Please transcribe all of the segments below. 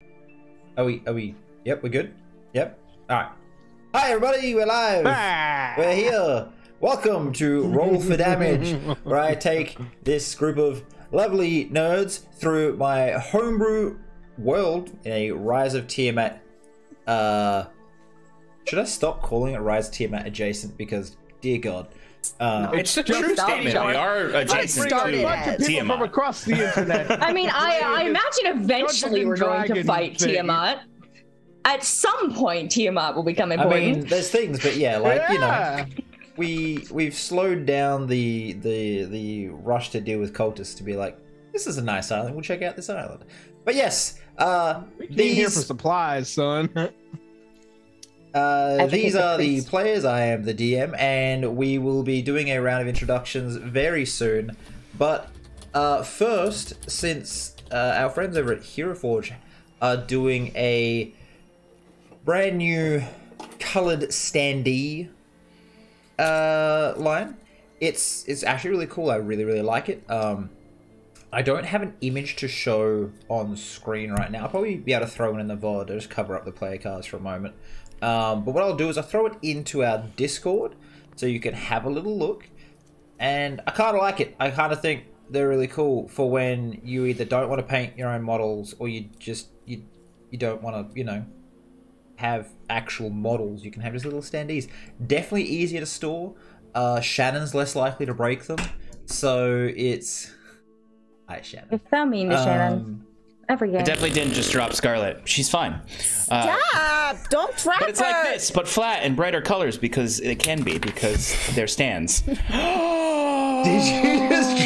Are we? Yep, we're good. Yep. All right. Hi, everybody. We're live. We're here. Welcome to Roll for Damage, where I take this group of lovely nerds through my homebrew world in a Rise of Tiamat. Should I stop calling it Rise of Tiamat adjacent? Because, dear God. It's a true statement. We are adjacent to Tiamat. From across the internet. I mean, I imagine eventually we're going to fight Tiamat. At some point, Tiamat will become important. I mean, there's things, but yeah, like you know, we've slowed down the rush to deal with cultists to be like, this is a nice island. We'll check out this island. But yes, we came here for supplies, son. These are the players. I am the DM, and we will be doing a round of introductions very soon. But first, since our friends over at Hero Forge are doing a brand new colored standee line, it's actually really cool. I really like it. I don't have an image to show on screen right now. I'll probably be able to throw it in the VOD. I'll just cover up the player cards for a moment. But what I'll do is I'll throw it into our Discord so you can have a little look. And I kind of like it. I kind of think they're really cool for when you either don't want to paint your own models or you just you don't want to, you know, have actual models. You can have just little standees. Definitely easier to store. Shannon's less likely to break them. So it's... Hi, Shannon. You're so mean to Shannon. Every game. I definitely didn't just drop Scarlet. She's fine. Stop! Don't drop But it's like this, but flat and brighter colors because it can be, because they're stands. Did you just...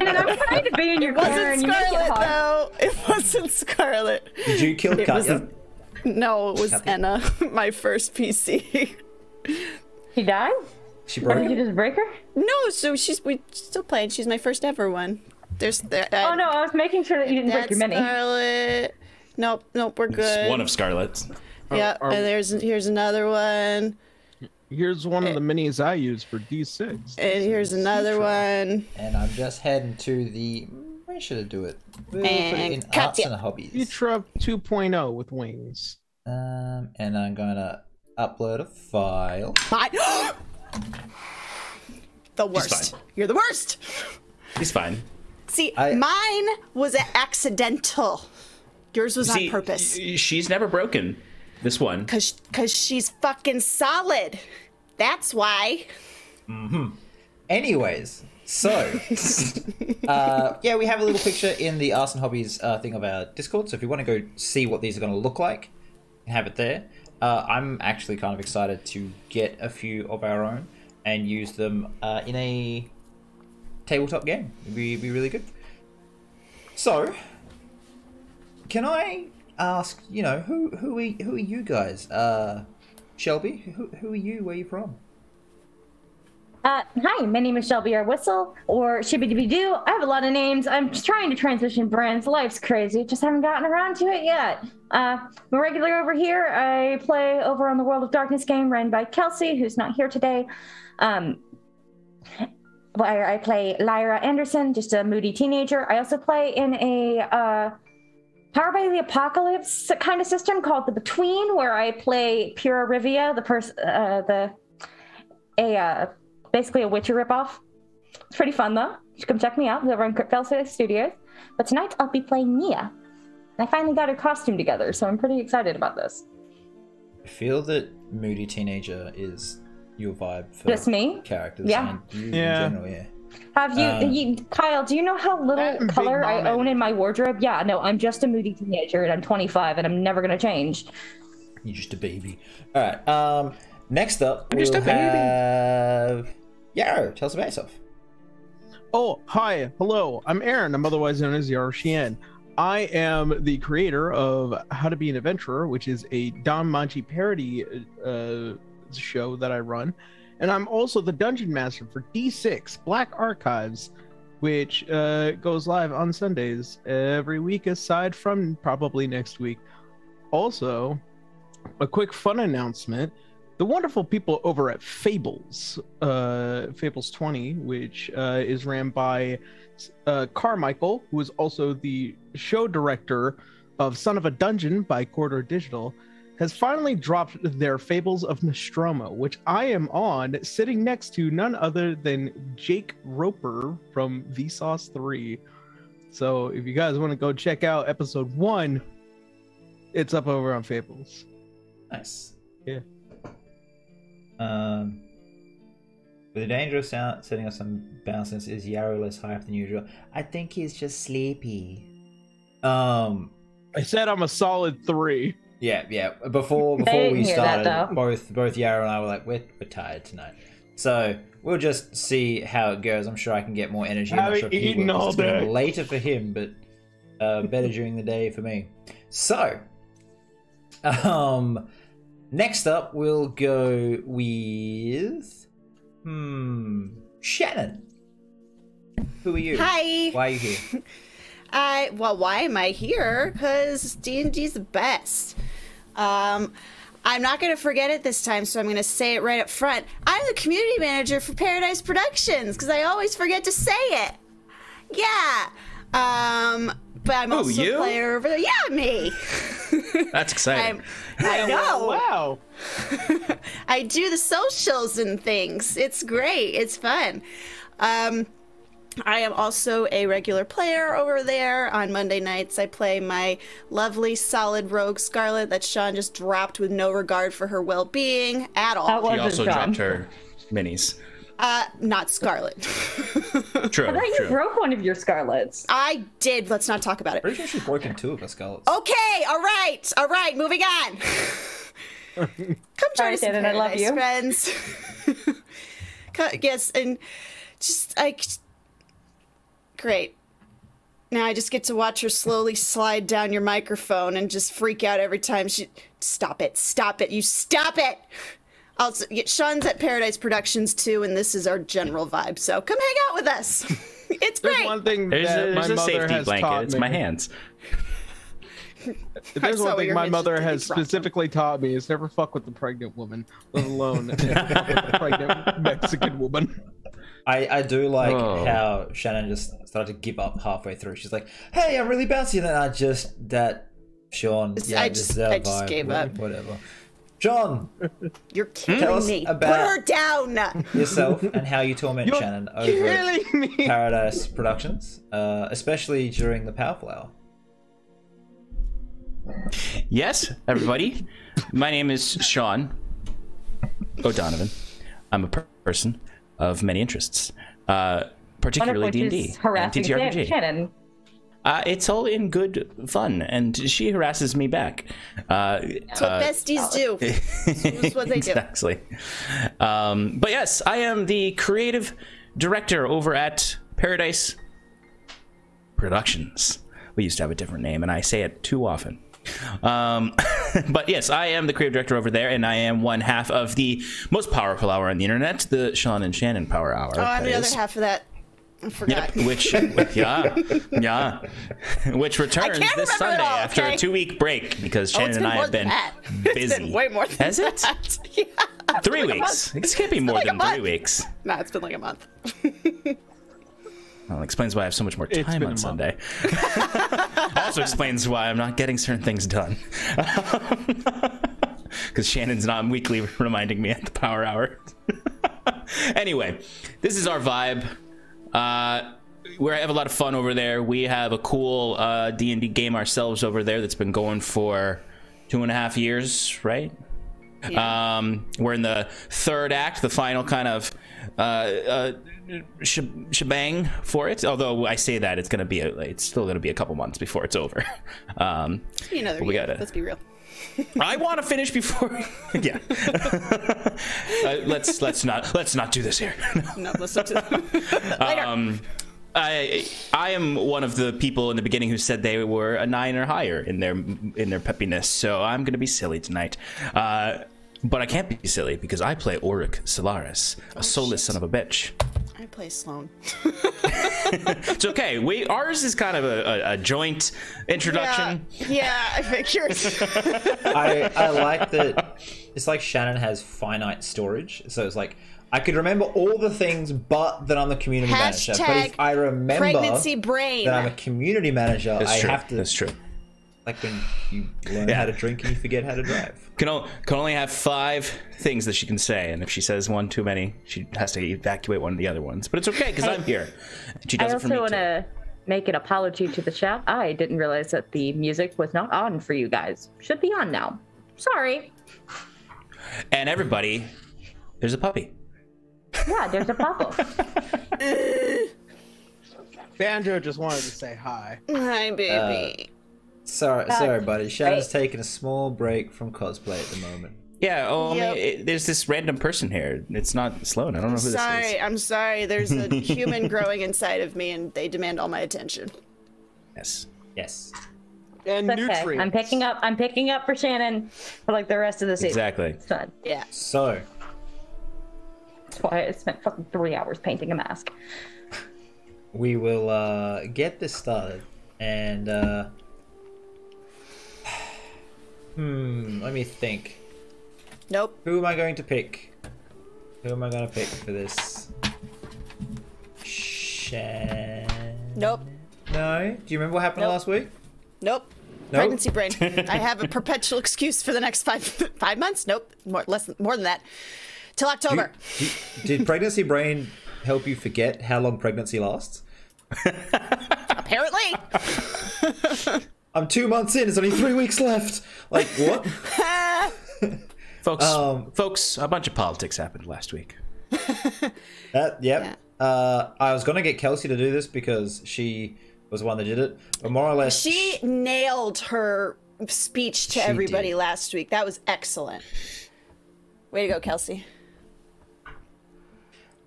And I'm trying to be in your corner and you make it Scarlet, hard. though. It wasn't Scarlet. Did you kill Katya? No, it was Anna, my first PC. She died? She Or broke did it? you just break her? No, so we still playing. She's my first ever one. Oh no, I was making sure that you didn't break your mini. Scarlet. Nope, we're good. It's one of Scarlet's. Yeah, and here's another one. Here's one of the minis I use for D6. And here's another one. And I'm just heading to the... Where should I do it? We'll put it in Katya. Arts and Hobbies. Futura 2.0 with wings. And I'm gonna upload a file. The worst. You're the worst. He's fine. See, mine was accidental. Yours was on purpose. She's never broken this one. Cause she's fucking solid. That's why. Anyways, so yeah, we have a little picture in the Arts and Hobbies thing of our Discord. So if you want to go see what these are going to look like, you can have it there. I'm actually kind of excited to get a few of our own and use them in a tabletop game. It'd be really good. So, can I ask, you know, who are you guys? Shelby, who are you? Where are you from? Hi, my name is Shelby or Whistle or Shibby-Dibby-Doo. I have a lot of names. I'm just trying to transition brands. Life's crazy. Just haven't gotten around to it yet. I'm a regular over here. I play over on the World of Darkness game run by Kelsey, who's not here today. I play Lyra Anderson, just a moody teenager. I also play in a Power by the Apocalypse kind of system called The Between, where I play Pura Rivia, basically a Witcher ripoff. It's pretty fun though. You should come check me out. It's over in Kelsey Studios. But tonight I'll be playing Nia. And I finally got her costume together, so I'm pretty excited about this. I feel that moody teenager is your vibe for just me characters. Yeah. And you in general, yeah. Have you, Kyle, do you know how little color I own in my wardrobe? Yeah, no, I'm just a moody teenager and I'm 25 and I'm never going to change. You're just a baby. All right. Next up, we'll have Yarrow. Tell us about yourself. Oh, hi. Hello. I'm Arron. I'm otherwise known as Yarrow Sheehan. I am the creator of How to Be an Adventurer, which is a Don Manchi parody show that I run. And I'm also the Dungeon Master for D6 Black Archives, which goes live on Sundays every week, aside from probably next week. Also, a quick fun announcement. the wonderful people over at Fables, Fables 20, which is ran by Carmichael, who is also the show director of Son of a Dungeon by Corridor Digital, has finally dropped their Fables of Nostromo, which I am on, sitting next to none other than Jake Roper from Vsauce 3. So if you guys want to go check out episode 1, it's up over on Fables. Nice. Yeah. With the danger of setting us some bounces, is Yarrow less hype than usual? I think he's just sleepy. I said I'm a solid 3. Yeah. Before we started, both Yarrow and I were like, we're tired tonight. So we'll just see how it goes. I'm sure I can get more energy. I'm not sure if he will, it's been later for him, but better during the day for me. So, next up we'll go with Shannon. Who are you? Hi. Why are you here? Well, why am I here? Because D&D's the best. I'm not going to forget it this time, so I'm going to say it right up front. I'm the community manager for Paradise Productions, because I always forget to say it. Yeah. But I'm also a player over there. Yeah, me. That's exciting. I know. Wow. I do the socials and things. It's great. It's fun. I am also a regular player over there. On Monday nights, I play my lovely, solid rogue Scarlet that Sean just dropped with no regard for her well-being at all. She also dropped her minis. Not Scarlet. True. I thought you broke one of your Scarlets. I did. Let's not talk about it. Pretty sure she's broken 2 of her Scarlets. Okay. All right. Moving on. Come join us in Shannon, I love you. friends. Yes, and just like... Great. Now I just get to watch her slowly slide down your microphone and just freak out every time she... Stop it. You stop it! Also, Sean's at Paradise Productions too, and this is our general vibe, so come hang out with us. It's great. There's one thing There's that my a mother safety has blanket. taught It's me. my hands. There's one thing my mother has specifically specifically taught me is never fuck with the pregnant woman, let alone the pregnant Mexican woman. I do like how Shannon just started to give up halfway through. She's like, "Hey, I'm really bouncy," and then Sean. I just gave up. Whatever. John, You're Tell killing us me. about- Put her down. yourself and how you torment Shannon over at Killing me. Paradise Productions, especially during the Powerful Hour. Yes, everybody. My name is Sean O'Donovan. I'm a person of many interests, particularly D&D and harassing TTRPG. Shannon. It's all in good fun, and she harasses me back. That's what besties do. That's what they do. Exactly. But yes, I am the creative director over at Paradise Productions. We used to have a different name, and I say it too often. But yes, I am the creative director over there, and I am one half of the most powerful hour on the internet, the Sean and Shannon Power Hour. Oh, I'm the other half of that. I forgot. Yep, which returns this Sunday after a 2-week break because Shannon and I have been busy. It's been way more than Has it? that. Yeah, 3 weeks. It can't be more than 3 weeks. No, it's been like a month. Well, it explains why I have so much more It's time been on a Sunday. Also explains why I'm not getting certain things done. Because Shannon's not weekly reminding me at the Power Hour. Anyway, this is our vibe. We have a lot of fun over there. We have a cool D&D game ourselves over there that's been going for 2.5 years, right? Yeah. We're in the 3rd act, the final kind of shebang for it. Although I say that it's still gonna be a couple months before it's over. Let's be real. I want to finish before. Yeah. Let's not do this here. No, let's not do that. Later. I am one of the people in the beginning who said they were a 9 or higher in their peppiness, so I'm gonna be silly tonight. But I can't be silly because I play Auric Solaris, a soulless son of a bitch. I play Sloan. It's okay. Ours is kind of a joint introduction. Yeah, I figured. I like that Shannon has finite storage, so it's like I could remember all the things, but that I'm the community manager. But if I remember pregnancy brain that I'm a community manager, have to. That's true. Like when you learn how to drink and you forget how to drive. Can only have 5 things that she can say, and if she says one too many, she has to evacuate one of the other ones. But it's okay because I'm here. She does it for me too. I also want to make an apology to the chat. I didn't realize that the music was not on for you guys. Should be on now. Sorry. And everybody, there's a puppy. Yeah, there's a pop-up. Banjo just wanted to say hi. Hi, baby. Sorry, buddy. Shannon's taking a small break from cosplay at the moment. Yeah, there's this random person here. It's not Sloan. I don't know who this is. I'm sorry. There's a human growing inside of me, and they demand all my attention. Yes. And Okay. nutrients. I'm picking up for Shannon for like the rest of the season. Exactly. It's fun. Yeah. So, That's why I spent fucking 3 hours painting a mask. we will get this started, and let me think. Nope. Who am I going to pick? For this? Nope. No? Do you remember what happened last week? Nope. Pregnancy brain. I have a perpetual excuse for the next 5 months. Nope. More than that. Till October. Did pregnancy brain help you forget how long pregnancy lasts? Apparently. I'm 2 months in. There's only 3 weeks left. Like what? Folks, a bunch of politics happened last week. Yep. Yeah. I was gonna get Kelsey to do this because she was the one that did it, but more or less She nailed her speech to everybody last week. That was excellent. Way to go, Kelsey.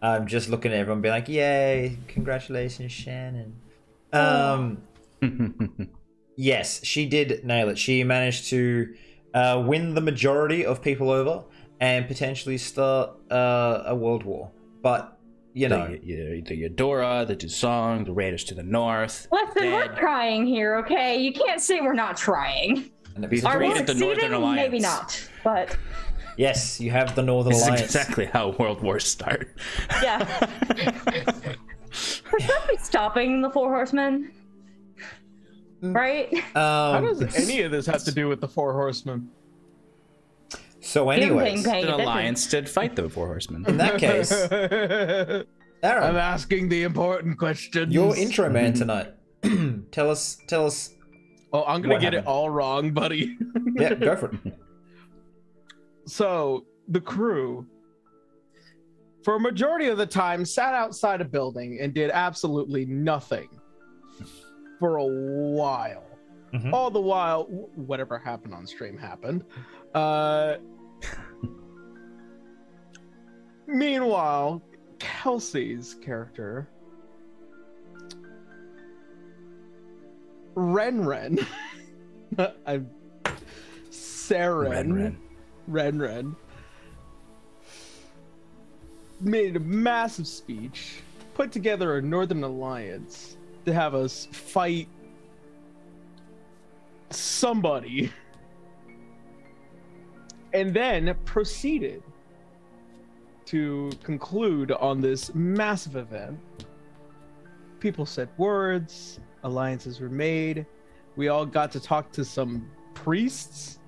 I'm just looking at everyone being like, yay, congratulations, Shannon. Yes, she did nail it. She managed to win the majority of people over and potentially start a world war. But, you know. The Eudora, the Dusong, the Raiders to the north. Listen, we're trying here, okay? You can't say we're not trying. We've created the Northern Alliance. Maybe not, but... Yes, you have the Northern Alliance. This is exactly how world wars start. Yeah. We're probably stopping the Four Horsemen. Right? How does any of this have to do with the Four Horsemen? So anyways, an alliance to fight the Four Horsemen. in that case, I'm Arron, asking the important questions. your intro man tonight. Tell us. Oh, I'm gonna what get happened? it all wrong, buddy. Yeah, go for it. So the crew, for a majority of the time, sat outside a building and did absolutely nothing for a while. Mhm. All the while, whatever happened on stream happened. Meanwhile, Kelsey's character, Ren, I'm Saren. Ren made a massive speech, put together a Northern Alliance to have us fight somebody, and then proceeded to conclude on this massive event. People said words, alliances were made, we all got to talk to some priests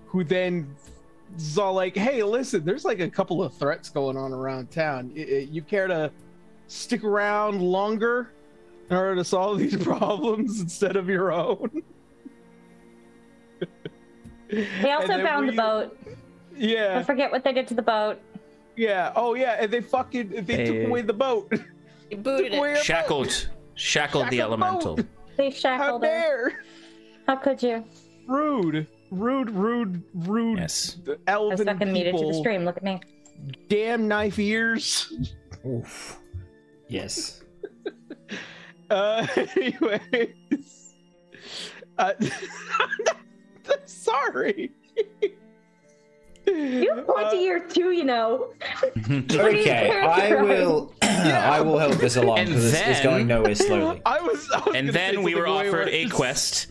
who then saw like, hey, listen, there's like a couple of threats going on around town. You care to stick around longer in order to solve these problems instead of your own? They also found the boat. Yeah. I forget what they did to the boat. Yeah. Oh yeah. And they took away the boat. He booted Took away it. our Shackled the boat. elemental. They How shackled her. dare! How could you? Rude. Yes. I Elven stuck and muted to the people. stream. Look at me. Damn knife ears. Oof. Yes. Anyways. Sorry. You have pointy ears too, you know. Okay, I will. I will help this along And because it's then- going nowhere slowly. I was And gonna then say we were something way offered a worse. quest.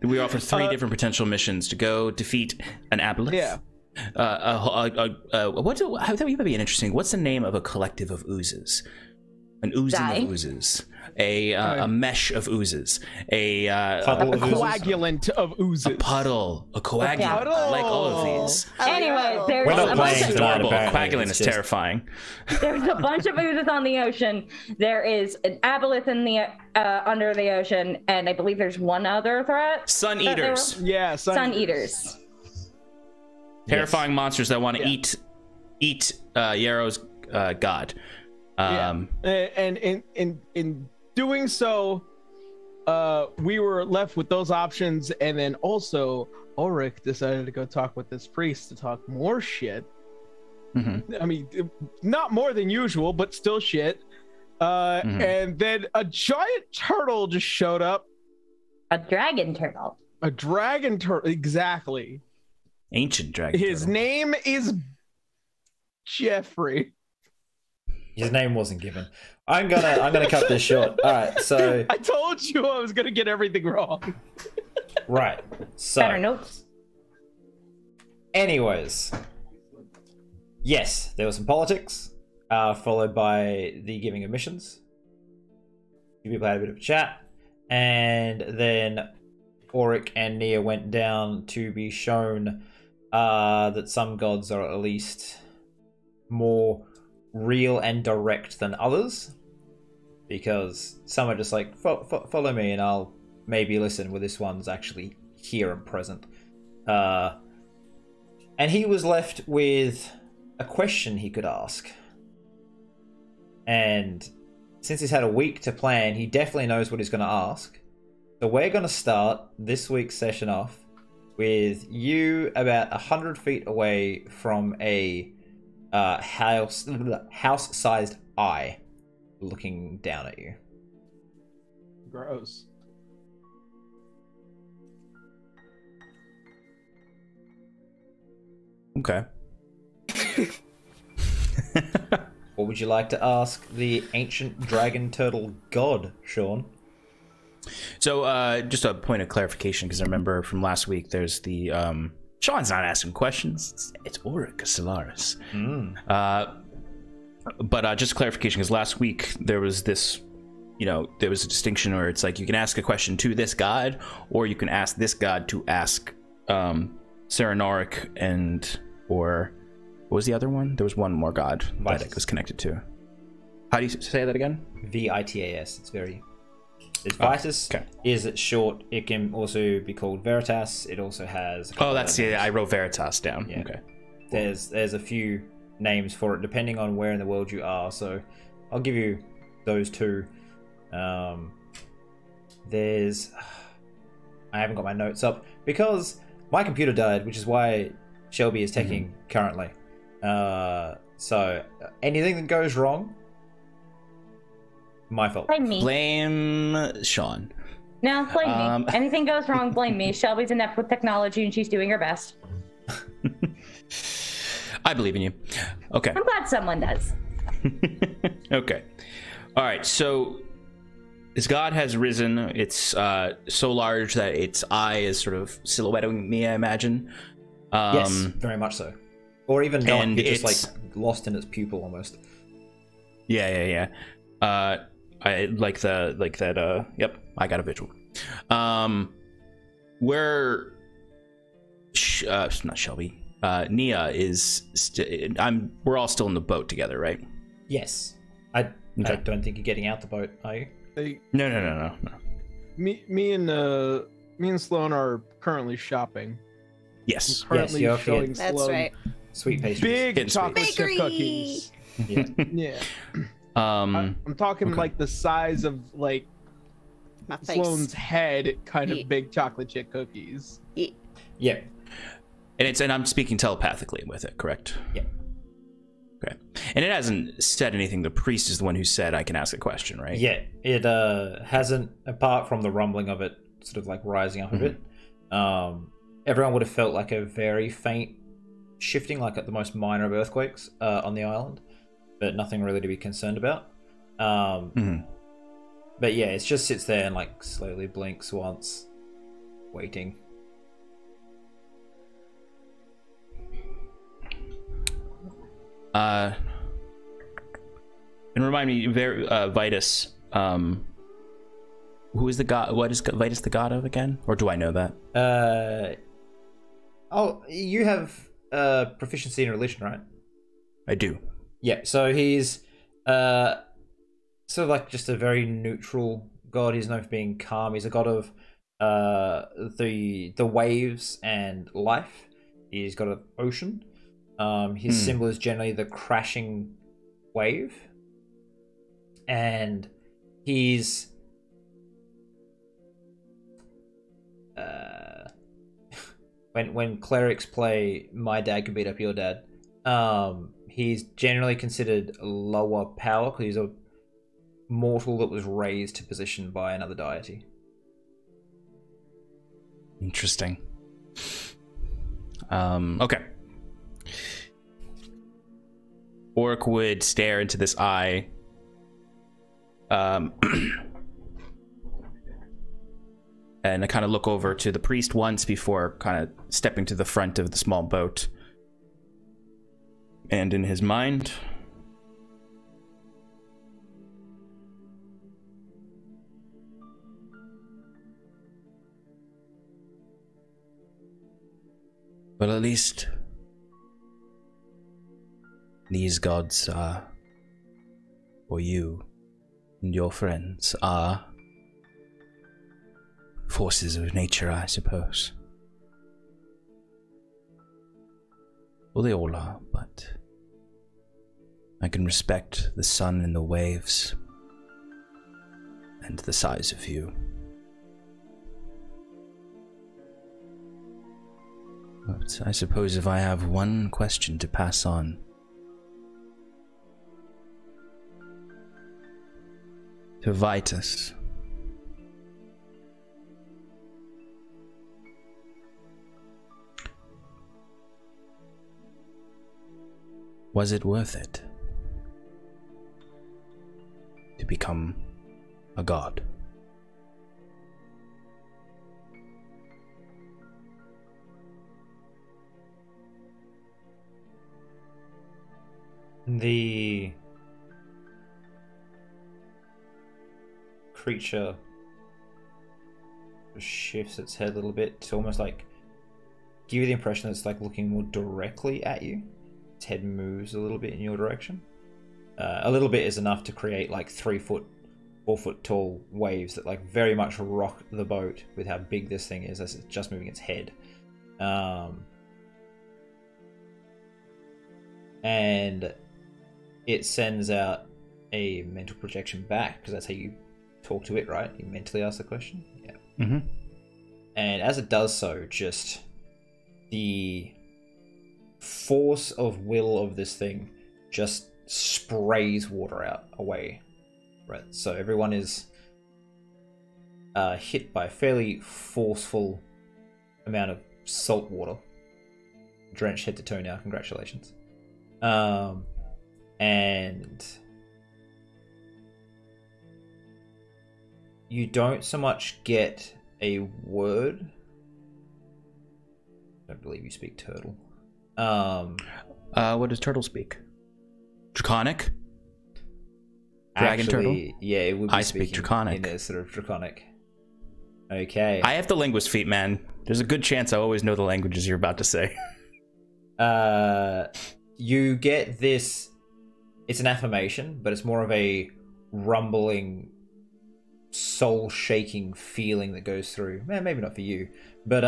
We were offered 3 different potential missions to go defeat an aboleth. Yeah. How that would be interesting. What's the name of a collective of oozes? An oozing of oozes. A mesh of oozes. A coagulant of oozes. A puddle. A coagulant. I like all of these. Anyway, there's We're not a playing bunch of, tonight, Adorable. apparently. Coagulant is It's just- terrifying. there's a bunch of oozes on the ocean. There is an aboleth in the under the ocean, and I believe there's one other threat. Sun that they were- eaters. Yeah, Sun eaters. Terrifying monsters that want to eat Yarrow's god. And in doing so, we were left with those options, and then also Ulrich decided to go talk with this priest to talk more shit. Mhm. I mean, not more than usual, but still shit. And then a giant turtle just showed up. A dragon turtle. A dragon turtle, exactly. Ancient dragon. His turtle. name is Jeffrey. His name wasn't given. I'm gonna cut this short. All right, so I told you I was gonna get everything wrong. right, so Better notes. anyways, yes, there was some politics, followed by the giving of missions. You people had a bit of a chat, and then Auric and Nia went down to be shown that some gods are at least more real and direct than others, because some are just like follow me and I'll maybe listen, where this one's actually here and present. And he was left with a question he could ask, and since he's had a week to plan, he definitely knows what he's going to ask. So we're going to start this week's session off with you about 100 feet away from a house-sized eye looking down at you. Gross. Okay. What would you like to ask the ancient dragon turtle god, Sean? So, just a point of clarification, because I remember from last week, there's the Sean's not asking questions. It's Auric Solaris. But just clarification, because last week there was this, there was a distinction where it's like you can ask a question to this god, or you can ask this god to ask Serenoric or what was the other one? There was one more god that it was connected to. How do you say that again? Vitas. It's Vitus. Okay. Is it short? It can also be called Veritas. It also has. I wrote Veritas down. Yeah. Okay. There's a few names for it depending on where in the world you are. So I'll give you those two. I haven't got my notes up because my computer died, which is why Shelby is taking currently. So anything that goes wrong, my fault. Blame me. Blame Sean. No, blame me. Anything goes wrong, blame me. Shelby's inept with technology and she's doing her best. I believe in you. Okay. I'm glad someone does. Okay. All right. So this god has risen. It's so large that its eye is sort of silhouetting me, I imagine. Yes, very much so. Or even not, and it's just it's like lost in its pupil almost. Yeah. I like that. Yep, I got a visual. Where not Shelby. Nia is. We're all still in the boat together, right? Yes. I don't think you're getting out the boat, are you? No. Me and Sloan are currently shopping. Yes. Currently you're showing okay. That's Sloan right. Sweet pastries. big Getting chocolate sweet. chip Bakery. cookies. Yeah. Yeah. Um. I'm talking Okay. like the size of like My face. Sloan's head, kind of Yeah. big chocolate chip cookies. Yeah. And I'm speaking telepathically with it, correct? Yeah. Okay. And it hasn't said anything. The priest is the one who said I can ask a question, right? Yeah. It hasn't, apart from the rumbling of it sort of like rising up a bit, everyone would have felt like a very faint shifting, like at the most minor of earthquakes on the island, but nothing really to be concerned about. But yeah, it just sits there and like slowly blinks once, waiting. And remind me, Vitus. Who is the god? What is Vitus the god of again? Or do I know that? You have proficiency in religion, right? I do. Yeah. So he's sort of like just a very neutral god. He's known for being calm. He's a god of the waves and life. He's got an ocean. His symbol is generally the crashing wave, and he's when clerics play "My Dad Could Beat Up Your Dad," he's generally considered lower power because he's a mortal that was raised to position by another deity. Interesting. Okay. Orc would stare into this eye. And I kind of look over to the priest once before kind of stepping to the front of the small boat. And in his mind, well, at least these gods are, or you and your friends are, forces of nature, I suppose. Well, they all are, but I can respect the sun and the waves and the size of you. But I suppose if I have one question to pass on to Vitus, was it worth it to become a god? The creature shifts its head a little bit to almost like give you the impression that it's like looking more directly at you. Its head moves a little bit in your direction. A little bit is enough to create like 3 foot, 4 foot tall waves that like very much rock the boat with how big this thing is as it's just moving its head. And it sends out a mental projection back, because that's how you talk to it, right? You mentally ask the question. Yeah. Mm-hmm. And as it does so, just the force of will of this thing just sprays water out away. Right. So everyone is hit by a fairly forceful amount of salt water. Drenched head to toe now. Congratulations. And you don't so much get a word. I don't believe you speak turtle. What does turtle speak? Draconic? Dragon Actually, turtle? Yeah, it would be I speak Draconic. In a sort of Draconic. Okay. I have the linguist feat, man. There's a good chance I always know the languages you're about to say. You get this. It's an affirmation, but it's more of a rumbling, soul-shaking feeling that goes through. Maybe not for you, but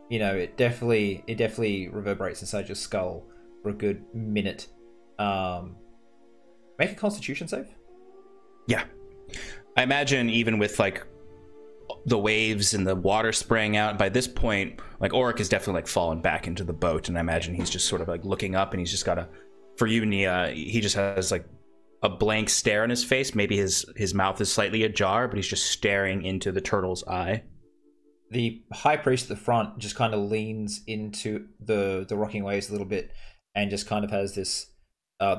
you know, it definitely reverberates inside your skull for a good minute. Make a Constitution save. Yeah. I imagine even with like the waves and the water spraying out, by this point, like Oric is definitely like fallen back into the boat, and I imagine he's just sort of like looking up, and he's just got a, for you, Nia, he just has like a blank stare on his face. Maybe his mouth is slightly ajar, but he's just staring into the turtle's eye. The high priest at the front just kind of leans into the rocking waves a little bit, and just kind of has this.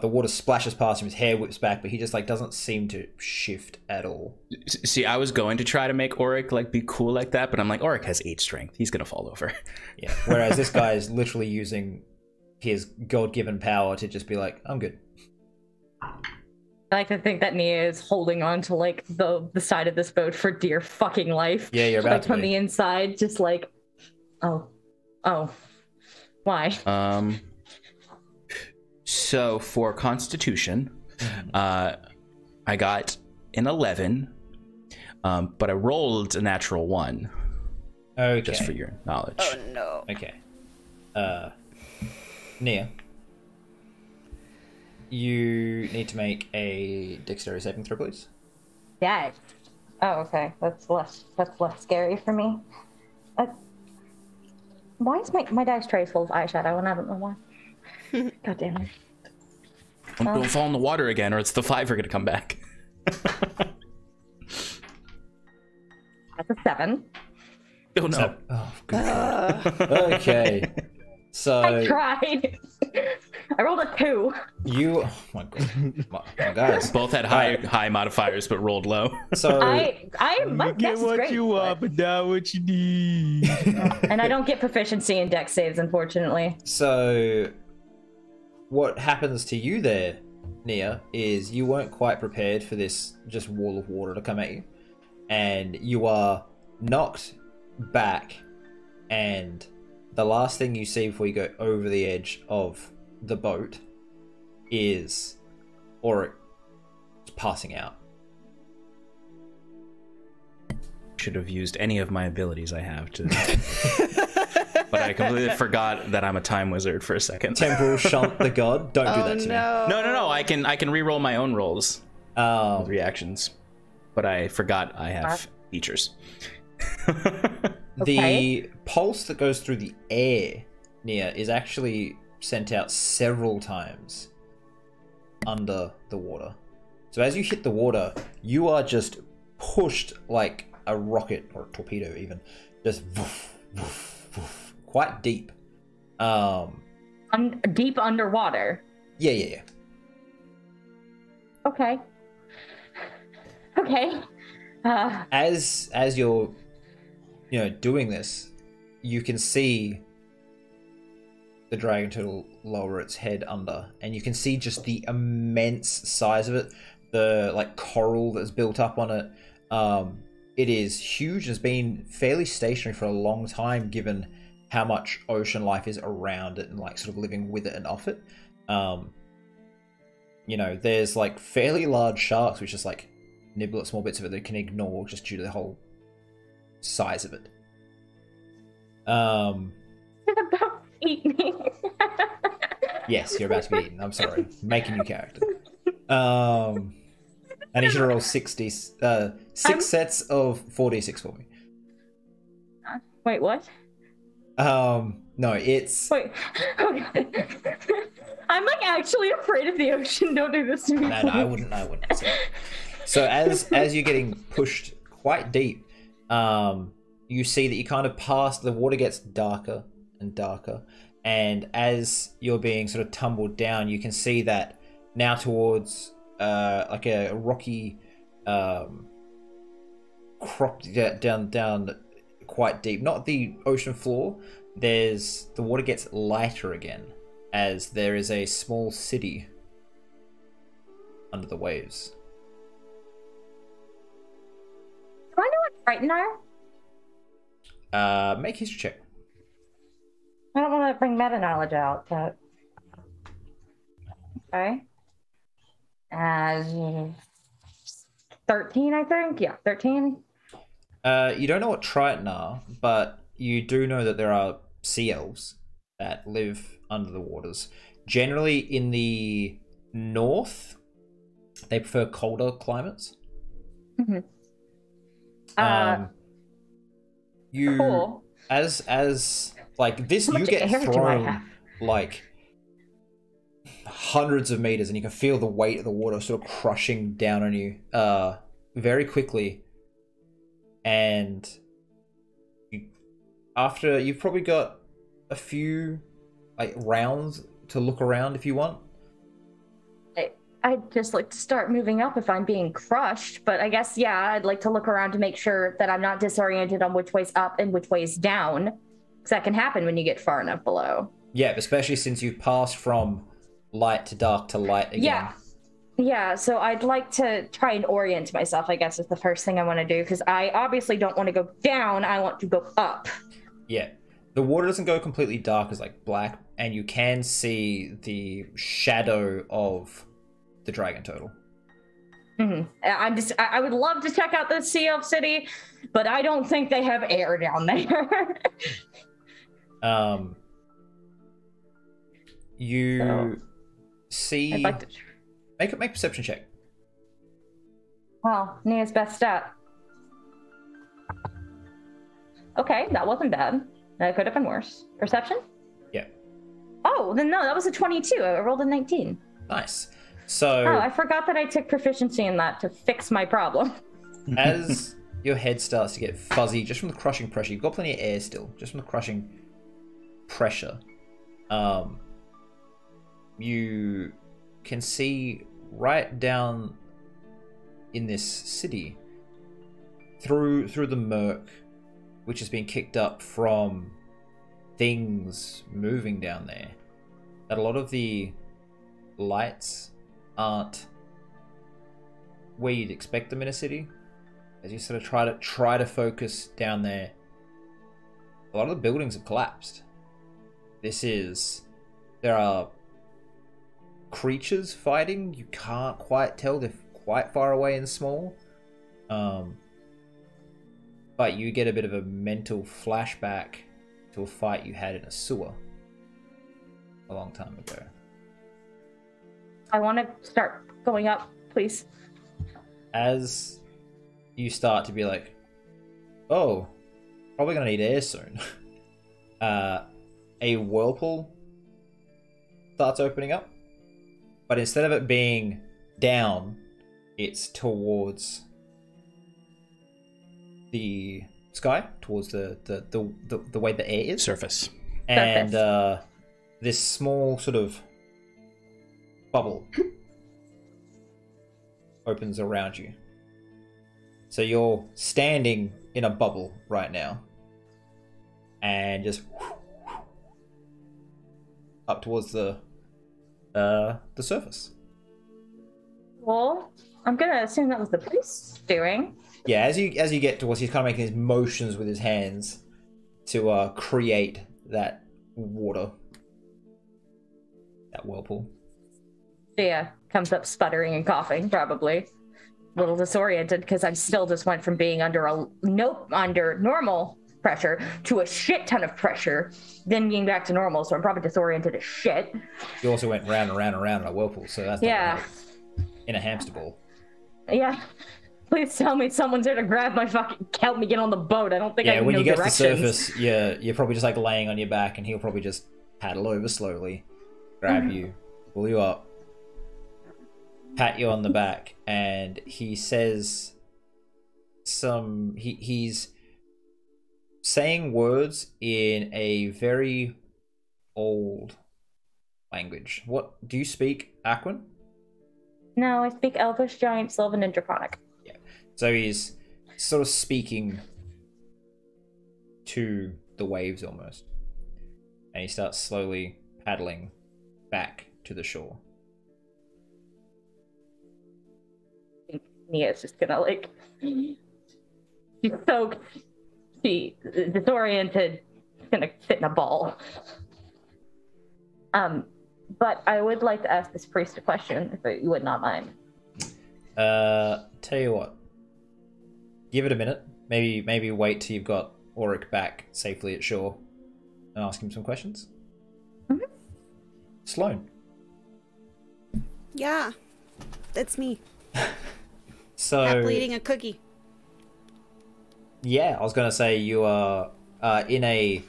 The water splashes past him, his hair whips back, but he just like doesn't seem to shift at all. See, I was going to try to make Oric like be cool like that, but I'm like, Oric has 8 strength. He's gonna fall over. Yeah. Whereas this guy is literally using his God-given power to just be like, I'm good. I like to think that Nia is holding on to like the side of this boat for dear fucking life. Yeah, you're about like to from be. the inside, just like, oh, why? So for Constitution, I got an 11, but I rolled a natural 1. Okay. Just for your knowledge. Oh no. Okay. Nia, you need to make a dexterity saving throw, please. Yeah. Oh, okay. That's less scary for me. Why is my dice tray full of eyeshadow and I don't know why? God damn it. Don't fall in the water again, or it's the 5 are gonna come back. That's a 7. Oh no. Oh, good. Okay. So I tried. I rolled a 2. you, oh my god, my guys. Both had high modifiers, but rolled low. So my You dex get is what great, you want, but not what you need. and I don't get proficiency in dex saves, unfortunately. So, what happens to you there, Nia, is you weren't quite prepared for this just wall of water to come at you. And you are knocked back, and the last thing you see before you go over the edge of the boat is Auric passing out. Should have used any of my abilities I have to... But I completely forgot that I'm a time wizard for a second. Temporal Shunt the God. Don't do that to me. No. I can re-roll my own rolls with reactions, but I forgot I have features. The pulse that goes through the air, Nia, is actually sent out several times under the water. So as you hit the water, you are just pushed like a rocket or a torpedo, even just woof, woof, woof, quite deep. Deep underwater. Yeah. Okay. As you're, doing this, you can see the dragon turtle lower its head under, and you can see just the immense size of it, the like coral that's built up on it. It is huge. It's been fairly stationary for a long time, given how much ocean life is around it and like sort of living with it and off it. There's like fairly large sharks which just like nibble at small bits of it that can ignore just due to the whole size of it. It's about to eat me. Yes, you're about to be eaten. I'm sorry. Make a new character. I need you to roll 6 sets of 4d6 for me. Wait, what? No, it's... Wait. Okay. I'm like actually afraid of the ocean. Don't do this to me. No, I wouldn't. So as you're getting pushed quite deep, you see that you kind of pass, the water gets darker and darker, and as you're being sort of tumbled down, you can see that now towards like a rocky cropped down quite deep, not the ocean floor. The water gets lighter again as there is a small city under the waves. Do I know what frightened are? Make history check. I don't want to bring meta knowledge out, but okay. 13, I think. Yeah, 13. You don't know what Triton are, but you do know that there are sea elves that live under the waters. Generally, in the north, they prefer colder climates. Mm-hmm. Cool. As like this, you get thrown like hundreds of meters, and you can feel the weight of the water sort of crushing down on you very quickly. And after you've probably got a few like rounds to look around if you want. I'd just like to start moving up if I'm being crushed, but I guess, yeah, I'd like to look around to make sure that I'm not disoriented on which way's up and which way's down, because that can happen when you get far enough below. Yeah, especially since you've passed from light to dark to light again. Yeah, so I'd like to try and orient myself, I guess, is the first thing I want to do, because I obviously don't want to go down, I want to go up. Yeah. The water doesn't go completely dark, it's like black, and you can see the shadow of the dragon turtle. I would love to check out the Sea Elf City, but I don't think they have air down there. You see... I'd like to... Make a perception check. Well, Nia's best stat. Okay, that wasn't bad. That could have been worse. Perception? Yeah. Oh, then no, that was a 22. I rolled a 19. Nice. So... Oh, I forgot that I took proficiency in that to fix my problem. As your head starts to get fuzzy, just from the crushing pressure, you've got plenty of air still, just from the crushing pressure, you can see right down in this city, through the murk, which has been kicked up from things moving down there, that a lot of the lights aren't where you'd expect them in a city. As you sort of try to focus down there, a lot of the buildings have collapsed. There are creatures fighting. You can't quite tell, they're quite far away and small. But you get a bit of a mental flashback to a fight you had in a sewer a long time ago. I want to start going up, please. As you start to be like, oh, probably gonna need air soon. A whirlpool starts opening up, but instead of it being down, it's towards the sky, towards the way the air is. Surface. And this small sort of bubble opens around you. So you're standing in a bubble right now, and just up towards the surface. Well, I'm gonna assume that was the priest doing. Yeah, as you get towards, he's kind of making his motions with his hands to create that water, that whirlpool. Yeah, comes up sputtering and coughing, probably. A little disoriented because I still just went from being under normal pressure to a shit ton of pressure, then being back to normal, so I'm probably disoriented as shit. You also went round and round and round in a whirlpool, so that's not in a hamster ball. Yeah. Please tell me someone's there to grab my fucking... help me get on the boat. I don't think I can when know you get directions. to the surface, you're probably just like laying on your back, and he'll probably just paddle over slowly, grab you, pull you up, pat you on the back, and he says he's saying words in a very old language. What do you speak, Aquan? No, I speak Elvish, Giant, Sylvan, and Draconic. Yeah. So he's sort of speaking to the waves almost. And he starts slowly paddling back to the shore. Nia's just gonna, like... she's soaked. She's disoriented. She's gonna sit in a ball. But I would like to ask this priest a question, if you would not mind. Tell you what. Give it a minute. Maybe wait till you've got Auric back safely at shore and ask him some questions. Mm-hmm. Sloane. Yeah, that's me. So Happily eating a cookie. Yeah, I was gonna say you are in a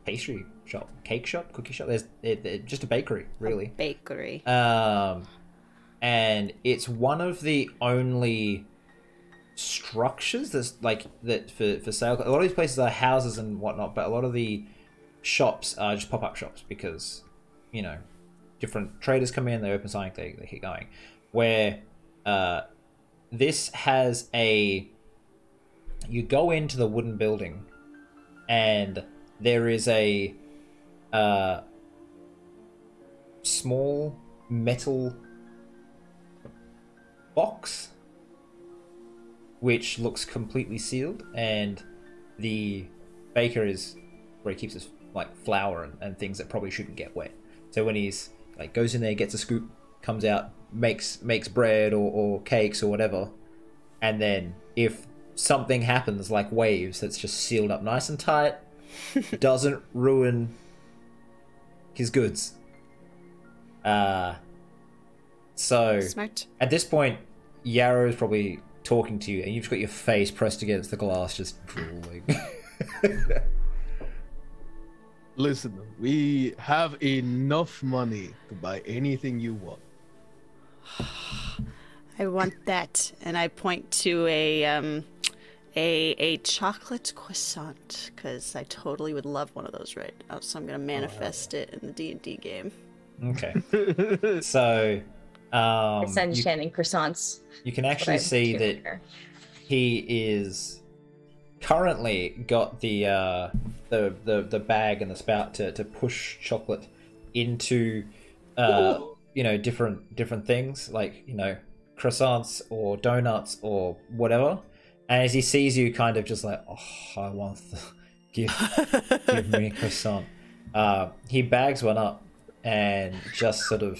pastry shop, cake shop, cookie shop. There's just a bakery, really. A bakery. And it's one of the only structures that's like that for sale. A lot of these places are houses and whatnot, but a lot of the shops are just pop-up shops because, you know, different traders come in, they open something, they keep going. Where this has you go into the wooden building and there is a small metal box which looks completely sealed, and the baker is where he keeps his like flour and things that probably shouldn't get wet. So when he's like goes in there, gets a scoop, comes out, makes bread or cakes or whatever, and then if something happens like waves, that's just sealed up nice and tight, doesn't ruin his goods. So Smart. at this point, Yarrow's probably talking to you, and you've got your face pressed against the glass, just drooling. Listen, we have enough money to buy anything you want. I want that, and I point to a chocolate croissant because I totally would love one of those right now. So I'm gonna manifest it in the D&D game. Okay. So, I send Shannon croissants. you can actually see that he is currently got the bag and the spout to push chocolate into different things, like croissants or donuts or whatever. And as he sees you, kind of just like, I want give me a croissant. He bags one up and just sort of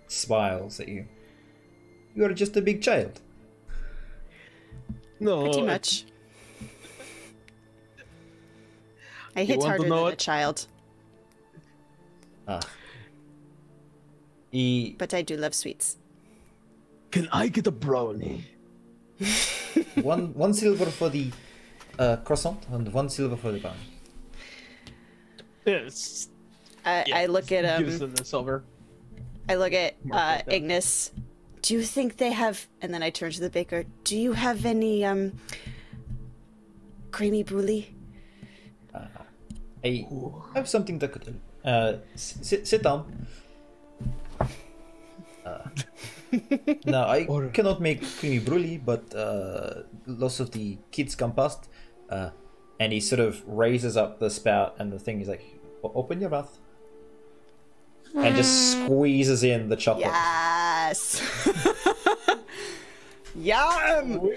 smiles at you. You're just a big child. No, Pretty much. I hit harder than a child. But I do love sweets. Can I get a brownie? one silver for the croissant and 1 silver for the brownie. Yes. I look at Gives them the silver. I look at Mark that down. Ignis. Do you think they have? And then I turn to the baker. Do you have any creamy brulee? I have something that could sit down. No, I cannot make creamy brulee, but lots of the kids come past. And he sort of raises up the spout, and the thing is like, open your mouth. And just squeezes in the chocolate. Yes. Yum.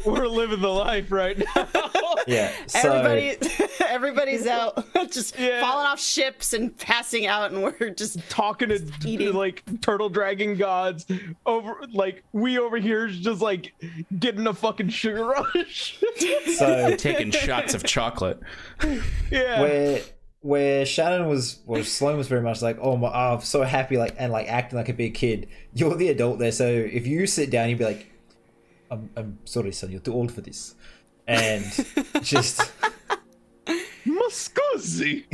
We're living the life right now. Yeah. So, Everybody's out, just falling off ships and passing out, and we're just talking to eating. like turtle dragon gods over. Like we over here is just like getting a fucking sugar rush. so Taking shots of chocolate. Yeah. where Shannon Sloan was very much like, I'm so happy, like, and like acting like a big kid. You're the adult there, so if you sit down, you'd be like, I'm sorry, son, you're too old for this, and just. Muscosi.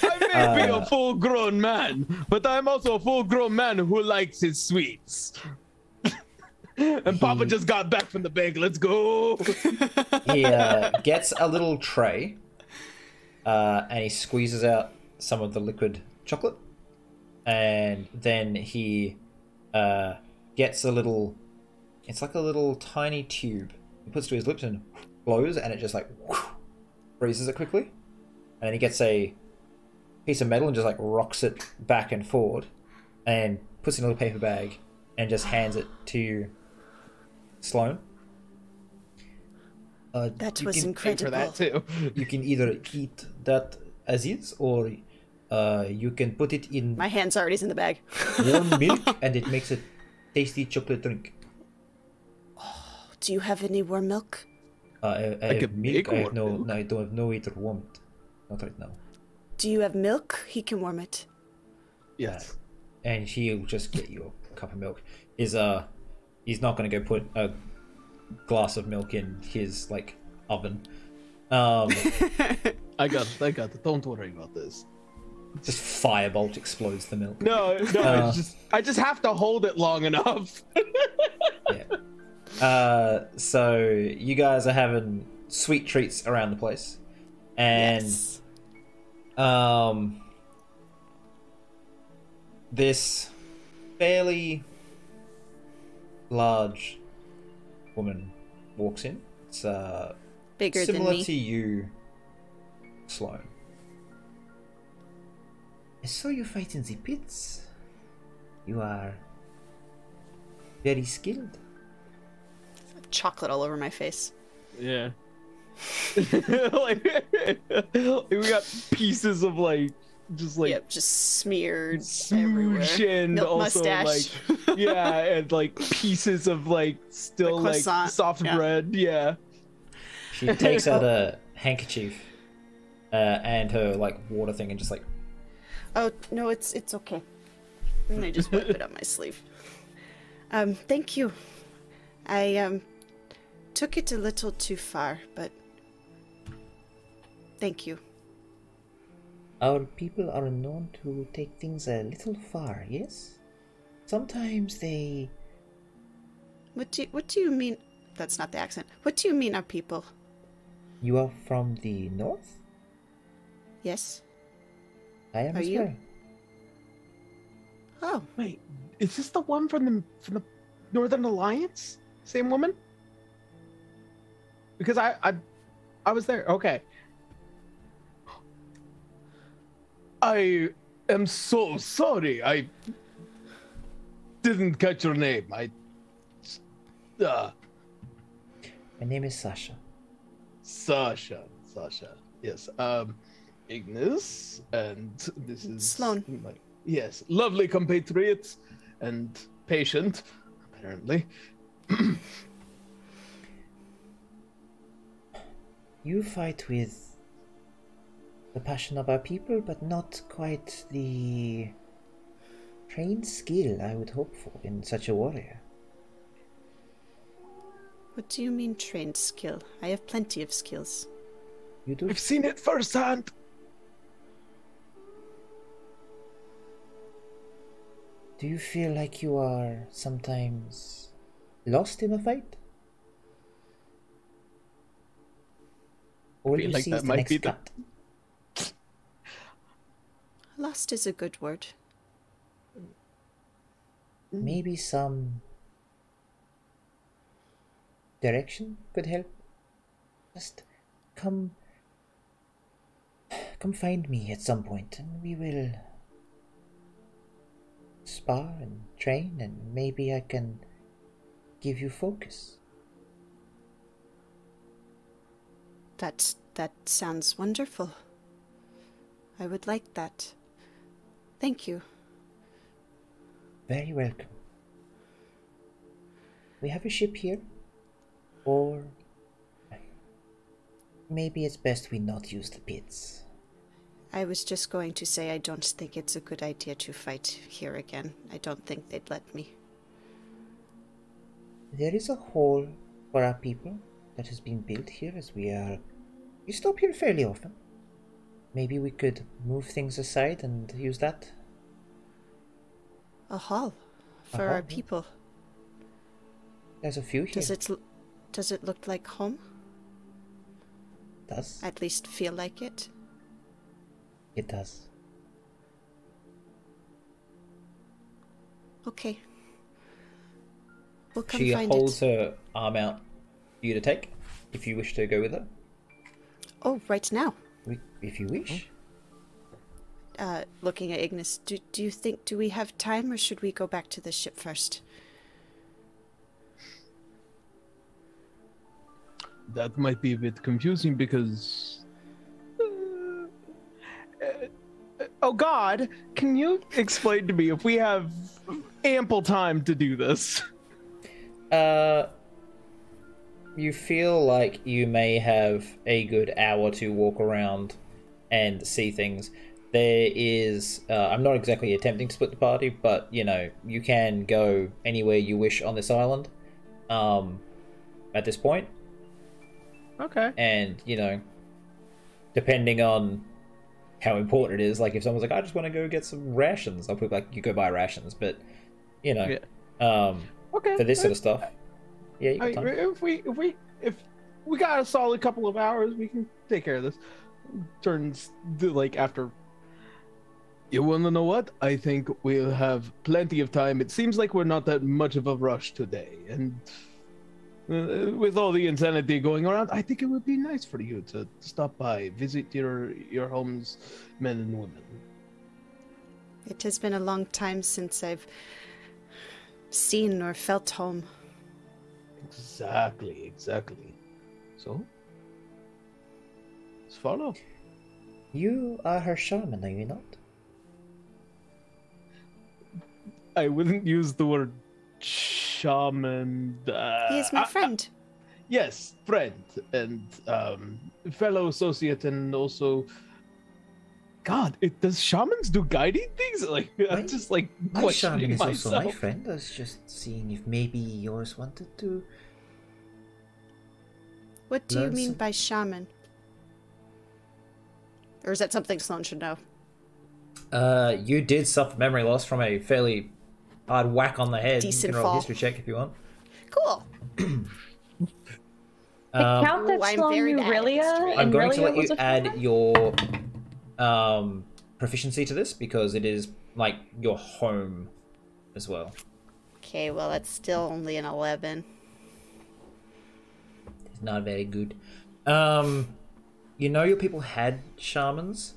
I may be a full-grown man, but I'm also a full-grown man who likes his sweets. And Papa just got back from the bank. Let's go. He gets a little tray, and he squeezes out some of the liquid chocolate, and then he gets a little. It's like a little tiny tube. He puts it to his lips and blows, and it just like freezes it quickly. And then he gets a piece of metal and just like rocks it back and forward, and puts it in a little paper bag, and just hands it to Sloan. That was For incredible. that too. You can either eat that as is, or you can put it in My hand's already in the bag. warm milk, and it makes a tasty chocolate drink. Do you have any warm milk? I I could have make milk. I have warm milk. no. I don't have no way to warm it. Not right now. Do you have milk? He can warm it. Yes. And he'll just get you a cup of milk. He's not going to go put a glass of milk in his like oven. I got it. Don't worry about this. Just firebolt explodes the milk. No, it's I just have to hold it long enough. Yeah. So you guys are having sweet treats around the place, and Yes. This fairly large woman walks in. It's Bigger than similar me. to you, Sloan. I saw you fight in the pits. You are very skilled. Chocolate all over my face. Yeah. like, we got pieces of like just like Yep, just smeared everywhere. smoosh and Milk also mustache. like yeah, and like pieces of like still The like croissant, soft yeah. bread. Yeah. She takes out a handkerchief and her like water thing and just like, Oh no, it's okay. And I just wipe it on my sleeve. Thank you. I took it a little too far, but thank you. our people are known to take things a little far, yes? Sometimes they... What do you mean? That's not the accent. What do you mean, our people? You are from the north? Yes. I am Are as you? well. Oh, Wait, is this the one from the Northern Alliance? Same woman? Because I was there. Okay. I am so sorry. I didn't catch your name. My name is Sasha. Sasha. Yes. Ignis, and this is Sloan. Yes, lovely compatriot and patient, apparently. You fight with the passion of our people, but not quite the trained skill I would hope for in such a warrior. what do you mean trained skill? I have plenty of skills. You do? I've seen it firsthand. Do you feel like you are sometimes lost in a fight? Or will Feel you like seize that the might next be the- cut? Lost is a good word. Maybe some direction could help. Just come find me at some point and we will spar and train and maybe I can give you focus. That sounds wonderful. I would like that. Thank you. Very welcome. We have a ship here, or maybe it's best we not use the pits. I was just going to say I don't think it's a good idea to fight here again. I don't think they'd let me. There is a hall for our people that has been built here as we stop here fairly often. Maybe we could move things aside and use that. A hall for hall, our yeah. people. There's a few here. Does it look like home? Does. At least feel like it? It does. Okay. We'll come She find holds it. her arm out for you to take, if you wish to go with her. Oh, right now. If you wish. Looking at Ignis, do you think, do we have time or should we go back to the ship first? That might be a bit confusing because. Oh God! Can you explain to me if we have ample time to do this? You feel like you may have a good hour to walk around and see things. There is, I'm not exactly attempting to split the party, but, you know, you can go anywhere you wish on this island at this point. Okay. And, you know, depending on how important it is, like if someone's like, I just want to go get some rations, I'll put like, you go buy rations, but, you know, Okay. for this sort of stuff. Yeah, you got time. If we got a solid couple of hours, we can take care of this. Turns to like after. You wanna know what? I think we'll have plenty of time. It seems like we're not that much of a rush today, and with all the insanity going around, I think it would be nice for you to stop by, visit your home's men and women. It has been a long time since I've seen or felt home. Exactly. So, let's follow. You are her shaman, are you not? I wouldn't use the word shaman. He is my friend. Yes, friend and fellow associate, and also, God, does shamans do guiding things? Like, I'm just like My shaman questioning is also my myself. friend. I was just seeing if maybe yours wanted to. What do you Learn mean some- by shaman? Or is that something Sloan should know? You did suffer memory loss from a fairly hard whack on the head. Decent you can roll a fall. history check if you want. Cool. Count that Ooh, I'm Sloan very knew bad at Relia, history. I'm and going to Relia let was you a add shaman? your proficiency to this because it is like your home as well. Okay, well, that's still only an 11. It's not very good. You know your people had shamans.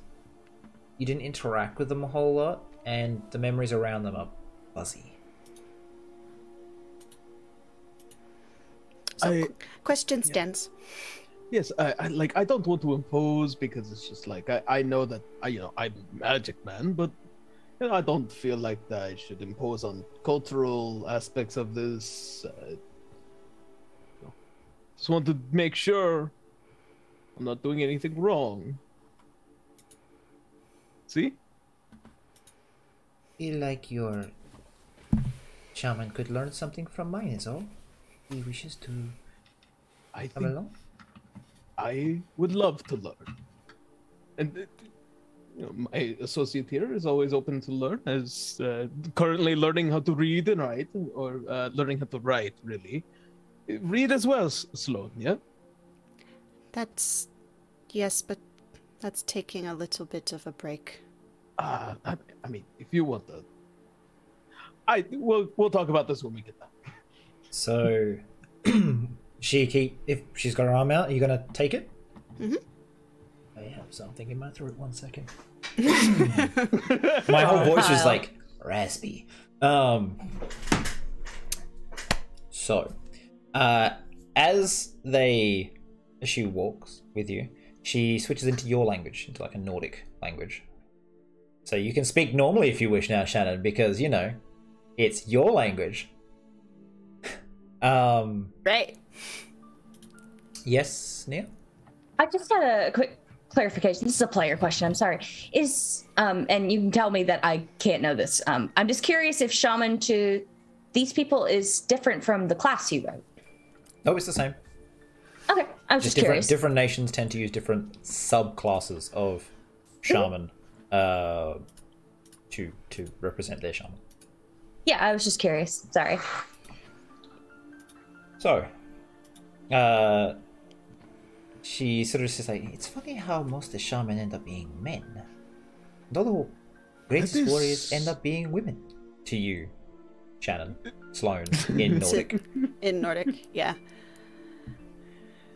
You didn't interact with them a whole lot, and the memories around them are fuzzy. So, question stands. Yes, I don't want to impose because it's just like I know that I'm a magic man, but I don't feel like that I should impose on cultural aspects of this. Just want to make sure I'm not doing anything wrong. See? Feel like your shaman could learn something from mine is all. He wishes to I come think along. I would love to learn. And my associate here is always open to learn, as currently learning how to read and write, or learning how to write, really. Read as well, Sloan, yeah? That's... Yes, but that's taking a little bit of a break. I mean, if you want that. We'll talk about this when we get there. So, if she's got her arm out, are you gonna take it? Mhm. I have something in my throat. 1 second. My whole voice was like raspy. So, as she walks with you, she switches into your language, into like a Nordic language. So you can speak normally if you wish now, Shannon, because it's your language. Right. Yes, Nia? I just had a quick clarification. This is a player question. I'm sorry. And you can tell me that I can't know this. I'm just curious if shaman to these people is different from the class you wrote. Oh, it's the same. Okay, I was just curious. Different nations tend to use different subclasses of shaman to represent their shaman. Yeah, I was just curious. Sorry. So, she sort of says, like, it's funny how most of the shaman end up being men. And all the greatest warriors end up being women. To you, Shannon, Sloan, in Nordic. In Nordic, yeah.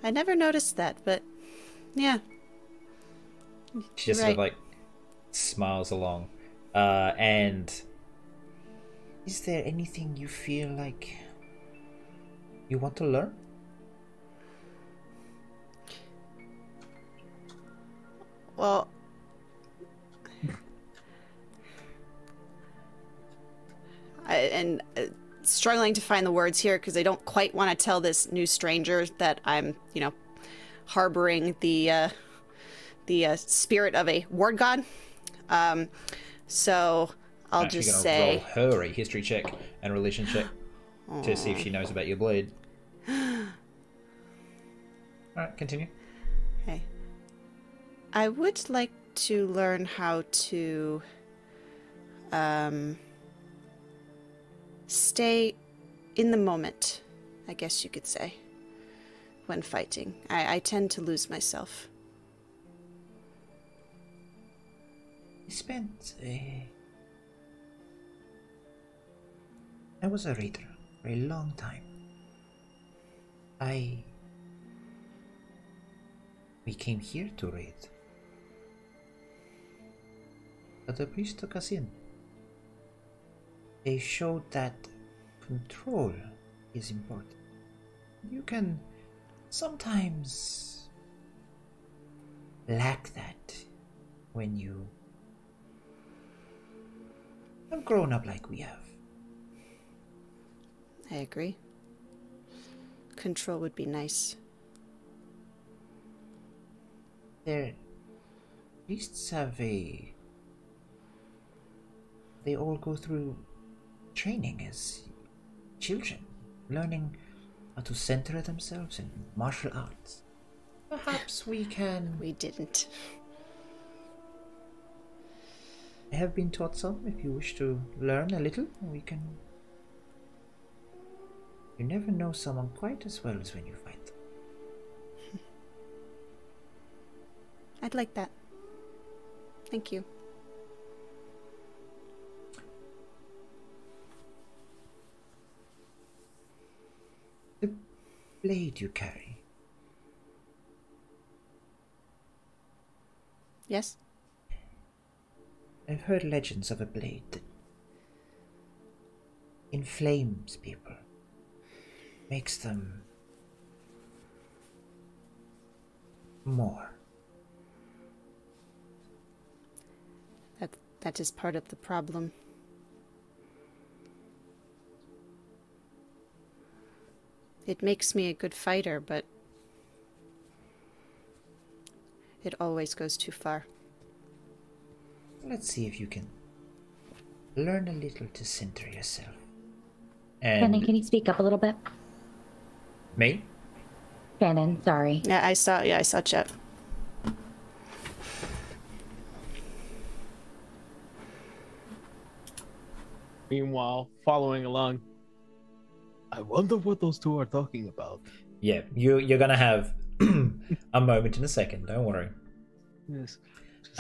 I never noticed that, but yeah. She just sort of like smiles along. And is there anything you feel like you want to learn? Well, struggling to find the words here because I don't quite want to tell this new stranger that I'm, harboring the spirit of a ward god. So I'll Actually just gonna say roll her a history check and religion check to see if she knows about your blade. Alright, continue. Okay. I would like to learn how to stay in the moment, I guess you could say, when fighting. I tend to lose myself. I was a reader for a long time. We came here to read. But the priest took us in. they showed that control is important. You can sometimes lack that when you have grown up like we have. I agree. Control would be nice. Their beasts have a... They all go through training as children, learning how to center themselves in martial arts. Perhaps we can... We didn't. I have been taught some. If you wish to learn a little, we can... You never know someone quite as well as when you fight them. I'd like that. Thank you. The blade you carry. Yes? I've heard legends of a blade that inflames people, makes them more. That is part of the problem. It makes me a good fighter, but it always goes too far. Let's see if you can learn a little to center yourself. Shannon, And can you speak up a little bit? me? Shannon, sorry. Yeah, I saw Chet. Meanwhile, following along, I wonder what those two are talking about. Yeah, you're gonna have a moment in a second. Don't worry. Yes. Just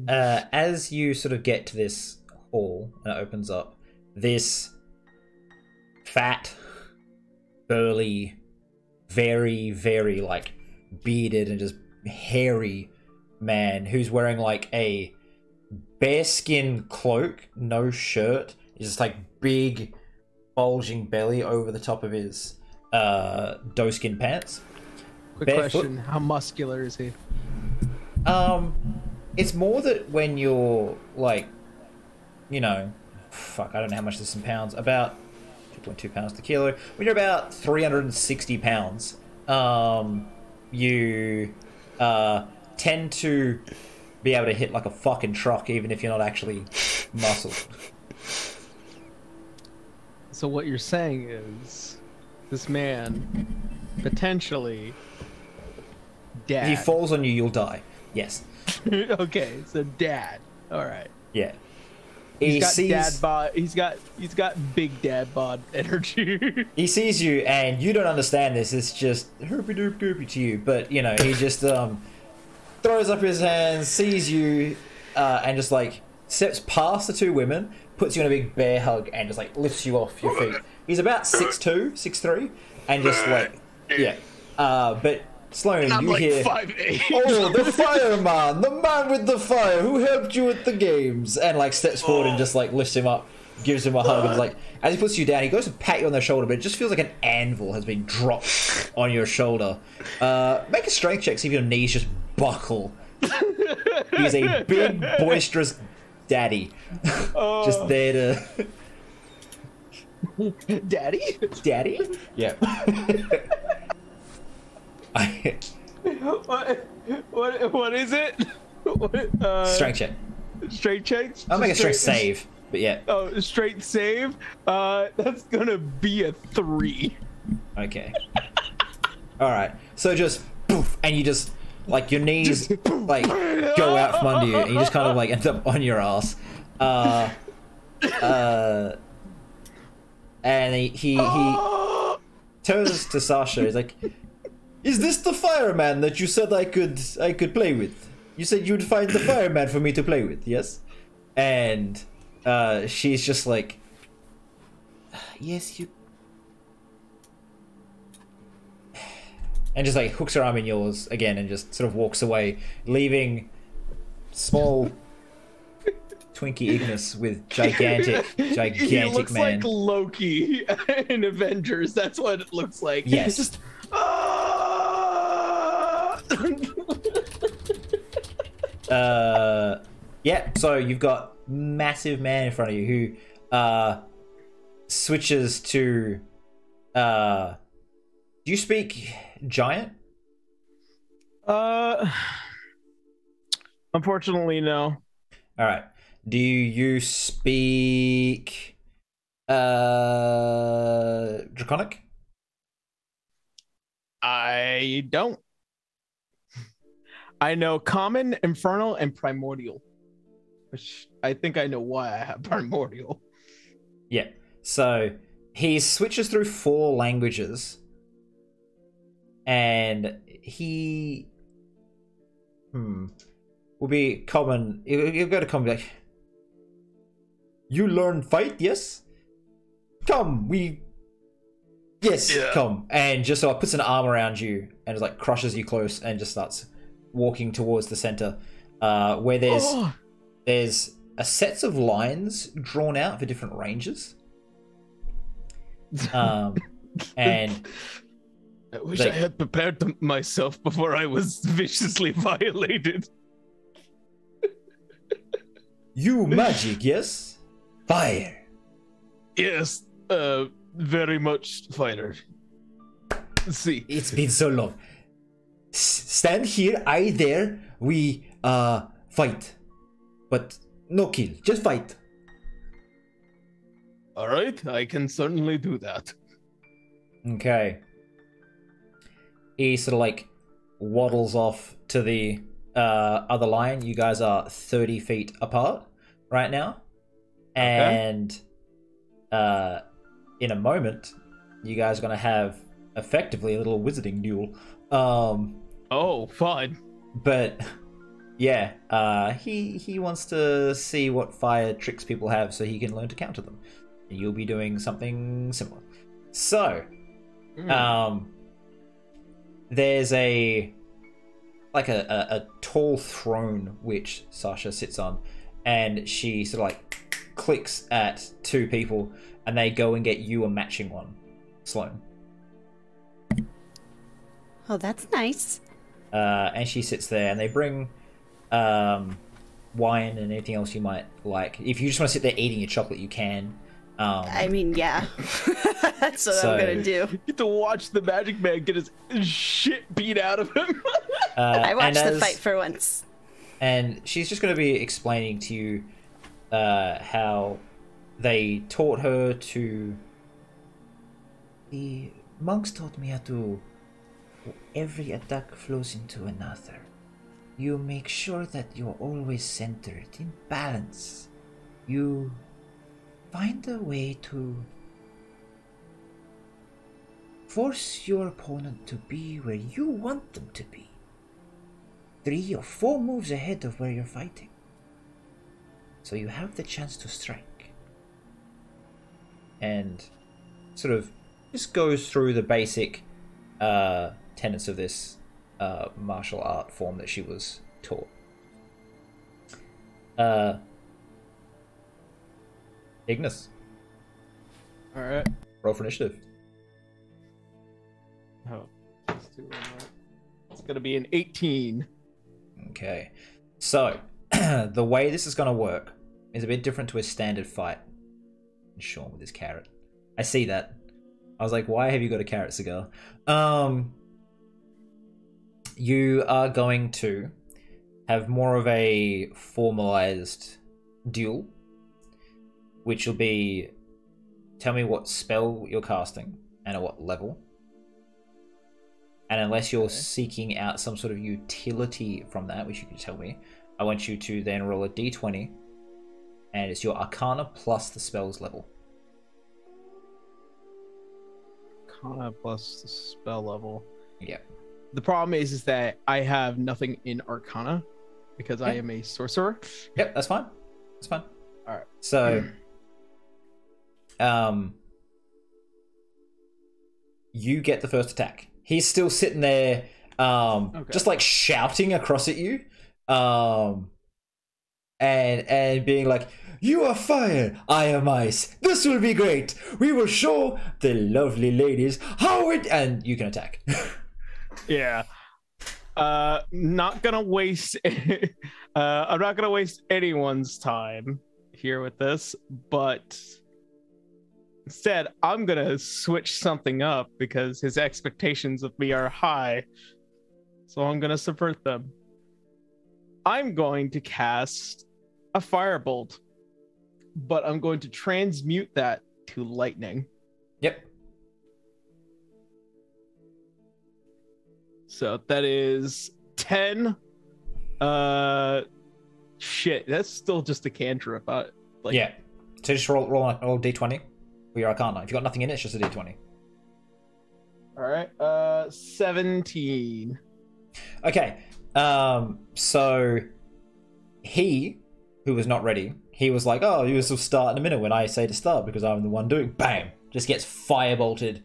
As you sort of get to this hall and it opens up, this fat, burly, very, very like bearded and just hairy man who's wearing like a bearskin cloak, no shirt, is just like big, bulging belly over the top of his doeskin pants. quick barefoot. question: how muscular is he? It's more that when you're like, you know, fuck, I don't know how much this is in pounds. About 2.2 pounds per kilo. When you're about 360 pounds, you tend to be able to hit like a fucking truck, even if you're not actually muscled. So what you're saying is, this man potentially dad. If he falls on you, you'll die. Yes. Okay, so dad. All right. Yeah. He's got dad bod. He's got big dad bod energy. He sees you, and you don't understand this. It's just herpy doop goopy to you. But you know, he just throws up his hands, sees you, and just like steps past the two women, puts you in a big bear hug, and just like lifts you off your feet. He's about 6'2", 6'3", and just like yeah. But Sloan, you like hear 5'8". oh, the fireman, the man with the fire who helped you at the games, and like steps forward and just like lifts him up, gives him a hug, and like as he puts you down, he goes to pat you on the shoulder, but it just feels like an anvil has been dropped on your shoulder. Make a strength check, see if your knees just buckle. He's a big, boisterous daddy, just there to daddy, yeah. What is it? Strength check. Straight check. I'll make a strength save, but yeah. Oh, straight save. That's gonna be a 3. Okay. All right. So just poof, and you just like your knees like go out from under you, and you just kind of like end up on your ass. And he turns to Sasha. He's like, "Is this the fireman that you said I could play with? You said you'd find the fireman for me to play with, yes?" And she's just like, "Yes, you." And just like hooks her arm in yours again and just sort of walks away, leaving small Twinkie Ignis with gigantic He looks man. like Loki in Avengers. That's what it looks like. Yes. Just, Yeah, so you've got massive man in front of you who switches to do you speak giant? Unfortunately, no. All right. Do you speak draconic? I don't. I know common, infernal, and primordial. Which I think I know why I have primordial. Yeah. So he switches through 4 languages, and he will be common. He'll go to common like, you learn fight, yes? Come, yes, yeah. Come. And just sort of puts an arm around you and just like crushes you close and just starts walking towards the center, where there's a sets of lines drawn out for different ranges. And I wish I had prepared myself before I was viciously violated. You magic, yes? Fire. Yes, very much fire. See. It's been so long. Stand here, I there, we fight. But no kill, just fight. Alright, I can certainly do that. Okay. He sort of like waddles off to the other line. You guys are 30 feet apart right now. And in a moment, you guys are going to have effectively a little wizarding duel. Oh, fine. But yeah, he wants to see what fire tricks people have so he can learn to counter them. And you'll be doing something similar. So, there's a tall throne which Sasha sits on, and she sort of like clicks at 2 people, and they go and get you a matching one, Sloane. Oh, that's nice. And she sits there, and they bring wine and anything else you might like. If you just want to sit there eating your chocolate, you can. I mean, yeah. That's what I'm gonna do. You get to watch the magic man get his shit beat out of him. I watched the fight for once. And she's just going to be explaining to you how they taught her to... The monks taught me how to... Every attack flows into another. You make sure that you're always centered, in balance. You find a way to force your opponent to be where you want them to be. 3 or 4 moves ahead of where you're fighting. So you have the chance to strike. And sort of just goes through the basic tenets of this martial art form that she was taught. Ignis. Alright. Roll for initiative. Oh, it's gonna be an 18. Okay. So, the way this is going to work is a bit different to a standard fight. And Sean with his carrot. I see that. I was like, why have you got a carrot cigar? You are going to have more of a formalized duel, which will be, tell me what spell you're casting and at what level. And unless you're seeking out some sort of utility from that, which you can tell me, I want you to then roll a d20, and it's your Arcana plus the spell's level. Arcana plus the spell level. Yeah. The problem is that I have nothing in Arcana because I am a sorcerer. Yep, that's fine. That's fine. All right. So, you get the first attack. He's still sitting there, just like shouting across at you. and being like, "You are fire, I am ice. This will be great. We will show the lovely ladies how it..." And you can attack. Yeah. Not gonna waste. I'm not gonna waste anyone's time here with this, but instead, I'm gonna switch something up because his expectations of me are high. So I'm gonna subvert them. I'm going to cast a firebolt, but I'm going to transmute that to lightning. Yep. So that is 10. Shit, that's still just a cantrip. Yeah. So just roll d20 for your Arcana. If you've got nothing in it, it's just a d20. All right. 17. Okay. So he, who was not ready, he was like, "Oh, you will start in a minute when I say to start because I'm the one doing." Bam! Just gets firebolted.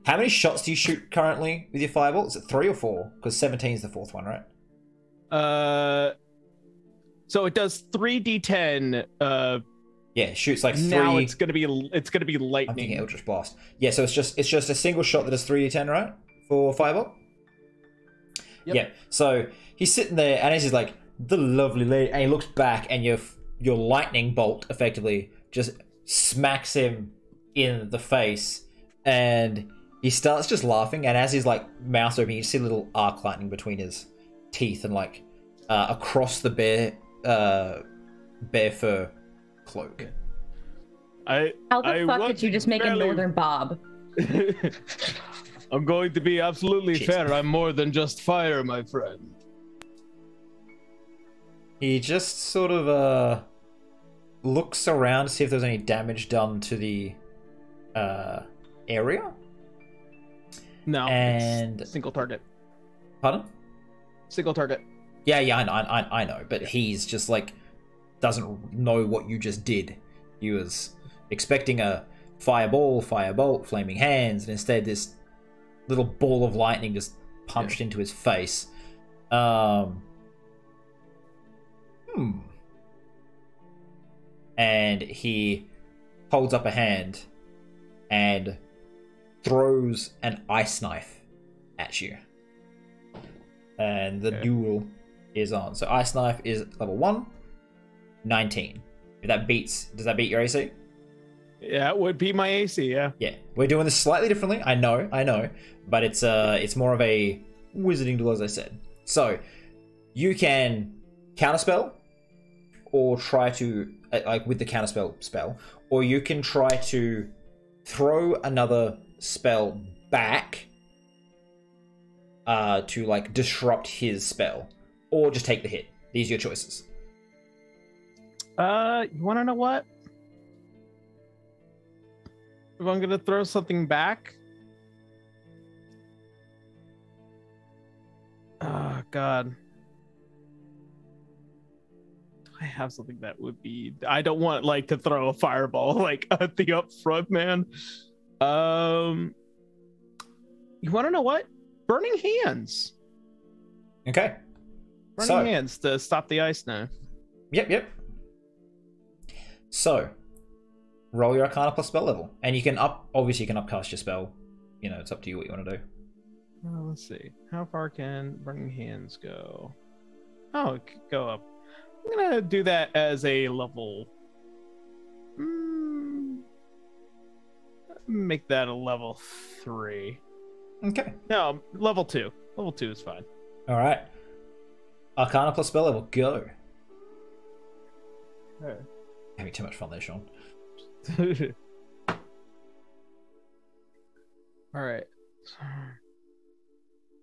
How many shots do you shoot currently with your firebolt? Is it 3 or 4? Because 17 is the 4th one, right? So it does 3d10. Yeah, it shoots like 3. Now it's gonna be I'm lightning. thinking Eldritch Blast. Yeah, so it's just a single shot that does 3d10, right? For firebolt. Yep. Yeah. So he's sitting there, and he's just like, "The lovely lady," and he looks back, and your lightning bolt effectively just smacks him in the face, and he starts just laughing. And as his like mouth open, you see a little arc lightning between his teeth and like across the bear fur cloak. How the fuck did you just make a Northern Bob? I'm going to be absolutely fair. I'm more than just fire, my friend. He just sort of looks around to see if there's any damage done to the area. No, and it's single target. Pardon? Single target. Yeah, I know, but he's just like doesn't know what you just did. He was expecting a fireball, firebolt, flaming hands, and instead this little ball of lightning just punched into his face. And he holds up a hand and throws an ice knife at you. And the duel is on. So ice knife is level 1, 19. If that beats, does that beat your AC? Yeah, it would be my AC, yeah. Yeah. We're doing this slightly differently. I know. But it's more of a wizarding duel, as I said. So you can counterspell or try to like with the counterspell spell, or you can try to throw another spell back to like disrupt his spell, or just take the hit. These are your choices. You want to know what? If I'm gonna throw something back. Oh God. I have something that would be. I don't want like to throw a fireball like at the up front, man. You want to know what? Burning hands. Okay. Burning hands to stop the ice now. Yep. So, roll your Arcana plus spell level, and you can upcast your spell. You know, it's up to you what you want to do. Well, let's see. How far can burning hands go? Oh, it could go up. I'm gonna do that as a level. Make that a level 3. Okay. No, level 2. Level 2 is fine. All right. Arcana plus spell level, go. Okay. Having too much fun there, Sean. All right.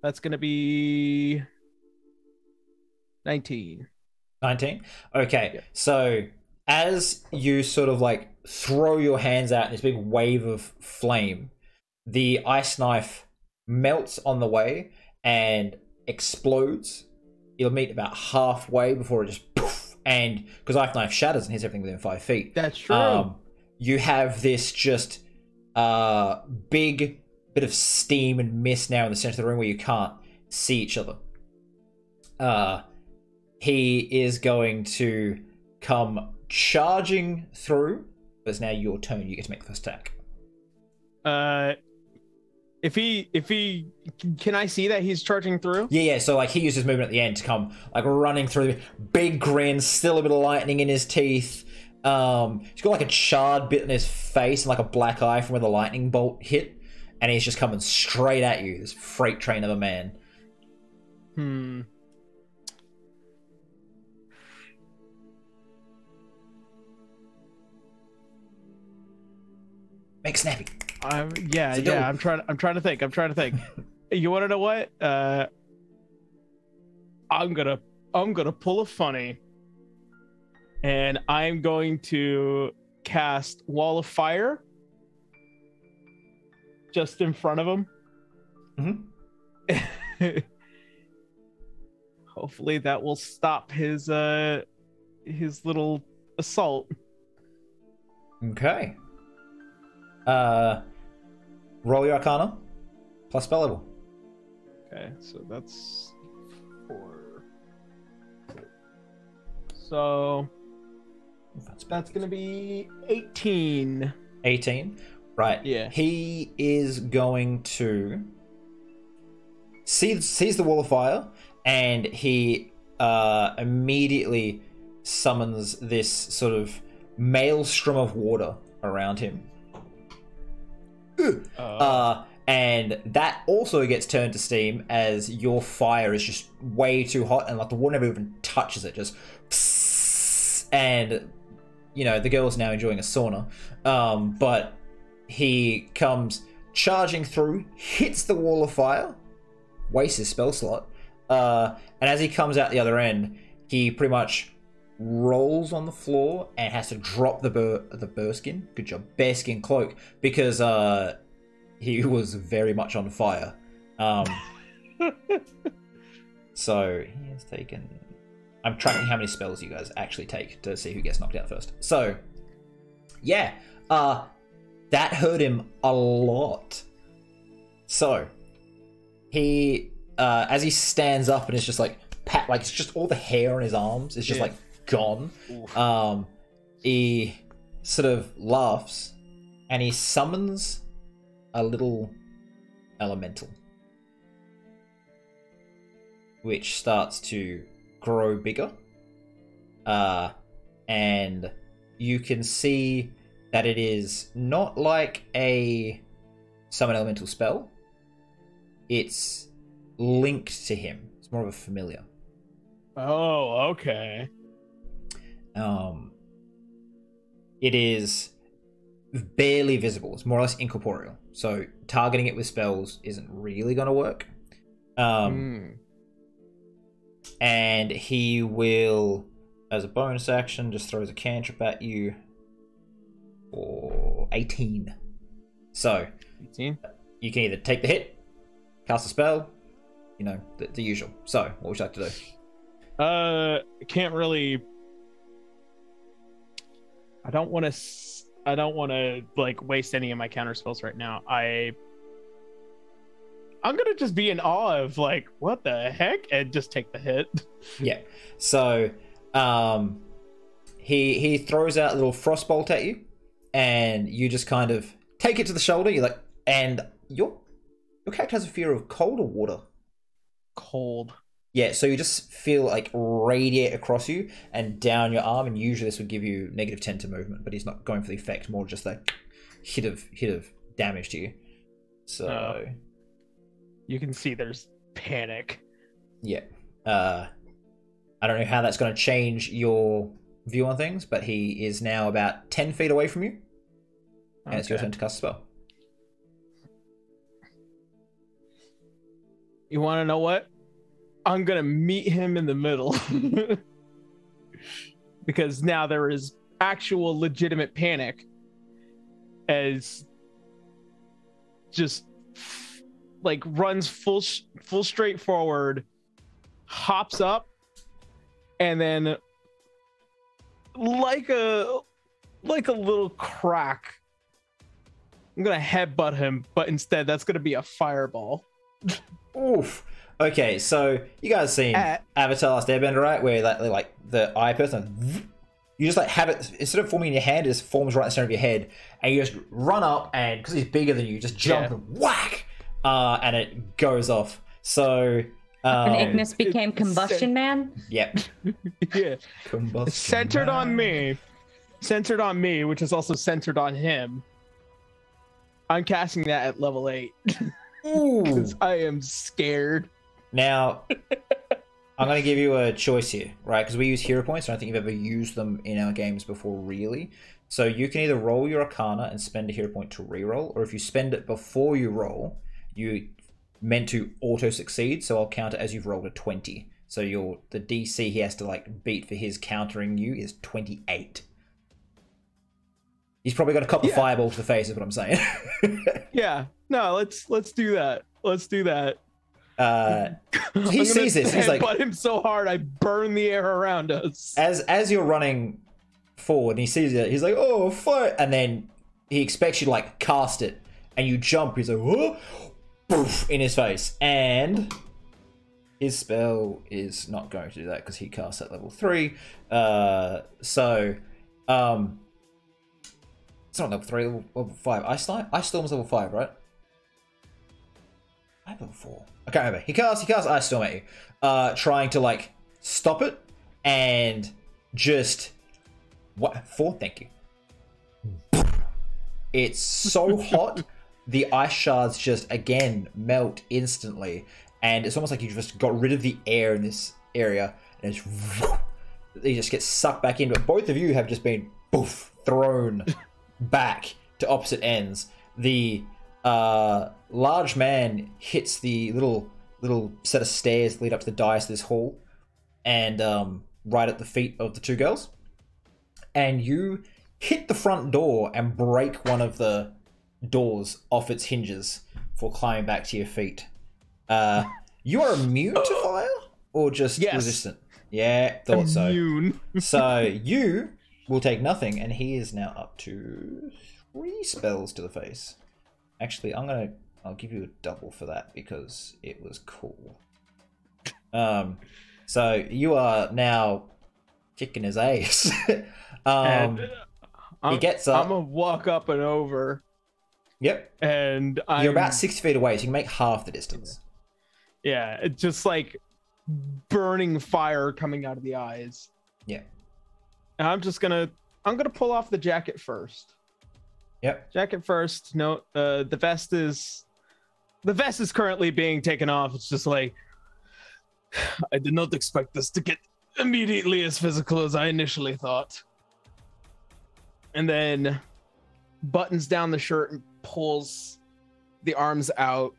That's gonna be 19. 19? Okay, yeah. So as you sort of like throw your hands out in this big wave of flame, the ice knife melts on the way and explodes. It'll meet about halfway before it just poof, and because ice knife shatters and hits everything within 5 feet. That's true. You have this just big bit of steam and mist now in the center of the room where you can't see each other. He is going to come charging through. But it's now your turn. You get to make the first attack. If he can I see that he's charging through? Yeah. So like he uses movement at the end to come like running through. Big grin, still a bit of lightning in his teeth. He's got like a charred bit in his face and like a black eye from where the lightning bolt hit, and he's just coming straight at you. This freight train of a man. Make snappy. I'm trying to think. You want to know what? I'm gonna pull a funny, and I'm going to cast Wall of Fire just in front of him. Mm-hmm. Hopefully that will stop his little assault. Okay. Roll your Arcana plus spell level. Okay, so that's 4. So that's gonna be 18. 18. Right. Yeah. He is going to sees the wall of fire, and he immediately summons this sort of maelstrom of water around him. And that also gets turned to steam as your fire is just way too hot, and like the water never even touches it, just psss, and you know the girl's now enjoying a sauna. But he comes charging through, hits the wall of fire, wastes his spell slot, and as he comes out the other end, he pretty much rolls on the floor and has to drop the bearskin. Good job, bearskin cloak, because he was very much on fire. So he has taken. I'm tracking how many spells you guys actually take to see who gets knocked out first. So yeah, that hurt him a lot. So he, as he stands up and is just like like it's just all the hair on his arms is just like gone. He sort of laughs and he summons a little elemental, which starts to grow bigger, and you can see that it is not like a summon elemental spell. It's linked to him. It's more of a familiar. Oh, okay. It is barely visible. It's more or less incorporeal. So targeting it with spells isn't really going to work. And he will, as a bonus action, just throws a cantrip at you for 18. So 18? You can either take the hit, cast a spell, you know, the usual. So what would you like to do? Can't really. I don't want to like waste any of my counter spells right now. I'm gonna just be in awe of like, what the heck, and just take the hit. Yeah. So he throws out a little frostbolt at you, and you just kind of take it to the shoulder. You're like, and your character has a fear of cold or water. Cold. Yeah, so you just feel like radiate across you and down your arm, and usually this would give you -10 to movement, but he's not going for the effect, more just like hit of damage to you. So you can see there's panic. Yeah. I don't know how that's going to change your view on things, but he is now about 10 feet away from you, and it's your turn to cast a spell. You want to know what? I'm going to meet him in the middle. Because now there is actual legitimate panic as just like runs full straight forward, hops up, and then like a little crack, I'm going to headbutt him, but instead that's going to be a fireball. Oof. Okay, so you guys seen Avatar Last Airbender, right? Where like the eye person you just like have it, instead of forming in your hand, it just forms right in the center of your head, and you just run up, and because he's bigger than you, just jump and whack, and it goes off. So and Ignis became Combustion Man. Yep. Yeah. Combustion Centered on me, which is also centered on him. I'm casting that at level 8 because I am scared. Now, I'm going to give you a choice here, right? Because we use hero points. I don't think you've ever used them in our games before, really. So you can either roll your Arcana and spend a hero point to reroll, or if you spend it before you roll, you meant to auto-succeed, so I'll count it as you've rolled a 20. So the DC he has to like beat for his countering you is 28. He's probably got a couple of fireball to the face, is what I'm saying. Yeah. No, let's do that. Let's do that. He sees this. He's like, "But him so hard, I burn the air around us." As you're running forward, and he sees it. He's like, "Oh, fire!" And then he expects you to like cast it, and you jump. He's like, "Whoa!" Poof, in his face, and his spell is not going to do that because he casts at level 3. It's not level 3, level 5. Ice Storm is level 5, right? I have level 4. I can't remember. He casts Ice Storm at you, trying to like stop it, and just 4. Thank you. It's so hot, the ice shards just again melt instantly, and it's almost like you just got rid of the air in this area, and you just get sucked back into it. Both of you have just been thrown back to opposite ends. The large man hits the little set of stairs that lead up to the dais of this hall, and right at the feet of the 2 girls. And you hit the front door and break one of the doors off its hinges for climbing back to your feet. You are immune to fire, or just resistant? Yeah, thought immune. So you will take nothing, and he is now up to 3 spells to the face. Actually, I'll give you a double for that because it was cool. So you are now kicking his ass. He gets up. I'm gonna walk up and over. Yep. And you're about 60 feet away, so you can make half the distance. Yeah, it's just like burning fire coming out of the eyes. Yeah. And I'm gonna pull off the jacket first. Yep. Jacket first. No, the vest is currently being taken off. It's just like, I did not expect this to get immediately as physical as I initially thought. And then buttons down the shirt and pulls the arms out.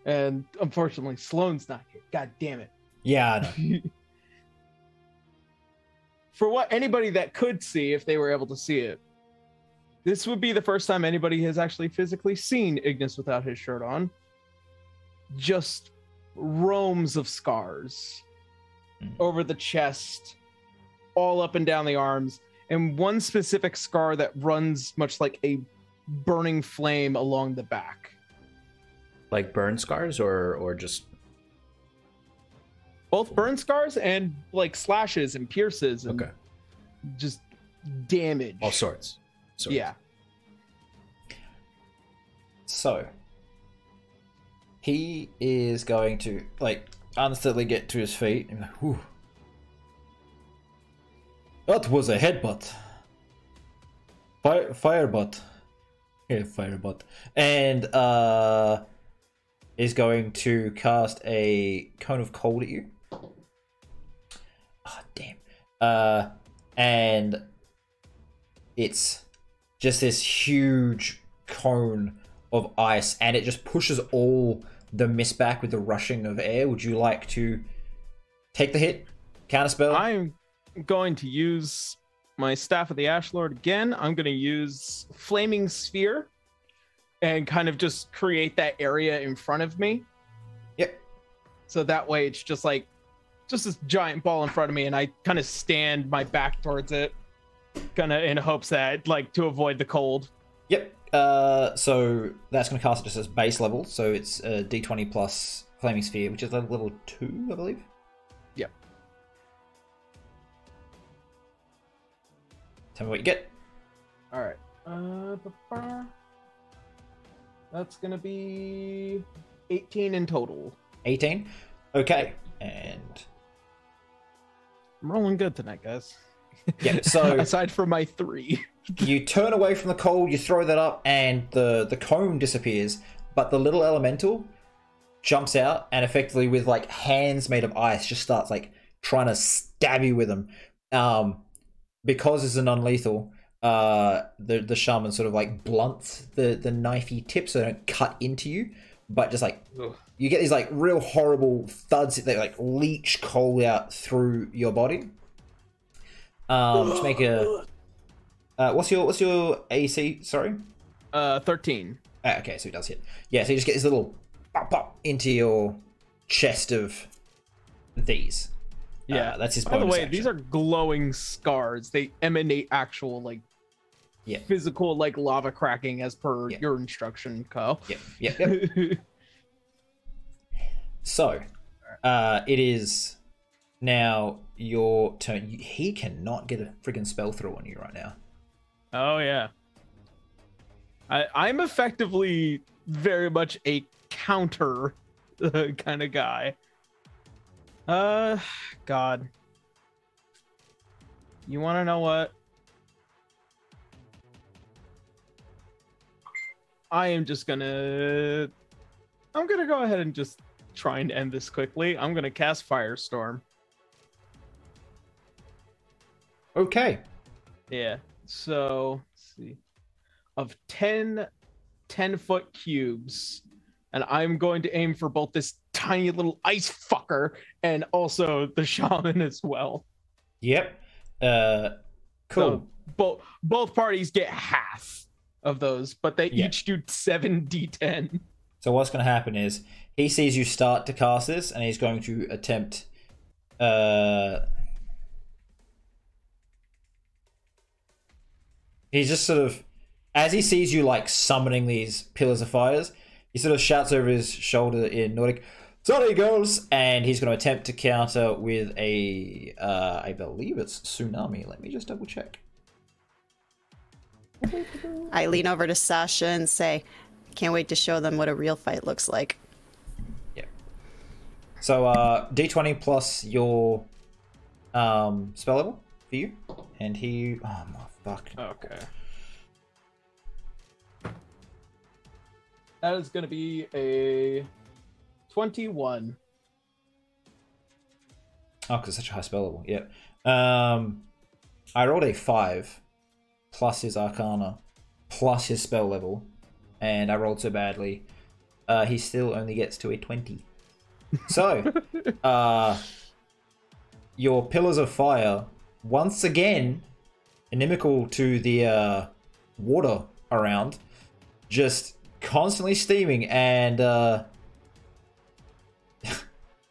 And unfortunately, Sloane's not here. God damn it. Yeah, I know. For what anybody that could see, if they were able to see it, this would be the first time anybody has actually physically seen Ignis without his shirt on. Just roams of scars over the chest, all up and down the arms, and one specific scar that runs much like a burning flame along the back. Like burn scars or just both burn scars and like slashes and pierces and just damage. All sorts. Yeah. So he is going to like instantly get to his feet and like, whew. That was a headbutt. Firebutt. Yeah, firebutt. And is going to cast a cone of cold at you. Oh, damn. And it's just this huge cone of ice, and it just pushes all the mist back with the rushing of air. Would you like to take the hit? Counterspell? I'm going to use my Staff of the Ash Lord again. I'm going to use Flaming Sphere and kind of just create that area in front of me. Yep. So that way it's just like, just this giant ball in front of me, and I kind of stand my back towards it, kind of in hopes that, like, to avoid the cold. Yep. So that's going to cast it just as base level. So it's D20 plus Flaming Sphere, which is level 2, I believe. Yep. Tell me what you get. All right. That's gonna be 18 in total. 18. Okay, and I'm rolling good tonight, guys. yeah. So aside from my 3. you turn away from the cold, you throw that up, and the comb disappears, but the little elemental jumps out and effectively with like hands made of ice just starts like trying to stab you with them. Because it's a non-lethal, the shaman sort of like blunts the knifey tips so they don't cut into you, but just like you get these like real horrible thuds that like leech cold out through your body. Which make a what's your AC? Sorry, 13. Okay, so it does hit. Yeah, so you just get this little pop pop into your chest of these. Yeah, that's his bonus. By the way, action. these are glowing scars. They emanate actual like physical like lava cracking as per your instruction, Kyle. Yep. So, it is now your turn. He cannot get a friggin' spell through on you right now. Oh yeah. I'm effectively very much a counter kind of guy. God. You want to know what? I'm gonna go ahead and just try and end this quickly. I'm gonna cast Firestorm. Okay. Yeah. So, let's see. Of 10-foot cubes, and I'm going to aim for both this tiny little ice fucker and also the shaman as well. Yep. Cool. So both parties get half of those, but they each do 7d10. So what's going to happen is he sees you start to cast this, and he's going to attempt. He's just sort of, as he sees you like summoning these pillars of fires, he sort of shouts over his shoulder in Nordic, "Sorry, girls!" And he's going to attempt to counter with a, I believe it's tsunami. Let me just double check. I lean over to Sasha and say, "Can't wait to show them what a real fight looks like." Yeah. So, D20 plus your spell level for you, and he. Oh my fuck. Okay. That is going to be a 21. Oh, because it's such a high spell level. Yep. I rolled a 5 plus his Arcana plus his spell level, and I rolled so badly. He still only gets to a 20. So, your pillars of fire, once again, inimical to the water around, just constantly steaming, and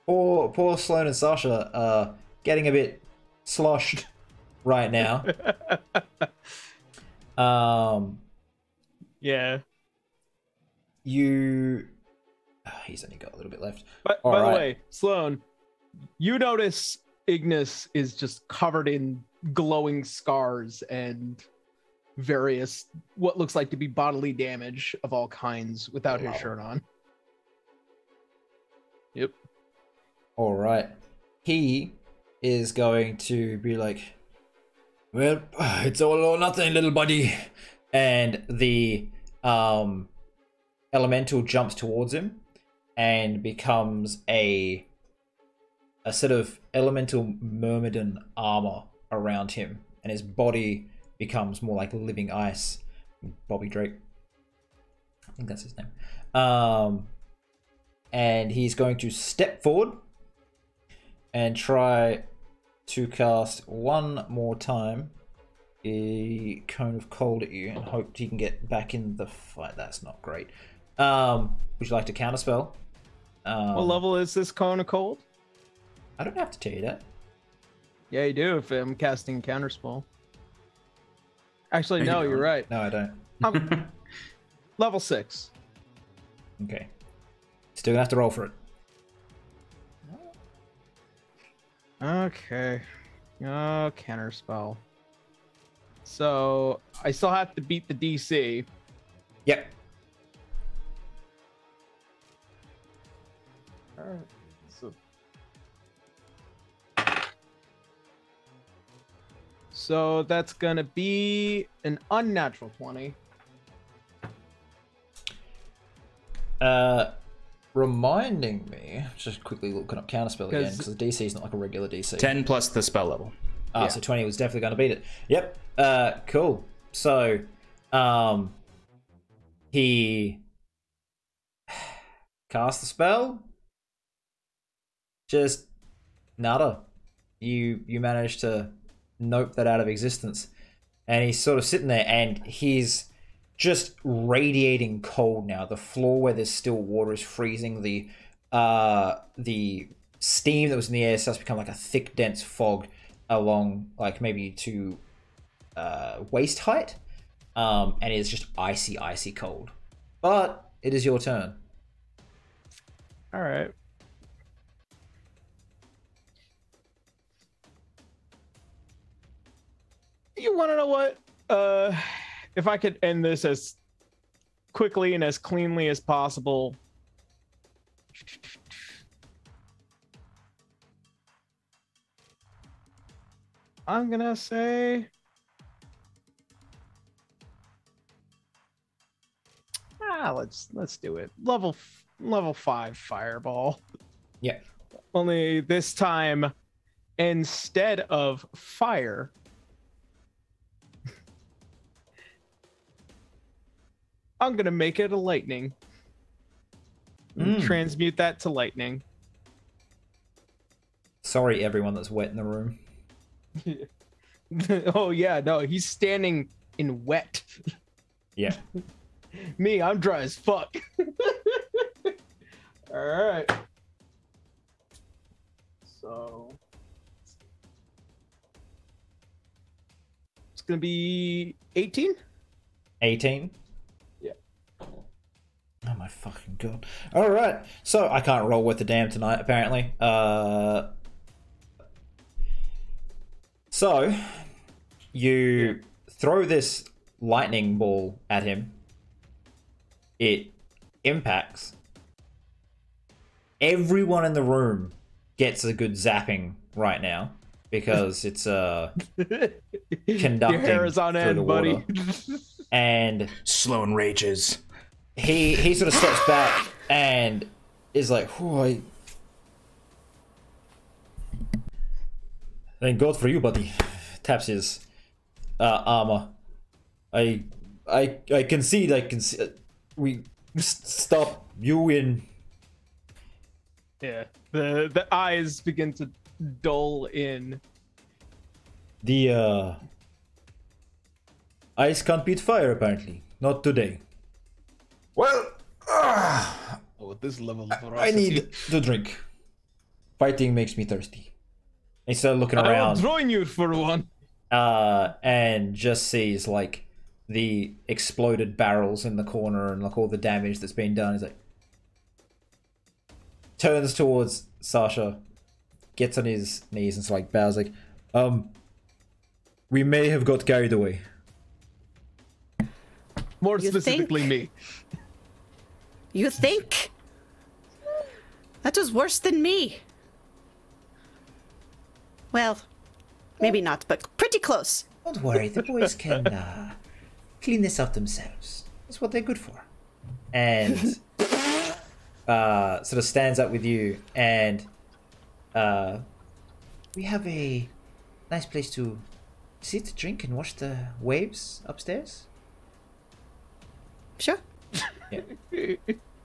poor Sloan and Sasha getting a bit sloshed right now. Yeah. He's only got a little bit left. But by the way, Sloan, you notice Ignis is just covered in glowing scars and various what looks like to be bodily damage of all kinds without his shirt on. Yep. All right. He is going to be like, "Well, it's all or nothing, little buddy." And the elemental jumps towards him and becomes a sort of elemental myrmidon armor around him, and his body becomes more like living ice. Bobby Drake, I think that's his name. And he's going to step forward and try to cast one more time a cone of cold at you, and hope he can get back in the fight. That's not great. Would you like to counterspell? What level is this cone of cold? I don't have to tell you that. Yeah, you do if I'm casting counterspell. Actually, no, you're right. No, I don't. Level 6. Okay. Still gonna have to roll for it. Okay. Oh, counterspell. So I still have to beat the DC. Yep. All right. So that's gonna be an unnatural 20. Reminding me, just quickly looking up counterspell again, because the DC is not like a regular DC. 10 plus the spell level. Ah, so 20 was definitely going to beat it. Yep. Cool. So, he cast the spell. Just nada. You managed to nope that out of existence, and he's sort of sitting there, and he's just radiating cold now. The floor where there's still water is freezing. The steam that was in the air starts to become like a thick, dense fog along, like maybe to waist height, and it's just icy cold. But it is your turn. All right. You want to know what? If I could end this as quickly and as cleanly as possible. I'm gonna say let's do it. Level 5 fireball. Yeah. Only this time, instead of fire, I'm gonna make it a lightning. Transmute that to lightning. Sorry, everyone that's wet in the room. Oh yeah, no, he's standing in wet. Yeah. Me, I'm dry as fuck. All right. So it's gonna be 18. 18. Yeah. Oh my fucking god. All right. So I can't roll with the damn tonight, apparently. So you throw this lightning ball at him. It impacts. Everyone in the room gets a good zapping right now because it's conducting Your hair is on through end, the buddy. water. And Sloan rages. he sort of steps back and is like, "Whoa, thank God for you, buddy." Taps his armor. I concede. I can see. We stop you in. Yeah. The eyes begin to dull in. The ice can't beat fire, apparently. Not today. Well, With this level of I ferocity. need to drink. Fighting makes me thirsty. He started looking I will around, join you for one. and just sees like the exploded barrels in the corner and like all the damage that's been done. He's like, turns towards Sasha, gets on his knees and like bows like, we may have got carried away. More You specifically, me. You think? That was worse than me. Well, maybe not, but pretty close. Don't worry, the boys can clean this up themselves. That's what they're good for. And sort of stands up with you, and we have a nice place to sit, drink, and watch the waves upstairs. Sure. Yeah.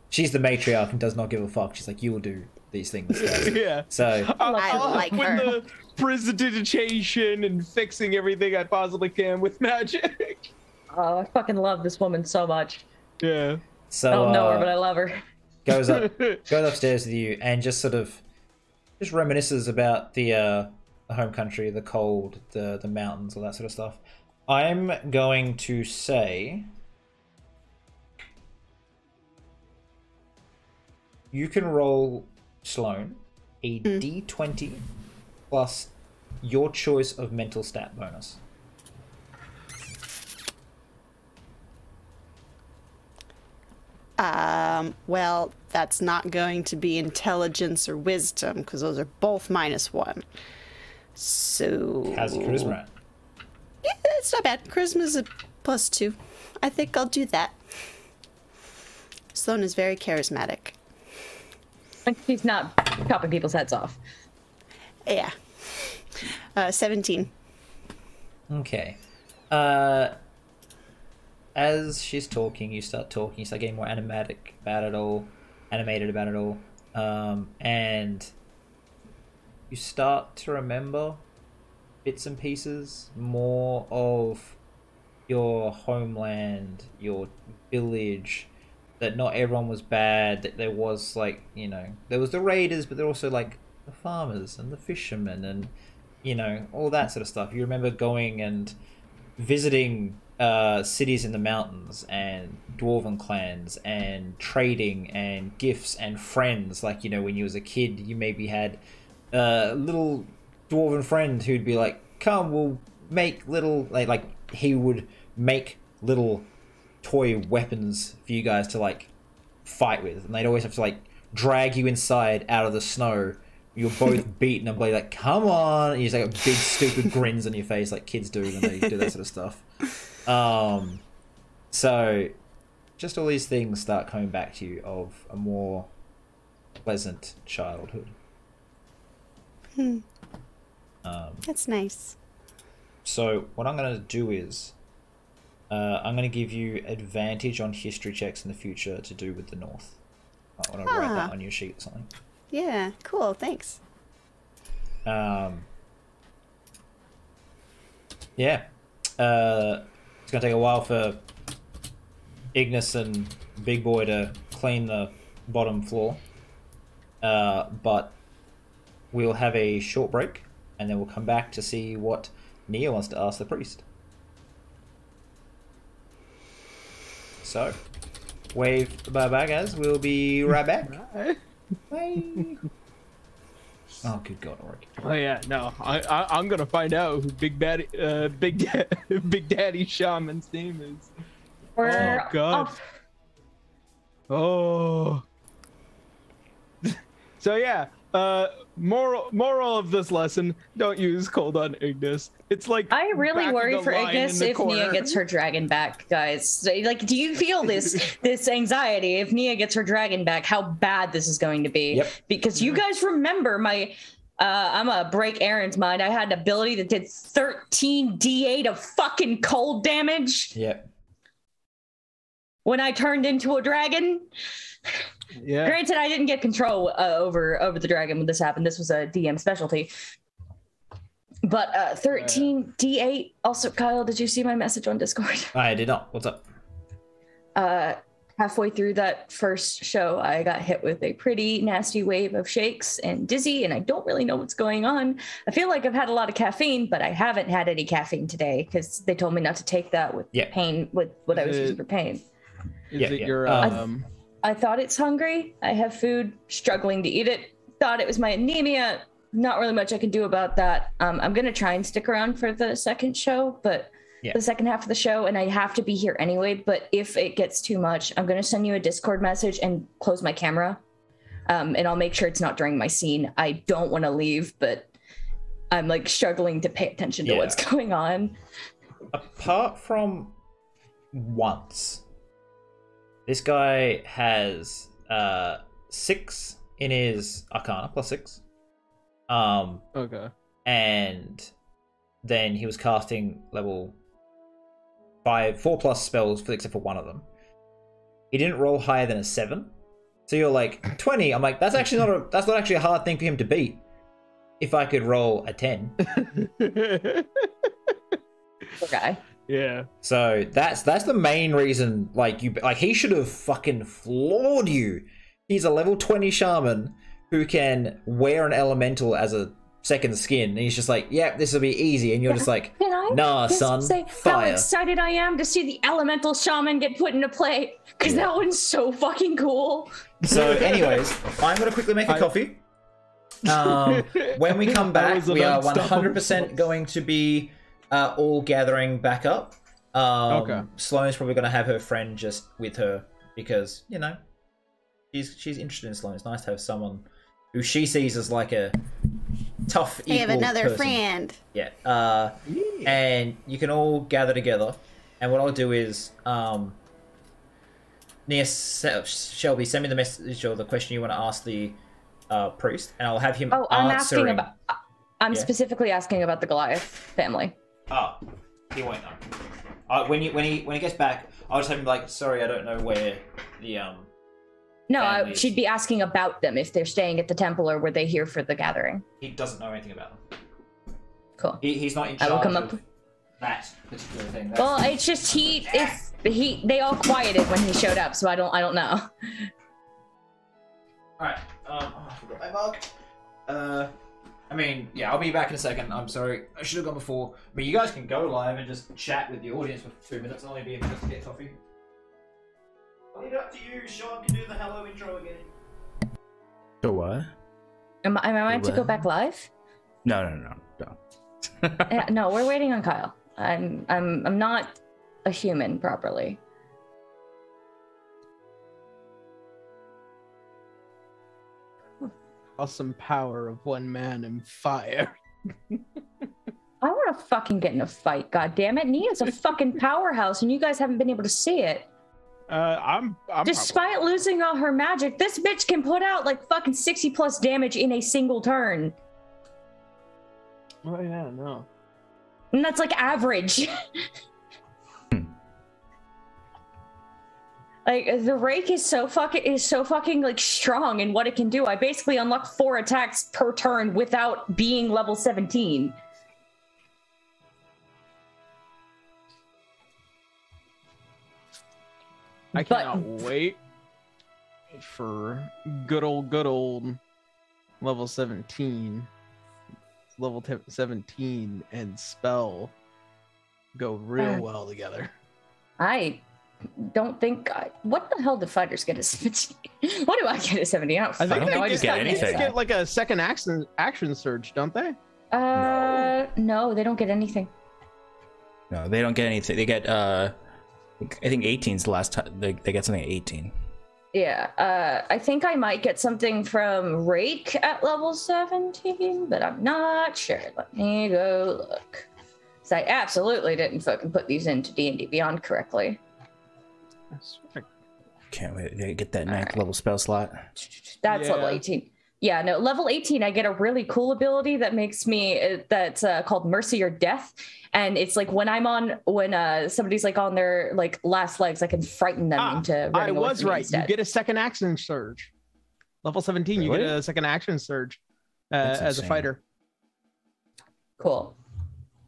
She's the matriarch and does not give a fuck. She's like, you will do these things. Guys. Yeah. So I like with her. the prestidigitation and fixing everything I possibly can with magic. Oh, I fucking love this woman so much. Yeah. I so don't know her, but I love her. goes upstairs with you and just sort of just reminisces about the home country, the cold, the mountains, all that sort of stuff. I'm going to say you can roll, Sloan, a d20 plus your choice of mental stat bonus. Well, that's not going to be intelligence or wisdom, because those are both -1. So... How's your charisma at? Yeah, it's not bad. Charisma's a +2. I think I'll do that. Sloan is very charismatic. Like he's not chopping people's heads off. Yeah. 17. Okay. As she's talking, you start getting more animated about it all, and you start to remember bits and pieces more of your homeland, your village, that not everyone was bad, that there was, like, you know, there was the raiders, but there were also, like, the farmers and the fishermen and, you know, all that sort of stuff. You remember going and visiting cities in the mountains and dwarven clans and trading and gifts and friends. Like, you know, when you was a kid, you maybe had a little dwarven friend who'd be like, come, we'll make little, like he would make little toy weapons for you guys to, like, fight with, and they'd always have to, like, drag you inside out of the snow. You're both beaten and like, come on, and you just, like, got big stupid grins on your face like kids do when they do that sort of stuff. So just all these things start coming back to you of a more pleasant childhood. That's nice. So what I'm going to do is I'm going to give you advantage on history checks in the future to do with the North. I want to write that on your sheet or something. Yeah, cool, thanks. Yeah. It's going to take a while for Ignis and Big Boy to clean the bottom floor. But we'll have a short break, and then we'll come back to see what Nia wants to ask the priest. So, wave bye-bye, guys. We'll be right back. Bye. Oh, good God, Oric. Oh yeah, no, I'm gonna find out who Big Daddy Shaman's name is. We're Oh God. off. Oh. So yeah, moral of this lesson: don't use cold on Ignis. It's like I really back worry of the for line Ignis in the if corner. Nia gets her dragon back, guys. So, like, do you feel this anxiety if Nia gets her dragon back? How bad this is going to be? Yep. Because you guys remember my. I'm gonna break Arron's mind. I had an ability that did 13 D8 of fucking cold damage. Yep. When I turned into a dragon. Yeah. Granted, I didn't get control over the dragon when this happened. This was a DM specialty. But 13 D8. Also, Kyle, did you see my message on Discord? I did not. What's up? Halfway through that first show, I got hit with a pretty nasty wave of shakes and dizzy, and I don't really know what's going on. I feel like I've had a lot of caffeine, but I haven't had any caffeine today because they told me not to take that with pain, with what I was using for pain. Is it your I thought it's hungry. I have food, struggling to eat it. Thought it was my anemia. Not really much I can do about that. I'm going to try and stick around for the second show, but the second half of the show, and I have to be here anyway. But if it gets too much, I'm going to send you a Discord message and close my camera. And I'll make sure it's not during my scene. I don't want to leave, but I'm like struggling to pay attention to what's going on. Apart from once, this guy has 6 in his Arcana, +6. okay. And then he was casting level 4+ spells, except for one of them. He didn't roll higher than a 7. So you're like 20. I'm like, that's not actually a hard thing for him to beat. If I could roll a 10. Okay. Yeah. So that's the main reason. Like he should have fucking floored you. He's a level 20 shaman who can wear an elemental as a second skin, and he's just like, yeah, this will be easy, and you're just like, Can I nah, just son, say fire. how excited I am to see the elemental shaman get put into play, because that one's so fucking cool. So anyways, I'm gonna quickly make a coffee. When we come back, we are 100% going to be all gathering back up. Okay. Sloane's probably gonna have her friend just with her because you know she's interested in Sloan. It's nice to have someone who she sees as like a tough equal I have another person. friend. Yeah. And you can all gather together. And what I'll do is, Shelby, send me the message or the question you want to ask the priest, and I'll have him I'm answering. asking about. I'm specifically asking about the Goliath family. Oh, he won't know. When he gets back, I'll just have him like, sorry, I don't know where the No, she'd be asking about them if they're staying at the temple or were they here for the gathering. He doesn't know anything about them. Cool. He's not in charge of that particular thing. Well, it's just they all quieted when he showed up, so I don't know. Alright, I forgot my mug. I mean, yeah, I'll be back in a second. I'm sorry, I should have gone before. I mean, you guys can go live and just chat with the audience for 2 minutes. I'll only be able to get coffee. I'll leave it up to you. Sean can do the hello intro again. So what? Am I meant to go back live? No. Yeah, no, we're waiting on Kyle. I'm not a human properly. Awesome power of one man and fire. I want to fucking get in a fight, god damn it. Nia's a fucking powerhouse and you guys haven't been able to see it. I'm Despite losing all her magic, this bitch can put out like fucking 60 plus damage in a single turn. Oh yeah, no. And that's like average. Like the rake is so fucking like strong in what it can do. I basically unlock 4 attacks per turn without being level 17. I cannot wait for good old level 17. Level 17 and spell go real well together. I don't think what the hell did fighters get at 17? What do I get at 17? I think they just get anything. They get like a second action surge, don't they? No, they don't get anything. No, they don't get anything. They get I think 18's the last time they get something at 18. Yeah, I think I might get something from Rake at level 17, but I'm not sure. Let me go look. So I absolutely didn't fucking put these into D&D Beyond correctly. Can't wait to get that 9th level spell slot. That's level 18. Yeah, no, level 18, I get a really cool ability that makes me, that's called Mercy or Death. And it's like when somebody's like on their like last legs, I can frighten them into running away I was from me right. instead. You get a second action surge. Level 17, Really? you get a second action surge as a fighter. Cool.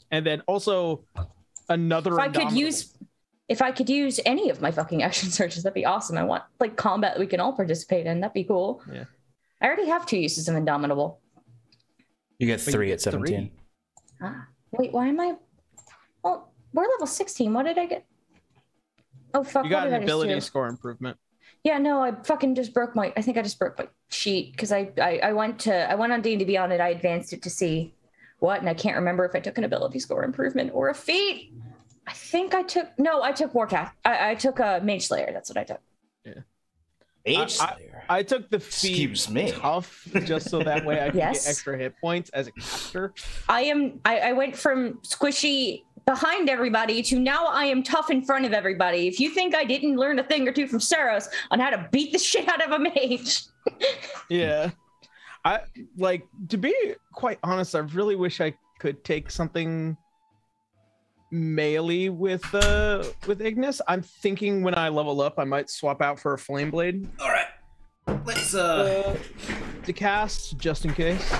And then also another If I could use any of my fucking action surges, that'd be awesome. I want like combat we can all participate in. That'd be cool. Yeah. I already have 2 uses of Indomitable. You get 3 at 17. Wait, why am I? Well, we're level 16. What did I get? Oh fuck! You got what did an I just ability do? score improvement. Yeah, no, I fucking just broke my. I think I just broke my sheet because I went on D&D Beyond and I advanced it to see what, and I can't remember if I took an ability score improvement or a feat. I think I took Warcath. I took a Mage Slayer. That's what I took. Yeah. Mage Slayer. I took the feat Excuse me. tough just so that way I could Yes. get extra hit points as a caster. I went from squishy behind everybody to now I am tough in front of everybody. If you think I didn't learn a thing or two from Saros on how to beat the shit out of a mage. Yeah. I like, to be quite honest, I really wish I could take something melee with Ignis. I'm thinking when I level up I might swap out for a flame blade. All right, let's to cast just in case.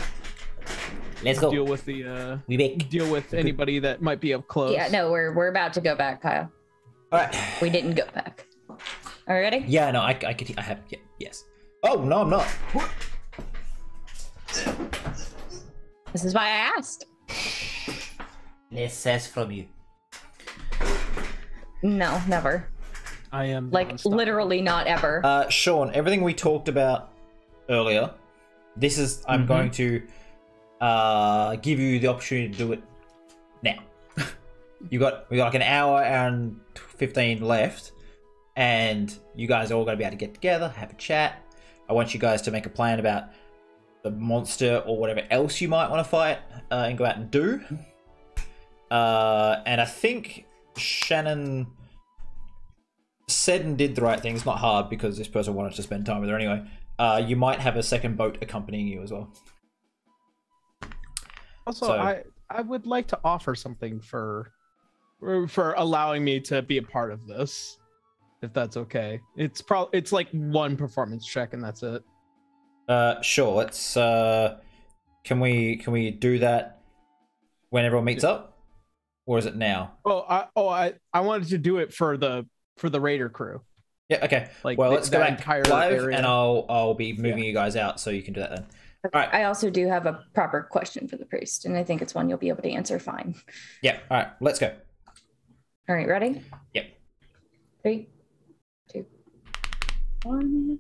let's go. Deal with the We make. deal with anybody that might be up close. Yeah, no, we're about to go back, Kyle. All right. We didn't go back. Are you ready? Yeah, no, I could. I have. Yeah, yes. Oh no, I'm not. This is why I asked. Less says from you. No, never. I am Like non-stop. literally not ever. Sean, everything we talked about earlier, this is. I'm going to give you the opportunity to do it now. we got like an hour and 15 left, and you guys are all going to be able to get together, have a chat. I want you guys to make a plan about the monster or whatever else you might want to fight and go out and do. And I think Shannon said and did the right thing. It's not hard because this person wanted to spend time with her anyway. You might have a second boat accompanying you as well. Also, I would like to offer something for allowing me to be a part of this, if that's okay. It's like one performance check and that's it. Sure. Let's. Can we do that when everyone meets up, or is it now? I wanted to do it for the Raider crew. Yeah. Okay. Like, well, let's go back entire live, area. and I'll be moving you guys out, so you can do that then. All right. I also do have a proper question for the priest, and I think it's one you'll be able to answer fine. Yeah. All right. Let's go. All right, ready? Yep. 3, 2, 1.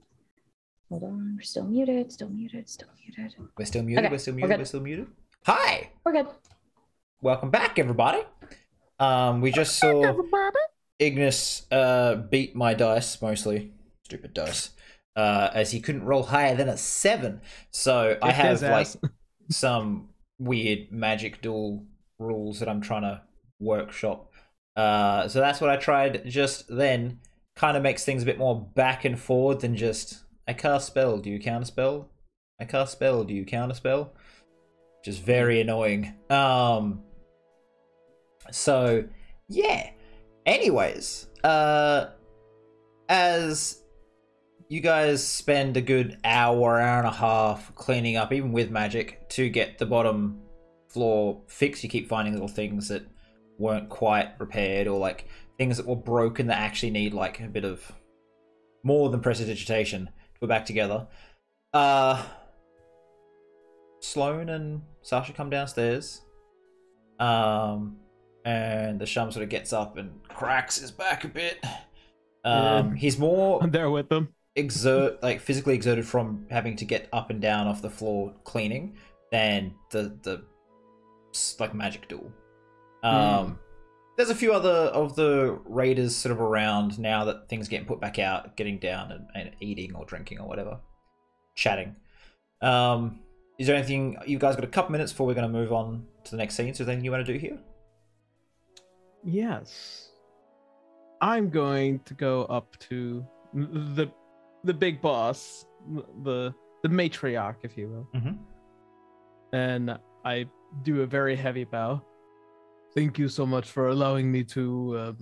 Hold on, we're still muted, still muted, still muted. We're still muted, Okay, we're still we're muted, good. we're still muted. Hi! We're good. Welcome back, everybody. We just saw Ignis beat my dice, mostly. Stupid dice. As he couldn't roll higher than a 7. So I have like some weird magic duel rules that I'm trying to workshop. So that's what I tried just then. Kind of makes things a bit more back and forward than just, I cast spell, do you counter spell? I cast spell, do you counter spell? Which is very annoying. So yeah. Anyways, as you guys spend a good hour and a half cleaning up, even with magic, to get the bottom floor fixed, you keep finding little things that weren't quite repaired, or like things that were broken that actually need like a bit of more than prestidigitation to put back together. Sloane and Sasha come downstairs, and the Shum sort of gets up and cracks his back a bit. He's more I'm there with them. Physically exerted from having to get up and down off the floor cleaning than the like magic duel. There's a few other of the raiders sort of around now that things getting put back out, getting down and eating or drinking or whatever, chatting. Is there anything, you guys got a couple minutes before we're going to move on to the next scene? So is there anything you want to do here? Yes. I'm going to go up to the big boss, the matriarch, if you will. Mm-hmm. And I do a very heavy bow. Thank you so much for allowing me to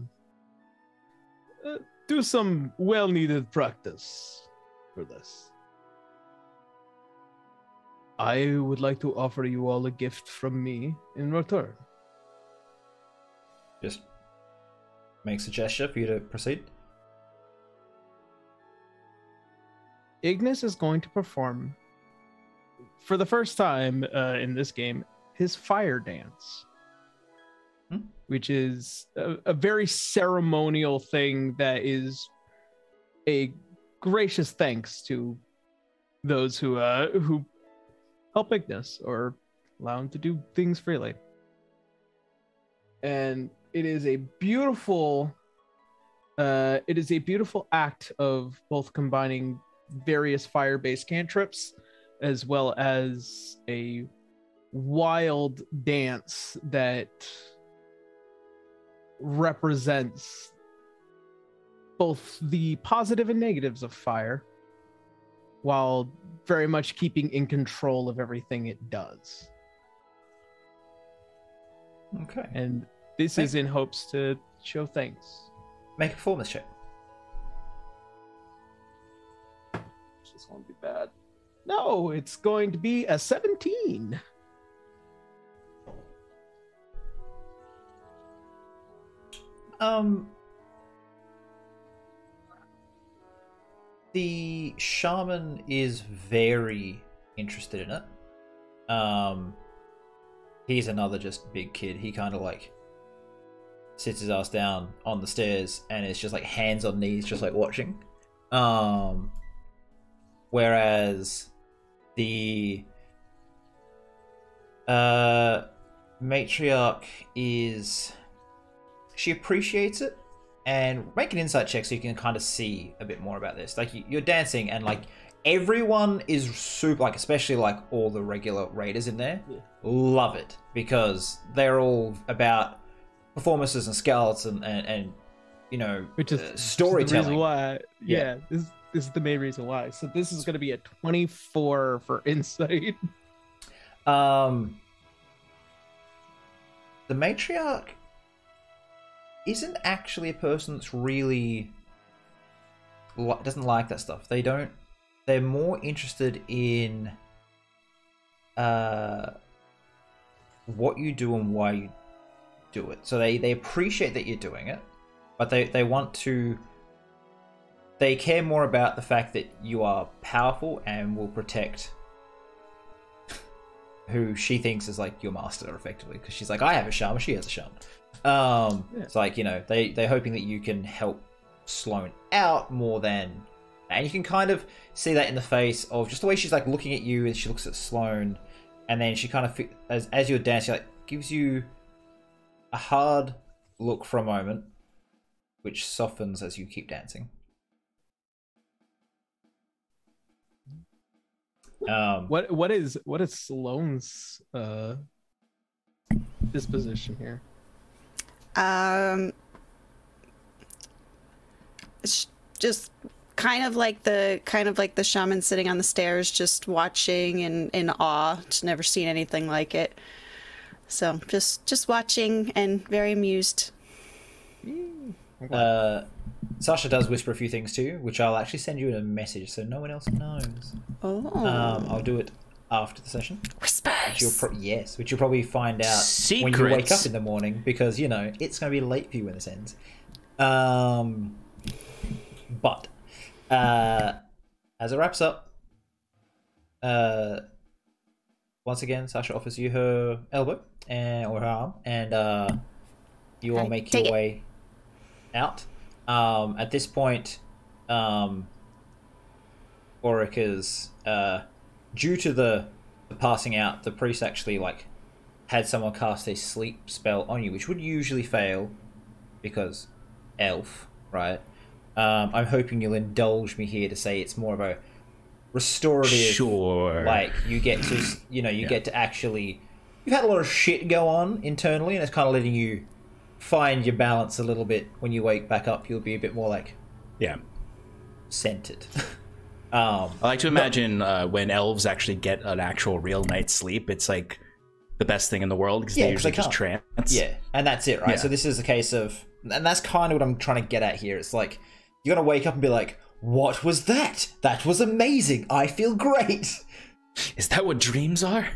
do some well-needed practice for this. I would like to offer you all a gift from me in return. Just makes a gesture for you to proceed. Ignis is going to perform, for the first time in this game, his fire dance. Which is a very ceremonial thing that is a gracious thanks to those who help Ignis or allow him to do things freely. And it is a beautiful act of both combining various fire-based cantrips as well as a wild dance that represents both the positive and negatives of fire, while very much keeping in control of everything it does. Okay. And this is in hopes to show thanks. Make a performance check. This won't be bad. No, it's going to be a 17. The shaman is very interested in it. He's another just big kid. He kind of like sits his ass down on the stairs and is just like hands on knees, just like watching. Whereas the matriarch she appreciates it, and make an insight check so you can kind of see a bit more about this. Like you're dancing, and like everyone is super, like especially like all the regular raiders in there, love it because they're all about performances and scouts and you know, which is storytelling. The reason why, this is the main reason why. So this is going to be a 24 for insight. The matriarch isn't actually a person that's really doesn't like that stuff. They're more interested in what you do and why you do it. So they appreciate that you're doing it, but they care more about the fact that you are powerful and will protect who she thinks is like your master, effectively, because she's like, I have a shaman, she has a shaman. It's like, you know, they're hoping that you can help Sloane out more than, and you can kind of see that in the face of just the way she's like looking at you, and she looks at Sloane, and then she kind of as you're dancing, like gives you a hard look for a moment, which softens as you keep dancing. What is Sloane's disposition here? Just kind of like the shaman sitting on the stairs, just watching in awe. Just never seen anything like it. So just watching and very amused. Sasha does whisper a few things too, which I'll actually send you in a message so no one else knows. Oh. I'll do it after the session. Whispers. Which you'll probably find out Secrets. when you wake up in the morning, because you know it's going to be late for you when this ends. But as it wraps up, once again, Sasha offers you her elbow or her arm, and you all make your way out. At this point, Orica's due to the passing out, the priest actually like had someone cast a sleep spell on you, which would usually fail because elf, right? I'm hoping you'll indulge me here to say it's more of a restorative. Sure. Like you get to, you know, you get to actually. You've had a lot of shit go on internally, and it's kind of letting you find your balance a little bit. When you wake back up, you'll be a bit more like centered. I like to imagine when elves actually get an actual real night's sleep, it's like the best thing in the world because they usually just trance. Yeah, and that's it, right? Yeah. So this is a case of, and that's kind of what I'm trying to get at here. It's like you're gonna wake up and be like, "What was that? That was amazing. I feel great." Is that what dreams are?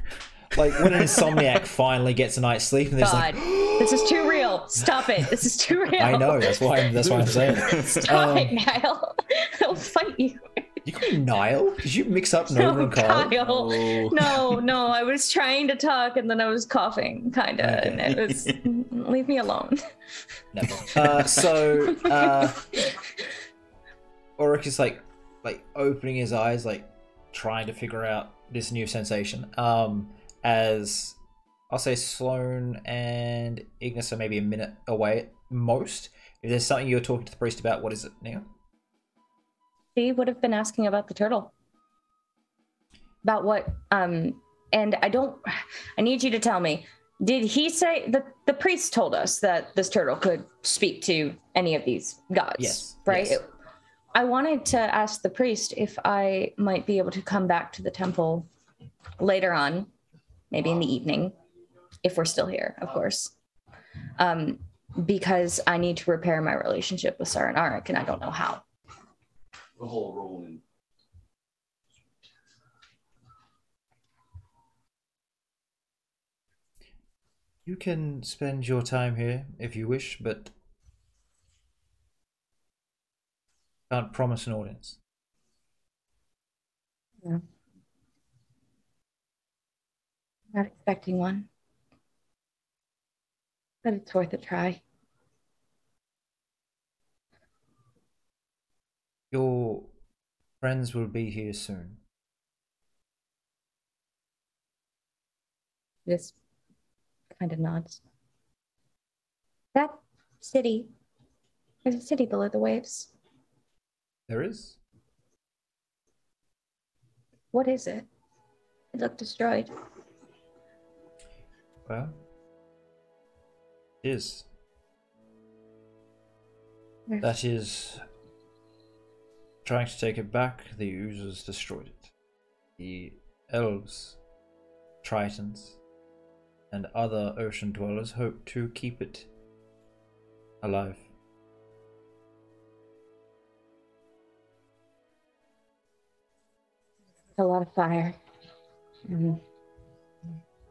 Like when an insomniac finally gets a night's sleep, and there's like, this is too real. Stop it. This is too real. I know. That's why I'm saying it. Stop it, Niall. I'll fight you. You call me Niall? Did you mix up Nova and Kyle? Oh. No. I was trying to talk and then I was coughing, kind of, and it was. Leave me alone. Never. Ulrich is like opening his eyes, like trying to figure out this new sensation. As I'll say, Sloane and Ignis are maybe a minute away at most. If there's something you're talking to the priest about, what is it, Neil? She would have been asking about the turtle. About what? And I need you to tell me. Did he say the priest told us that this turtle could speak to any of these gods? Yes. Right. Yes. I wanted to ask the priest if I might be able to come back to the temple later on, maybe in the evening, if we're still here, of course. Because I need to repair my relationship with Sarah and Arik, and I don't know how. The whole rolling. You can spend your time here if you wish, but can't promise an audience. Yeah. Not expecting one, but it's worth a try. Your friends will be here soon. This kind of nods. That city There's a city below the waves. There is. What is it? It looked destroyed. Well, it is. That is trying to take it back. The oozers destroyed it. The elves, tritons, and other ocean dwellers hope to keep it alive. A lot of fire.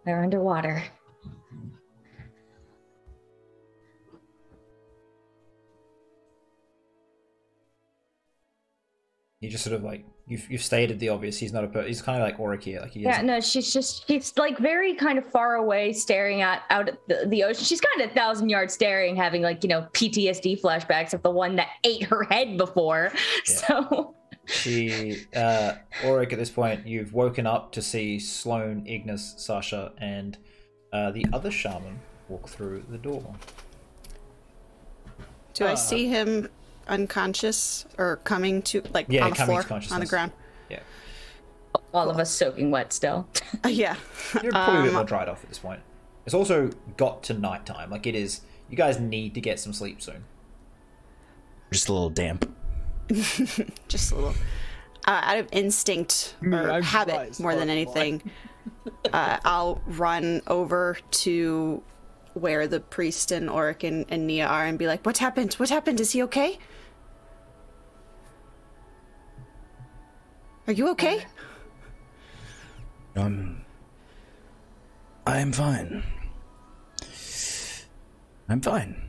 They're underwater. You just sort of like you've stated the obvious. He's not a he's kind of like Orakia. Like Yeah, no, she's like very kind of far away, staring out at the ocean. She's kind of 1,000 yards staring, having like PTSD flashbacks of the one that ate her head before. Yeah. So she Auric at this point, you've woken up to see Sloane, Ignis, Sasha, and the other shaman walk through the door. Do I see him unconscious or coming to on the floor, on the ground? Yeah. All of us soaking wet still. Yeah. You're probably a bit more dried off at this point. It's also got to nighttime. Like it is. You guys need to get some sleep soon. Just a little damp. Just a little. Out of instinct or habit more than anything, I'll run over to where the priest and Auric and Nia are and be like, "What happened? What happened? Is he okay? Are you okay?" I am fine. I'm fine.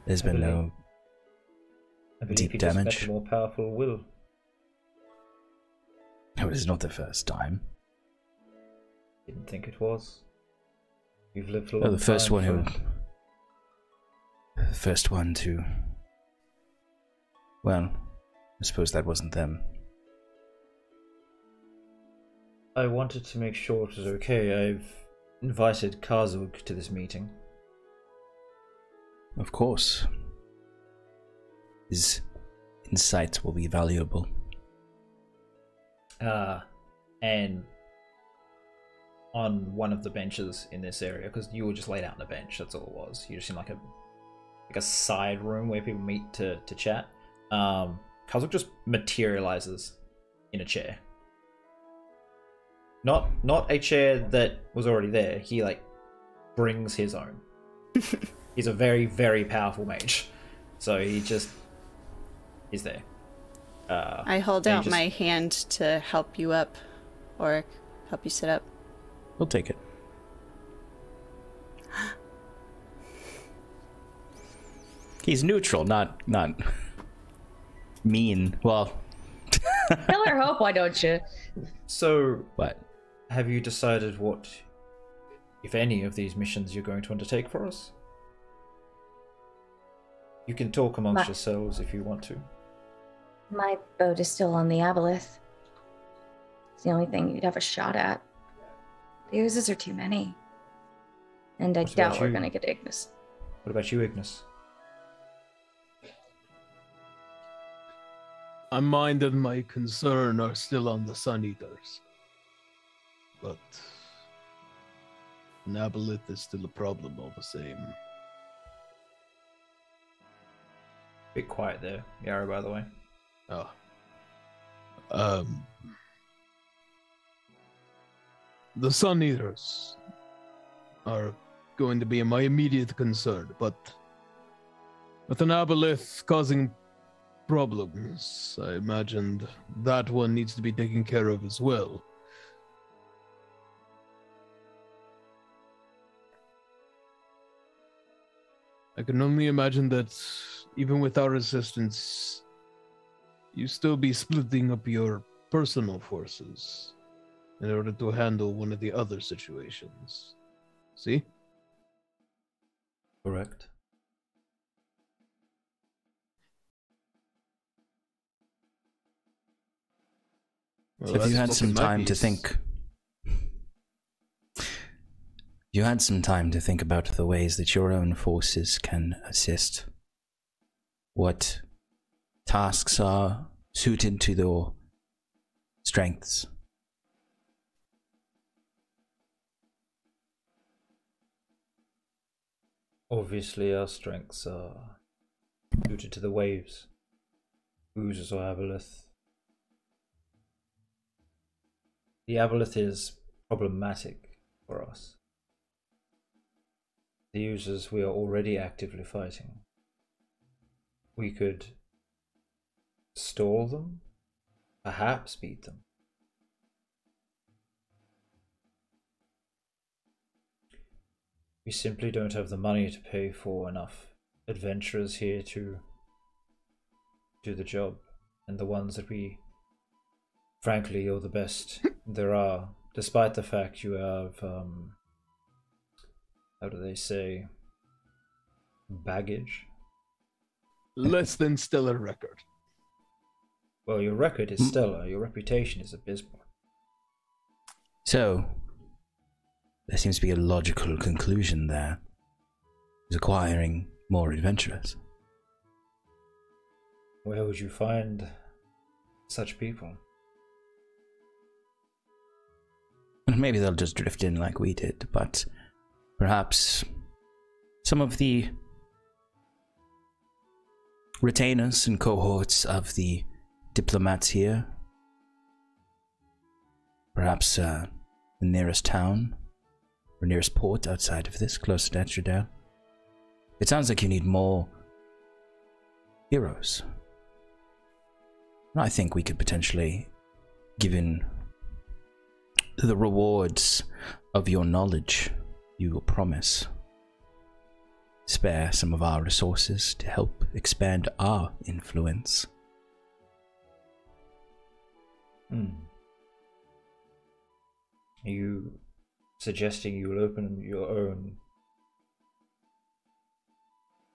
There's been no deep damage. A more powerful will. No, it is not the first time. Didn't think it was. You've lived a long time. The first one who. The first one to. Well, I suppose that wasn't them. I wanted to make sure it was okay. I've invited Kazug to this meeting. Of course. His insights will be valuable. And on one of the benches in this area, because you were just laid out on a bench, that's all it was. You're just in like a side room where people meet to chat. Kazuk just materializes in a chair. Not a chair that was already there. He like brings his own. He's a very, very powerful mage. So he just is there. I hold out my hand to help you up, or help you sit up. We'll take it. He's neutral, not mean. Well, Kill her hope, why don't you? So, what? Have you decided what, if any, of these missions you're going to undertake for us? You can talk amongst yourselves if you want to. My boat is still on the Aboleth. It's the only thing you'd have a shot at. The oozes are too many. And I doubt we're gonna get Ignis. What about you, Ignis? My mind and my concern are still on the Sun Eaters. But an Aboleth is still a problem all the same. Bit quiet there, Yara, by the way. Oh. The Sun Eaters are going to be my immediate concern, but with an Aboleth causing problems, I imagined that one needs to be taken care of as well. I can only imagine that even with our assistance, you still be splitting up your personal forces in order to handle one of the other situations. See? Correct. Well, have you had some time to think? You had some time to think about the ways that your own forces can assist. What tasks are suited to your strengths? Obviously, our strengths are suited to the waves. Oozes or aboleth. The aboleth is problematic for us. The users we are already actively fighting. We could stall them, perhaps beat them. We simply don't have the money to pay for enough adventurers here to do the job, and the ones that we, frankly, are the best there are, despite the fact you have, how do they say, baggage? Less than stellar record. Well, your record is stellar, your reputation is abysmal. So, there seems to be a logical conclusion there. Is acquiring more adventurers. Where would you find such people? Maybe they'll just drift in like we did, but perhaps some of the retainers and cohorts of the diplomats here, perhaps the nearest town or nearest port outside of this, closer to Etcherdale. It sounds like you need more heroes. I think we could potentially, given the rewards of your knowledge, you will promise, spare some of our resources to help expand our influence. Are you suggesting you will open your own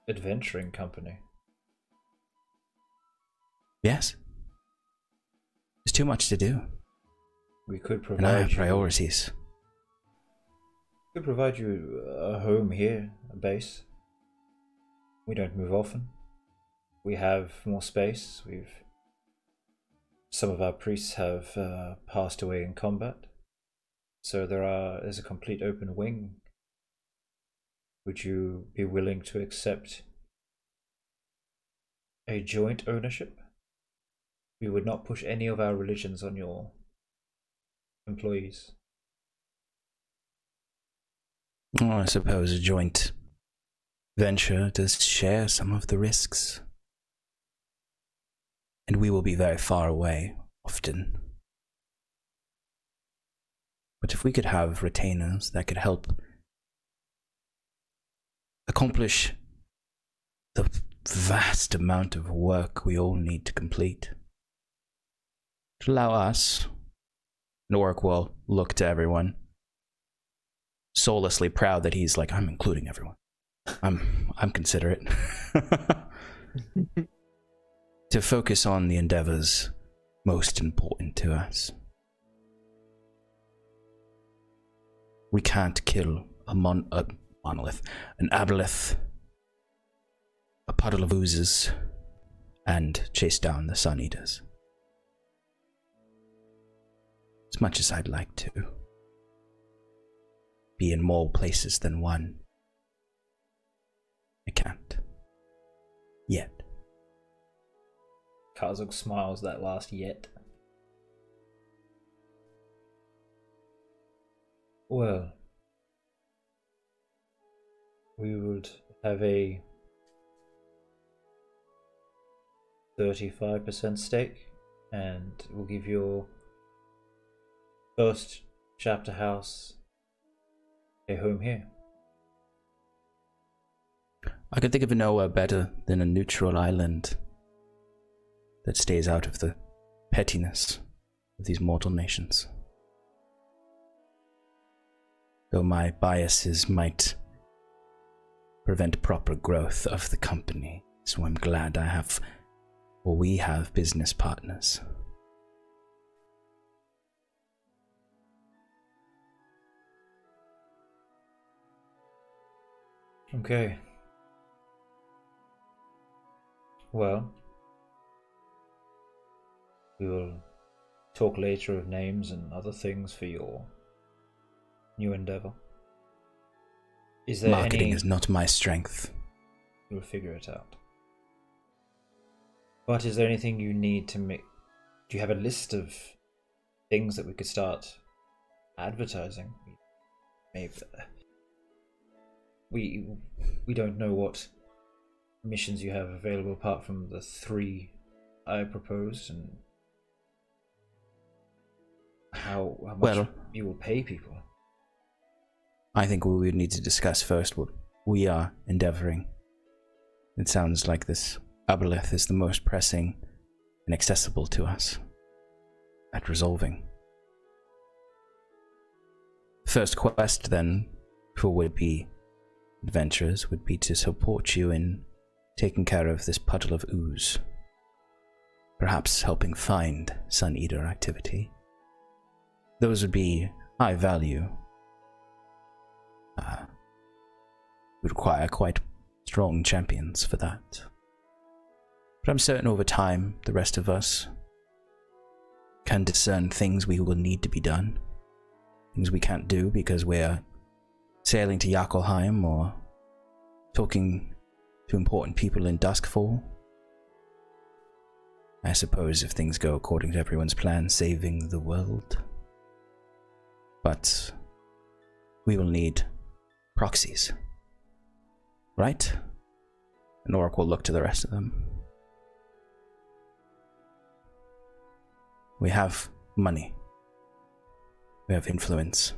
adventuring company? Yes. There's too much to do. We could provide and I have you, priorities. we could provide you a home here, a base. We don't move often. We have more space. Some of our priests have passed away in combat, so there's a complete open wing. Would you be willing to accept a joint ownership? We would not push any of our religions on your employees. Well, I suppose a joint venture does share some of the risks. And we will be very far away, often. But if we could have retainers that could help accomplish the vast amount of work we all need to complete, to allow us, and Orc will look to everyone, soullessly proud that he's like, I'm including everyone. I'm considerate. To focus on the endeavors most important to us. We can't kill a monolith, an aboleth, a puddle of oozes, and chase down the Sun Eaters. As much as I'd like to be in more places than one, I can't. Yet. Kazuk smiles that last yet. Well, we would have a 35% stake, and we'll give your first chapter house a home here. I could think of nowhere better than a neutral island that stays out of the pettiness of these mortal nations. Though my biases might prevent proper growth of the company, so I'm glad we have business partners. Okay. Well, we will talk later of names and other things for your new endeavor. Is there Marketing any... is not my strength. We'll figure it out. But is there anything you need to make... Do you have a list of things that we could start advertising? Maybe... We don't know what missions you have available apart from the 3 I proposed, and how much you will pay people. I think we would need to discuss first what we are endeavoring. It sounds like this Aboleth is the most pressing and accessible to us at resolving. First quest, then, for would-be adventurers would be to support you in taking care of this puddle of ooze. Perhaps helping find Sun Eater activity. Those would be high value. Would require quite strong champions for that. But I'm certain over time, the rest of us can discern things we will need to be done. Things we can't do because we're sailing to Yakelheim or talking to important people in Duskfall. I suppose if things go according to everyone's plan, saving the world. But we will need proxies. Right? And Orc will look to the rest of them. We have money. We have influence.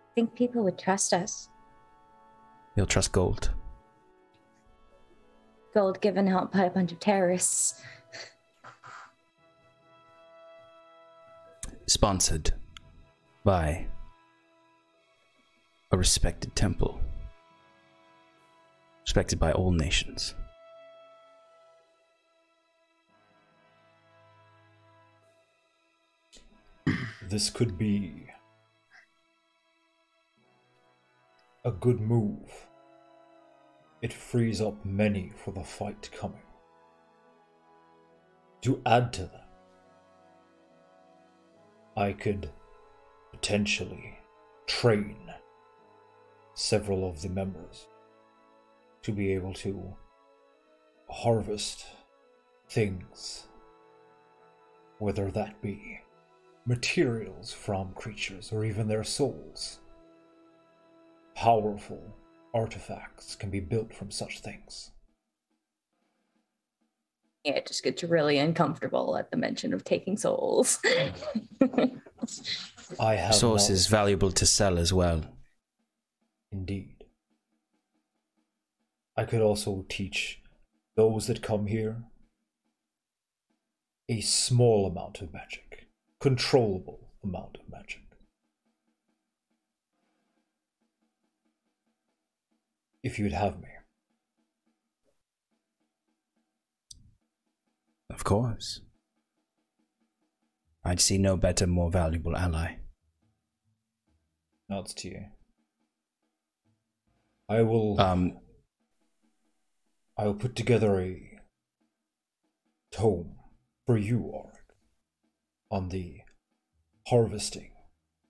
I think people would trust us. You'll trust gold. Gold given out by a bunch of terrorists. Sponsored by a respected temple. Respected by all nations. This could be a good move. It frees up many for the fight coming. To add to that, I could potentially train several of the members to be able to harvest things, whether that be materials from creatures or even their souls. Powerful artifacts can be built from such things. Yeah, it just gets really uncomfortable at the mention of taking souls. I have Source is valuable to sell as well. Indeed. I could also teach those that come here a small amount of magic. Controllable amount of magic. If you'd have me. Of course. I'd see no better, more valuable ally. Nods to you. I will put together a tome for you, Auric, on the harvesting,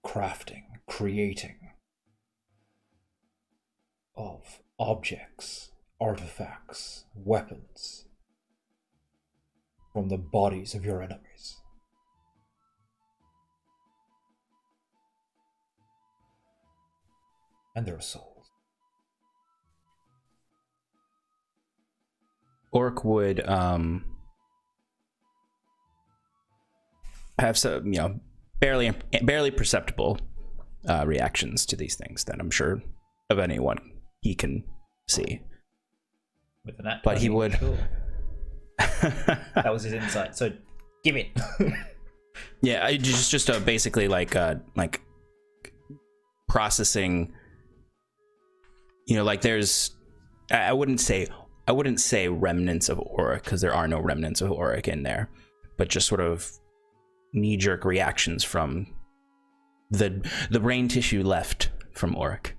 crafting, creating of objects, artifacts, weapons from the bodies of your enemies. And their souls. Orc would have some, barely perceptible reactions to these things that I'm sure of anyone he can see. With an act, but he would. Cool. That was his insight. So, give it. Yeah, I just basically like processing. Like there's, I wouldn't say remnants of auric because there are no remnants of auric in there, but just sort of knee-jerk reactions from the brain tissue left from Oric,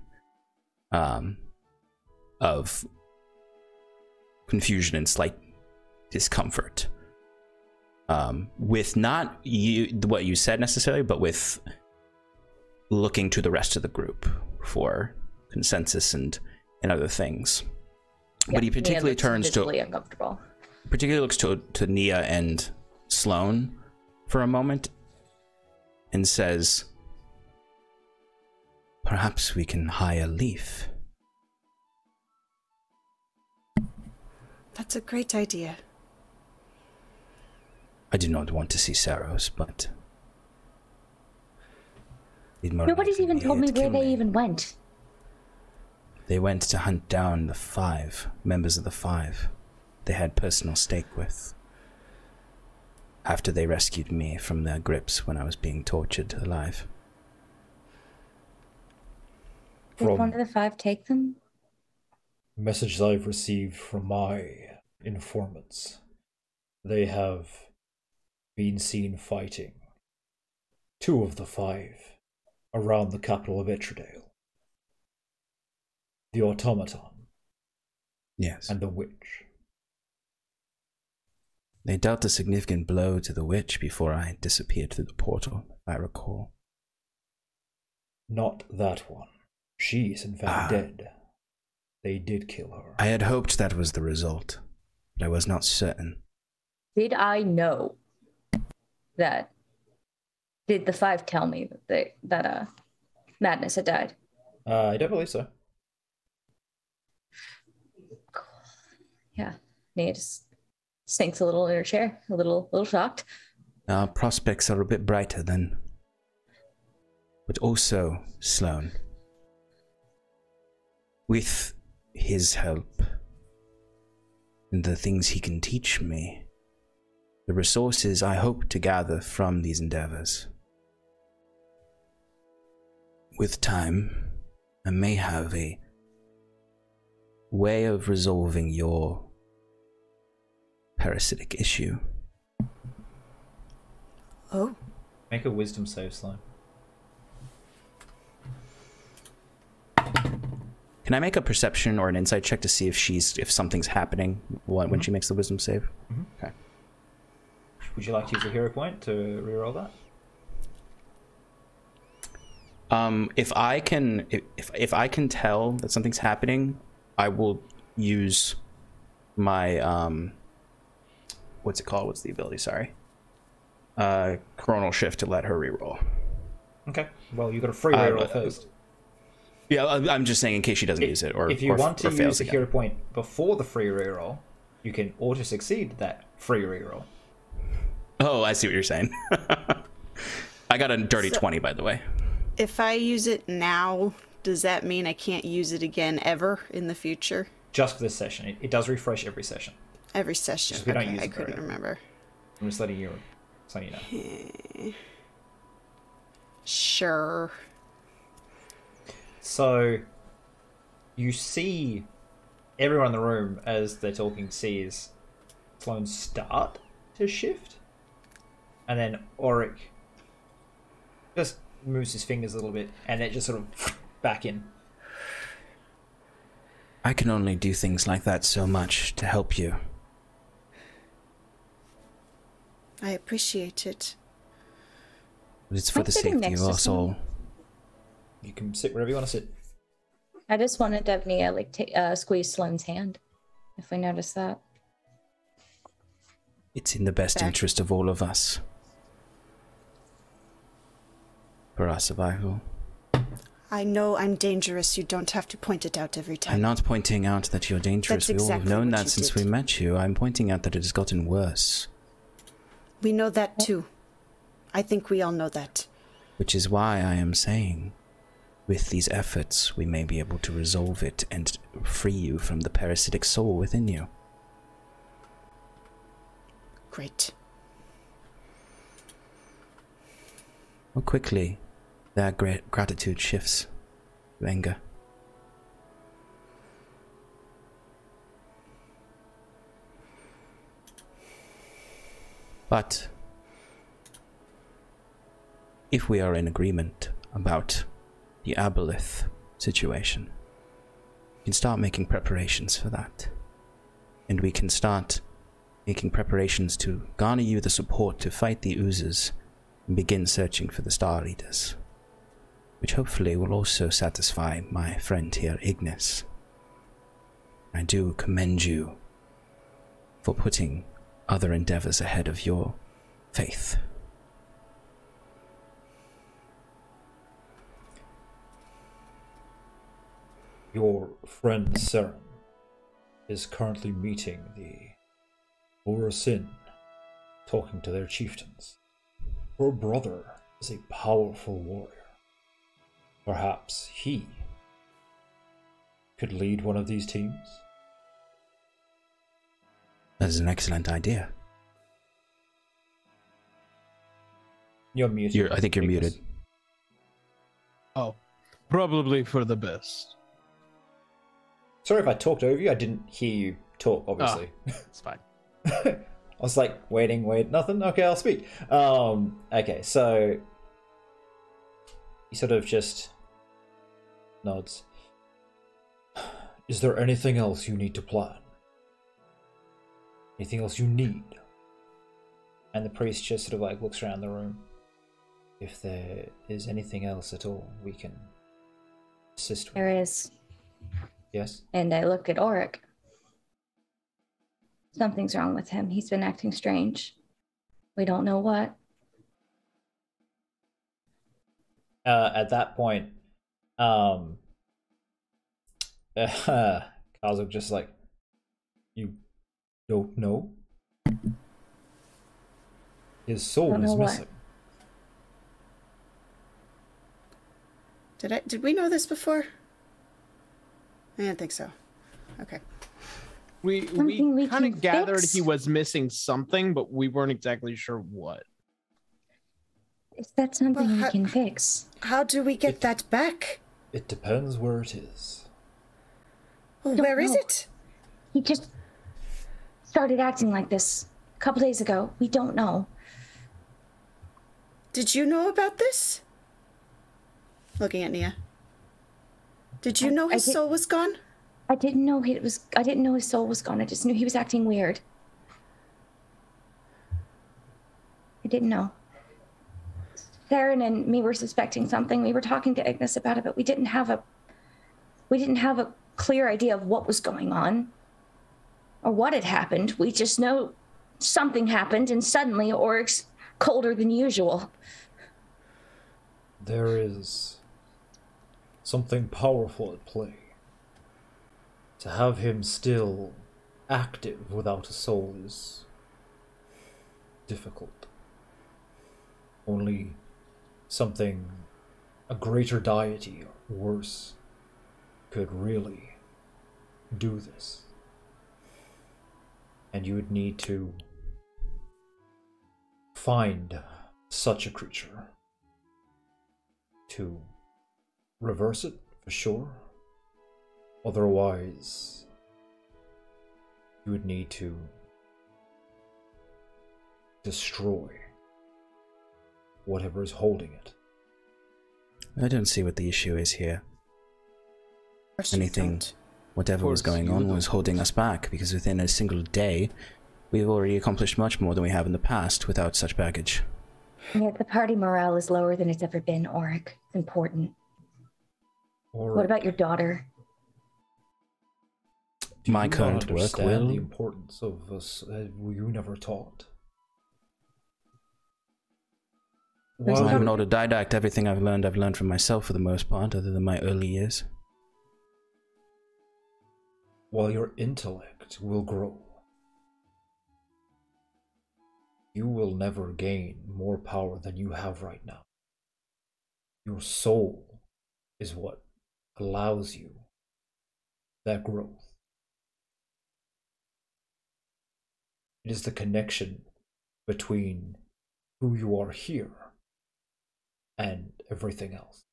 of confusion and slight discomfort, with not what you said necessarily, but with looking to the rest of the group for consensus and other things. Yeah, but he particularly Nia turns to uncomfortable. Particularly looks to Nia and Sloane for a moment and says, "Perhaps we can hire Leaf." That's a great idea. I do not want to see Saros, but Nobody's even told me where they even went. They went to hunt down the 5 members of the 5 they had personal stake with, after they rescued me from their grips when I was being tortured alive. Did one of the 5 take them? Messages I've received from my informants, they have been seen fighting 2 of the 5 around the capital of Etredale. The automaton. Yes. And the witch. They dealt a significant blow to the witch before I disappeared through the portal, if I recall. Not that one. She is in fact dead. They did kill her. I had hoped that was the result, but I was not certain. Did I know that? Did the 5 tell me that Madness had died? I don't believe so. Yeah, Nia just sinks a little in her chair, a little shocked. Our prospects are a bit brighter then. But also, Sloane, with his help and the things he can teach me, the resources I hope to gather from these endeavors, with time, I may have a way of resolving your parasitic issue. Oh. Make a wisdom save, Sloane. Can I make a perception or an insight check to see if something's happening when she makes the wisdom save? Okay. Would you like to use a hero point to reroll that? If I can tell that something's happening, I will use my what's it called? What's the ability? Sorry. Coronal Shift to let her reroll. Okay. Well, you got a free reroll first. Yeah, I'm just saying in case she doesn't use it, or if you want to use a again. hero point before the free reroll, you can auto succeed that free reroll. Oh, I see what you're saying. I got a dirty 20, by the way. If I use it now, does that mean I can't use it again ever in the future? Just for this session. It does refresh every session. Every session. Just we don't Okay, use I it couldn't very remember. I'm just letting you know. Sure. So, you see everyone in the room as they're talking sees Sloane start to shift, and then Oric just moves his fingers a little bit, and it just sort of back in. I can only do things like that so much to help you. I appreciate it. But it's for the safety of us all. You can sit wherever you want to sit. I just wanted to have Nia squeeze Sloane's hand, if we noticed that. It's in the best interest of all of us. For our survival. I know I'm dangerous. You don't have to point it out every time. I'm not pointing out that you're dangerous. That's We all have exactly known what that you since did. we met you. I'm pointing out that it has gotten worse. We know that too. I think we all know that. Which is why I am saying, with these efforts, we may be able to resolve it and free you from the parasitic soul within you. Great. How quickly their gratitude shifts to anger. But if we are in agreement about the Aboleth situation, we can start making preparations for that. And we can start making preparations to garner you the support to fight the oozes and begin searching for the Star Eaters, which hopefully will also satisfy my friend here, Ignis. I do commend you for putting other endeavors ahead of your faith. Your friend Saren is currently meeting the Orosin, talking to their chieftains. Her brother is a powerful warrior. Perhaps he could lead one of these teams? That is an excellent idea. You're muted. I think you're muted. Oh, probably for the best. Sorry if I talked over you. I didn't hear you talk, obviously. It's fine. I was like, wait, nothing? Okay, I'll speak. Okay, so he sort of just nods. Is there anything else you need to plan? Anything else you need? And the priest just sort of like looks around the room. If there is anything else at all we can assist with. There is. Yes? And I look at Auric. Something's wrong with him. He's been acting strange. We don't know what. At that point, Kazuk just like, you don't know? His soul is missing. Did we know this before? I didn't think so. Okay. We kind of gathered he was missing something, but we weren't exactly sure what. Is that something we can fix? How do we get that back? It depends where it is. Well, where is it? He just started acting like this a couple days ago. We don't know. Did you know about this? Looking at Nia. Did you know his soul was gone? I didn't know I didn't know his soul was gone. I just knew he was acting weird. I didn't know. Saren and me were suspecting something. We were talking to Ignis about it, but we didn't have a clear idea of what was going on or what had happened. We just know something happened, and suddenly Auric's colder than usual. There is something powerful at play. To have him still active without a soul is difficult. Only something, a greater deity or worse, could really do this. And you would need to find such a creature to reverse it, for sure. Otherwise, you would need to destroy whatever is holding it. I don't see what the issue is here. Anything, whatever was going on was holding us back, because within a single day, we've already accomplished much more than we have in the past without such baggage. Yet the party morale is lower than it's ever been, Auric. It's important. What about your daughter? My current work will. The importance of us, were you never taught? Well, I'm an autodidact. Everything I've learned from myself for the most part, other than my early years. While your intellect will grow, you will never gain more power than you have right now. Your soul is what allows you that growth. It is the connection between who you are here and everything else.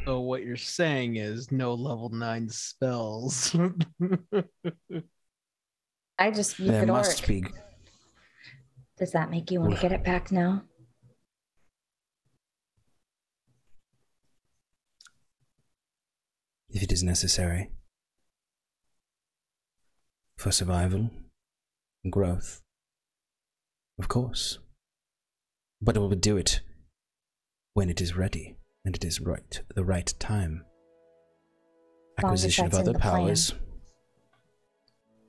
So what you're saying is no level 9 spells. I just There could must orc. be. Does that make you want to get it back now? If it is necessary. For survival and growth. Of course. But we will do it when it is ready and it is right, the right time. Acquisition of other powers.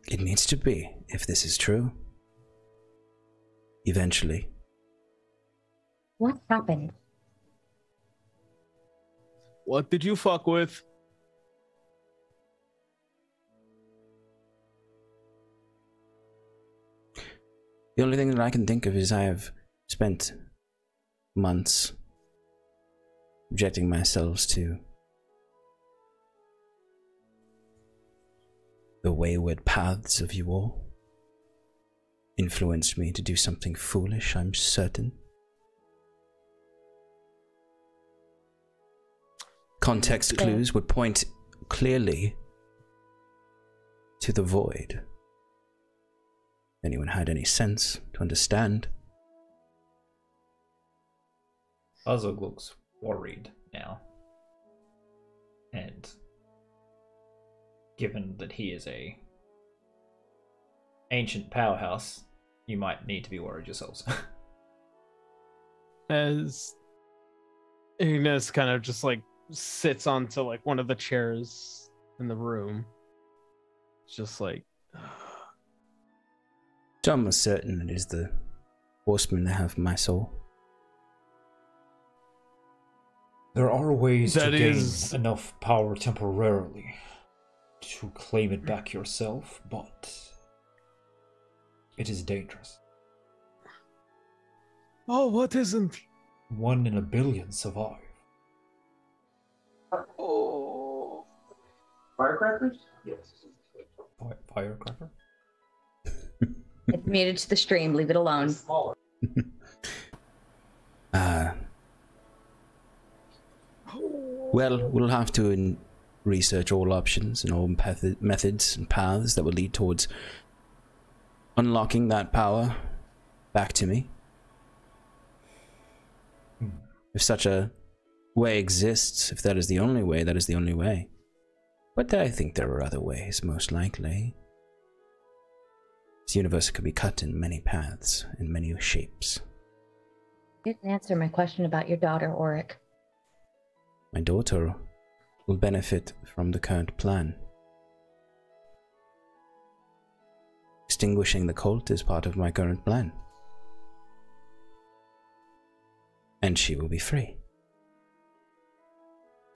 It needs to be, if this is true. Eventually. What happened? What did you fuck with? The only thing that I can think of is I have spent months subjecting myself to the wayward paths of you all. Influenced me to do something foolish, I'm certain. Context clues would point clearly to the void. If anyone had any sense to understand. Buzzog looks worried now. And given that he is a ancient powerhouse, you might need to be worried yourselves. As Ignis kind of just like sits onto like one of the chairs in the room. Just like So I'm almost certain it is the horsemen that have my soul. There are ways That to gain is- enough power temporarily to claim it back yourself, but it is dangerous. oh, what isn't? 1 in a billion survive. Oh, Firecrackers? Yes. Firecracker? It's muted to the stream. Leave it alone. Smaller. Well, we'll have to research all options and all methods and paths that will lead towards unlocking that power back to me. If such a way exists, if that is the only way, that is the only way. But I think there are other ways, most likely. This universe could be cut in many paths, in many shapes. You didn't answer my question about your daughter, Auric. My daughter will benefit from the current plan. Extinguishing the cult is part of my current plan. And she will be free.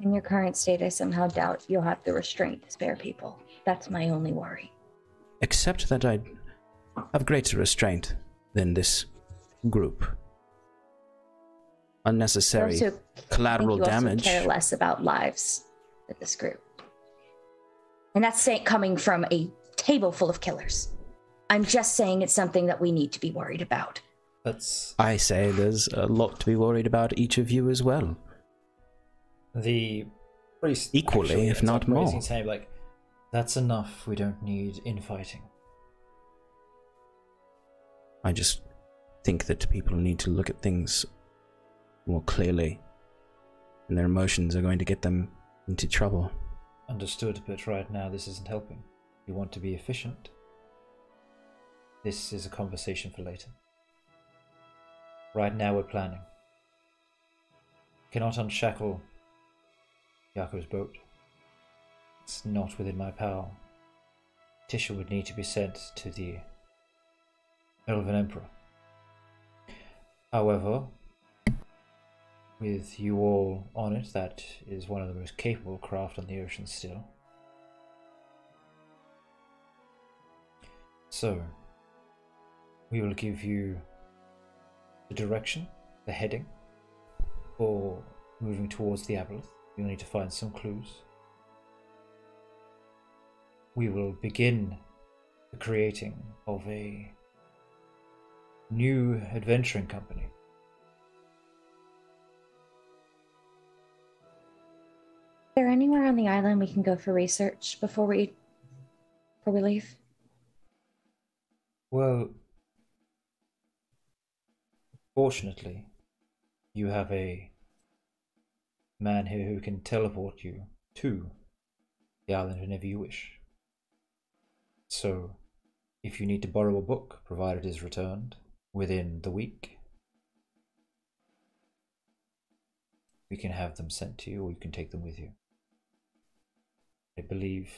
In your current state, I somehow doubt you'll have the restraint to spare people. That's my only worry. Except that I have greater restraint than this group. Unnecessary I also collateral think you damage. also care less about lives than this group. And that's coming from a table full of killers. I'm just saying it's something that we need to be worried about. That's I say there's a lot to be worried about each of you as well. the priest. Equally, actually if ends not up raising more. his hand, like, that's enough. We don't need infighting. I just think that people need to look at things more clearly, and their emotions are going to get them into trouble. Understood, but right now this isn't helping. You want to be efficient. This is a conversation for later. Right now we're planning. Cannot unshackle Yako's boat. It's not within my power. Tisha would need to be sent to the Elven Emperor. However, with you all on it, that is one of the most capable craft on the ocean still. So, we will give you the direction, the heading, for moving towards the Aboleth. You'll need to find some clues. We will begin the creating of a new adventuring company. Is there anywhere on the island we can go for research before we leave? Well, fortunately, you have a man here who can teleport you to the island whenever you wish. So, if you need to borrow a book, provided it is returned within the week, we can have them sent to you, or you can take them with you. I believe,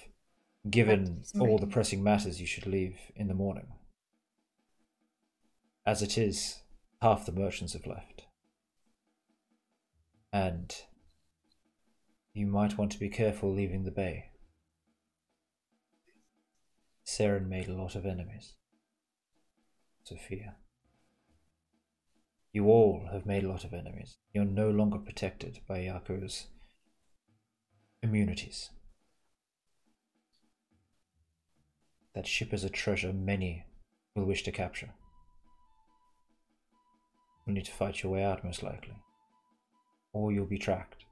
given all the pressing matters, you should leave in the morning. As it is, half the merchants have left. And you might want to be careful leaving the bay. Saren made a lot of enemies. Sophia. You all have made a lot of enemies. You're no longer protected by Yako's immunities. That ship is a treasure many will wish to capture. You'll need to fight your way out, most likely. Or you'll be tracked.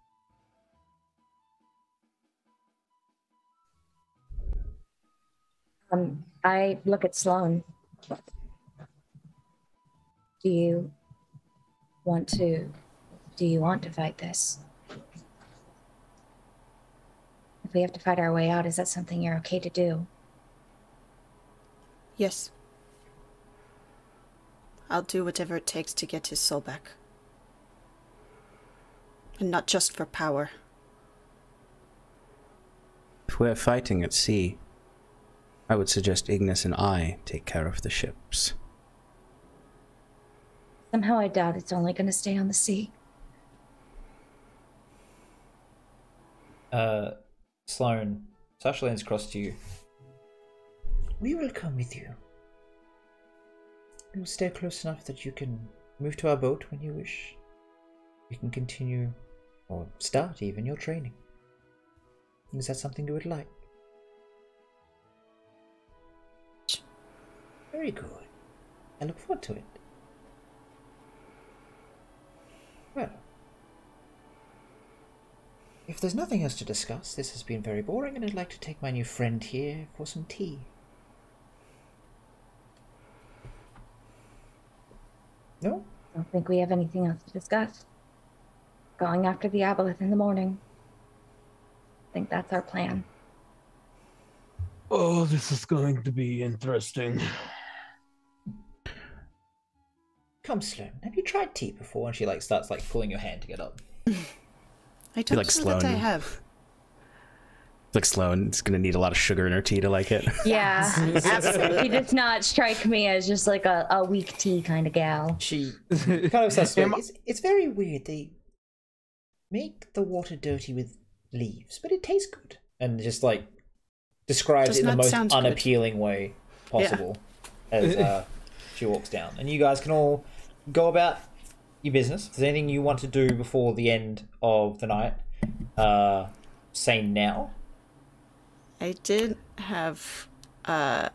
I look at Sloane. Do you want to fight this? If we have to fight our way out, is that something you're okay to do? Yes. I'll do whatever it takes to get his soul back. And not just for power. If we're fighting at sea, I would suggest Ignis and I take care of the ships. Somehow I doubt it's only going to stay on the sea. Sloane, Sasha leans across to you. We will come with you. We'll stay close enough that you can move to our boat when you wish. You can continue, or start even, your training. Is that something you would like? Very good. I look forward to it. Well, if there's nothing else to discuss, this has been very boring, and I'd like to take my new friend here for some tea. No? I don't think we have anything else to discuss. Going after the aboleth in the morning. I think that's our plan. Oh, this is going to be interesting. Come, Sloane, have you tried tea before? And she starts pulling your hand to get up. I don't like know that I Sloane. have. Like Sloane, it's gonna need a lot of sugar in her tea to like it. Yeah, absolutely. She does not strike me as just like a weak tea kind of gal. She kind of says, it's very weird. They make the water dirty with leaves, but it tastes good. And just describes it in the most unappealing way possible as she walks down. And you guys can all go about your business. If there's anything you want to do before the end of the night, say now. I did have a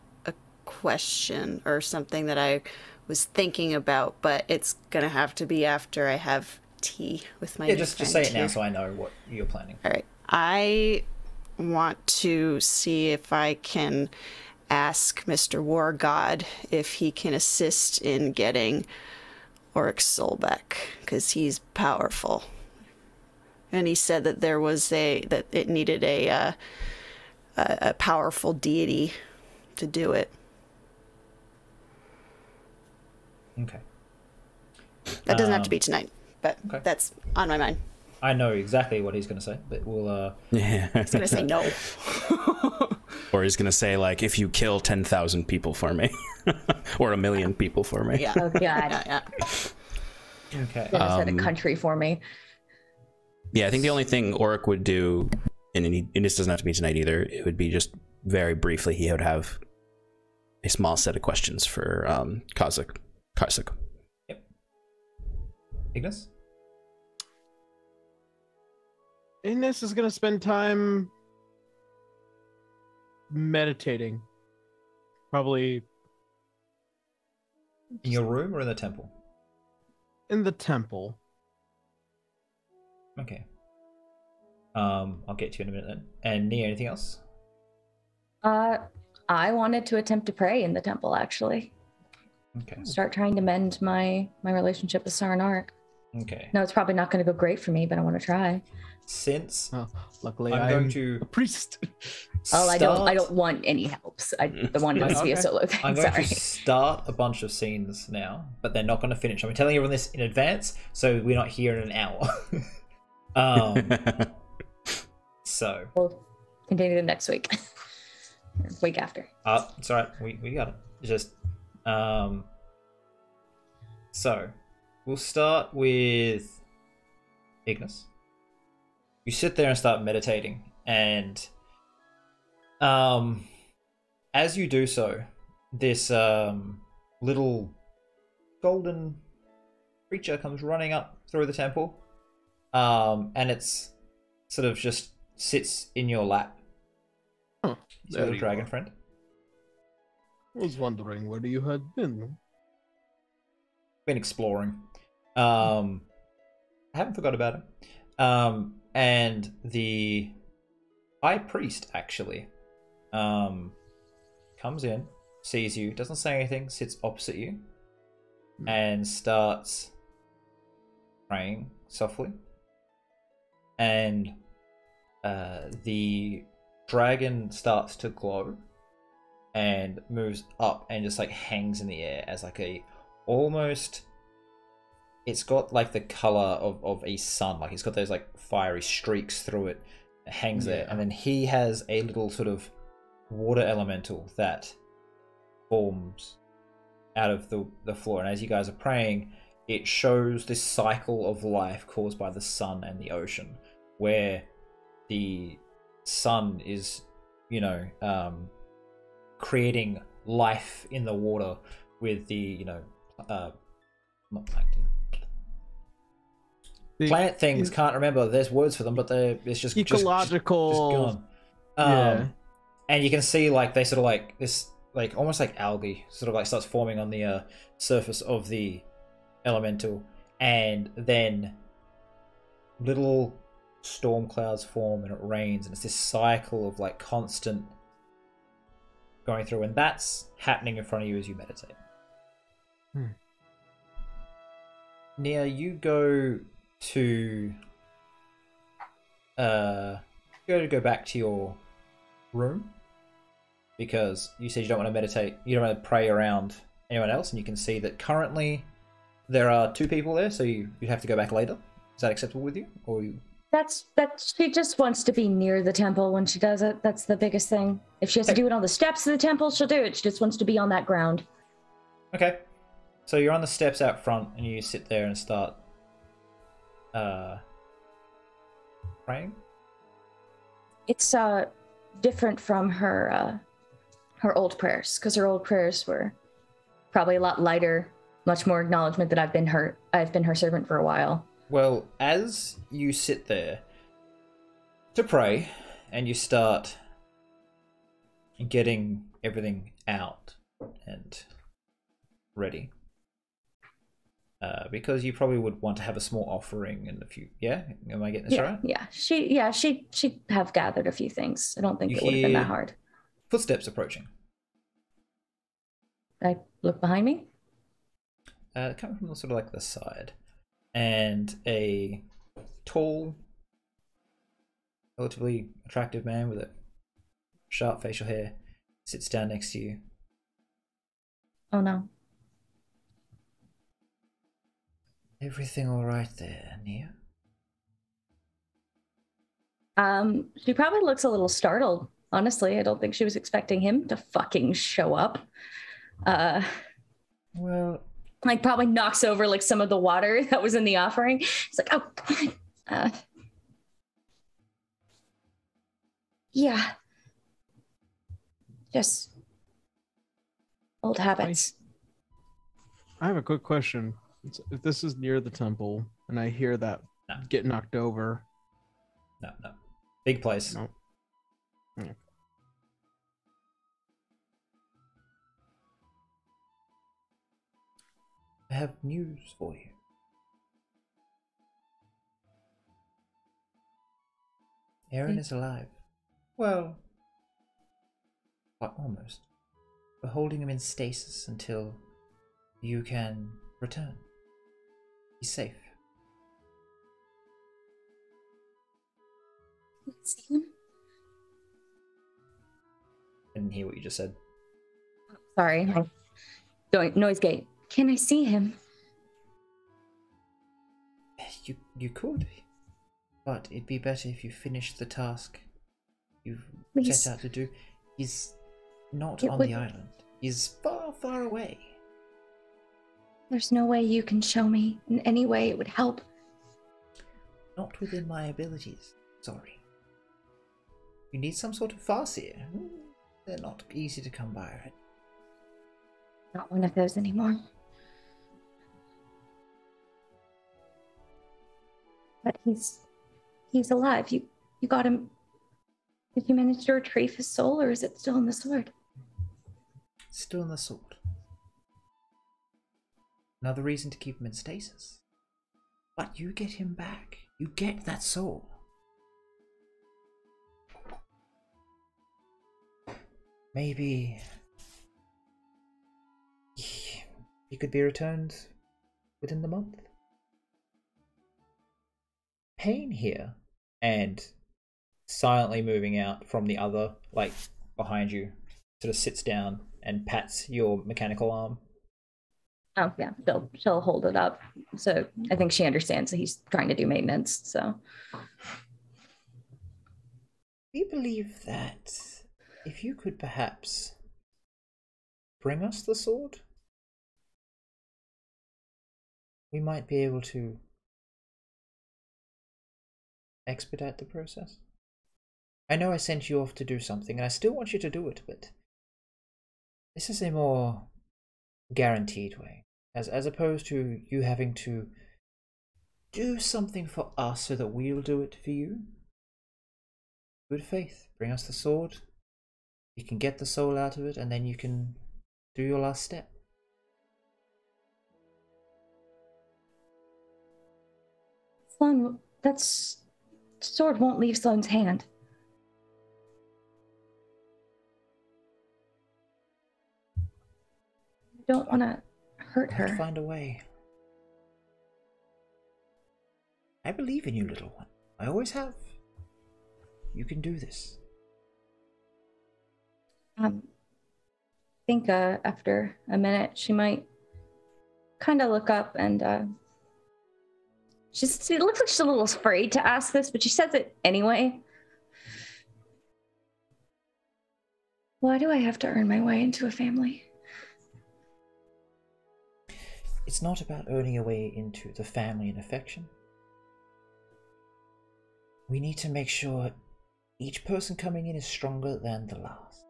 question or something that I was thinking about, but it's gonna have to be after I have tea with my new just friend say it here. now so I know what you're planning. All right. I want to see if I can ask Mr. War God if he can assist in getting Oric's soul back, because he's powerful. And he said that that it needed a powerful deity to do it. Okay. That doesn't have to be tonight, but that's on my mind. I know exactly what he's going to say, but we'll... Yeah. He's going to say no. Or he's gonna say, if you kill 10,000 people for me. Or 1 million people for me. Yeah. Oh, God. Yeah. Okay. Set a country for me. Yeah, I think the only thing Oric would do, and this doesn't have to be tonight either, it would be just very briefly, he would have a small set of questions for Kazakh. Yep. Ignis? Ignis is going to spend time meditating. Probably In your room or in the temple? in the temple. Okay. I'll get to you in a minute then. And Nia, anything else? I wanted to attempt to pray in the temple, actually. Okay. Start trying to mend my relationship with Saranark. Okay. No, it's probably not going to go great for me, but I want to try. Since Oh, luckily, I'm going to a priest. Oh, I start, don't want any help. I want this to be a Okay. solo thing. I'm going Sorry. to start a bunch of scenes now, but they're not going to finish. I'm telling everyone this in advance, so we're not here in an hour. So We'll continue them next week. Or week after. it's alright. We got it. It's just so we'll start with Ignis. You sit there and start meditating, and as you do so, this little golden creature comes running up through the temple, and it's sort of just sits in your lap. Huh, It's your little dragon friend. I was wondering where you had been. Been exploring. I haven't forgot about it. And the high priest actually comes in, sees you, doesn't say anything, sits opposite you, and starts praying softly. And the dragon starts to glow and moves up and just like hangs in the air as like a almost, it's got like the color of a sun, like it's got those like fiery streaks through it. It hangs there, and then he has a little sort of water elemental that forms out of the floor, and as you guys are praying, it shows this cycle of life caused by the sun and the ocean, where the sun is, you know, creating life in the water with the, you know, not plankton. Plant things, can't remember. There's words for them, but it's just ecological. Just gone. And you can see like they sort of like this, like almost like algae, sort of like starts forming on the surface of the elemental, and then little storm clouds form and it rains, and it's this cycle of like constant going through, and that's happening in front of you as you meditate. Nia, you go to go back to your room because you said you don't want to meditate, you don't want to pray around anyone else, and you can see that currently there are 2 people there, so you have to go back later. Is that acceptable with you, or you? That's she just wants to be near the temple when she does it. That's the biggest thing. If she has to do it on the steps of the temple, she'll do it. She just wants to be on that ground. Okay. So you're on the steps out front and you sit there and start praying? It's different from her old prayers, because her old prayers were probably a lot lighter, much more acknowledgement that I've been her servant for a while. Well, as you sit there to pray and you start getting everything out and ready, because you probably would want to have a small offering and a few. Yeah, am I getting this right? Yeah. She have gathered a few things. I don't think it would have been that hard. Footsteps approaching. I look behind me. Coming from sort of like the side, and a tall, relatively attractive man with a sharp facial hair sits down next to you. Oh no. Everything all right there, Nia? She probably looks a little startled. Honestly, I don't think she was expecting him to fucking show up. Well, like probably knocks over like some of the water that was in the offering. It's like, oh, yeah, just old habits. I have a quick question. If this is near the temple and I hear that get knocked over. No. Big place. No. Okay. I have news for you. Arron is alive. Well, almost. We're holding him in stasis until you can return. He's safe. See him? I didn't hear what you just said. Sorry. Noise gate. Can I see him? You could, but it'd be better if you finished the task you've Please. set out to do. He's not It on would- the island. He's far, far away. There's no way you can show me in any way it would help. Not within my abilities. Sorry. You need some sort of farseer. They're not easy to come by, right? Not one of those anymore. But he's alive. You got him. Did you manage to retrieve his soul, or is it still in the sword? Still in the sword. Another reason to keep him in stasis. But you get him back. You get that soul. Maybe he could be returned within the month. Pain here, and silently moving out from the other, like behind you, sort of sits down and pats your mechanical arm. Oh yeah, she'll hold it up. So I think she understands that he's trying to do maintenance. So We believe that if you could perhaps bring us the sword, we might be able to expedite the process. I know I sent you off to do something, and I still want you to do it, but this is a more guaranteed way, as opposed to you having to do something for us so that we'll do it for you. Good faith, bring us the sword. You can get the soul out of it, and then you can do your last step. Sloan, that sword won't leave Sloan's hand. I don't want to hurt I have to her. find a way. I believe in you, little one. I always have. You can do this. I think after a minute, she might kind of look up and it looks like she's a little afraid to ask this, but she says it anyway. Why do I have to earn my way into a family? It's not about earning your way into the family and affection. We need to make sure each person coming in is stronger than the last.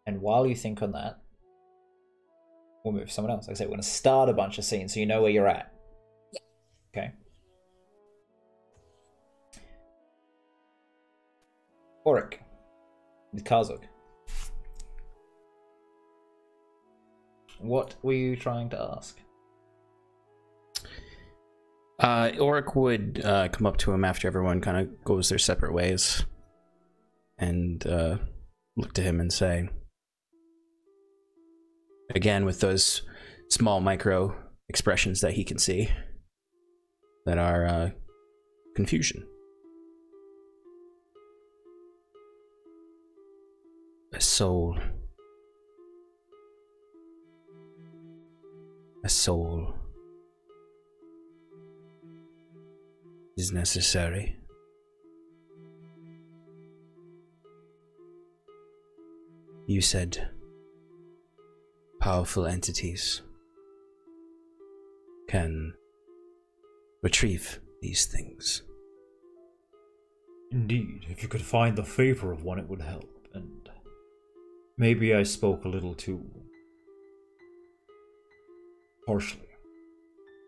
And while you think on that, we'll move to someone else. Like I said, we're going to start a bunch of scenes so you know where you're at. Yeah. Okay. Auric with Kazuk. What were you trying to ask? Auric would come up to him after everyone kind of goes their separate ways and look to him and say, again with those small micro expressions that he can see that are confusion. A soul. A soul is necessary. You said powerful entities can retrieve these things. Indeed, if you could find the favor of one, it would help, and maybe I spoke a little too harshly.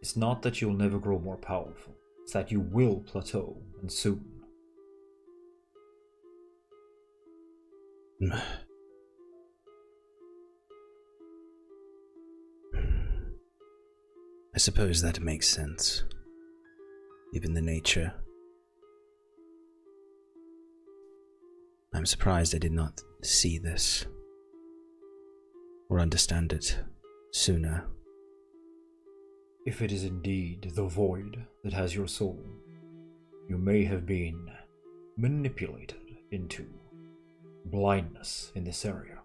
It's not that you'll never grow more powerful, it's that you will plateau, and soon. I suppose that makes sense, given the nature. I'm surprised I did not see this or understand it sooner. If it is indeed the void that has your soul, you may have been manipulated into blindness in this area.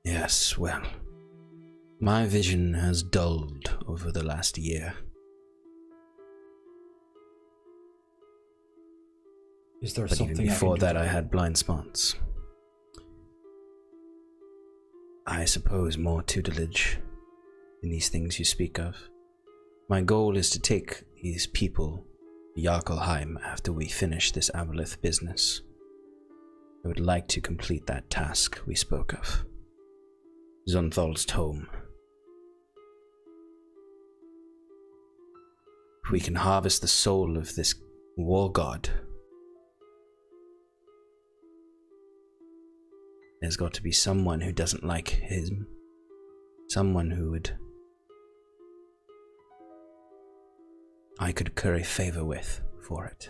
Yes, well, my vision has dulled over the last year. Is there But something even before I can do that, to I help? had blind spots. I suppose more tutelage in these things you speak of. My goal is to take these people to Yarkelheim after we finish this Aboleth business. I would like to complete that task we spoke of. Zunthal's tome. If we can harvest the soul of this war god, there's got to be someone who doesn't like him. Someone who I could curry favor with for it.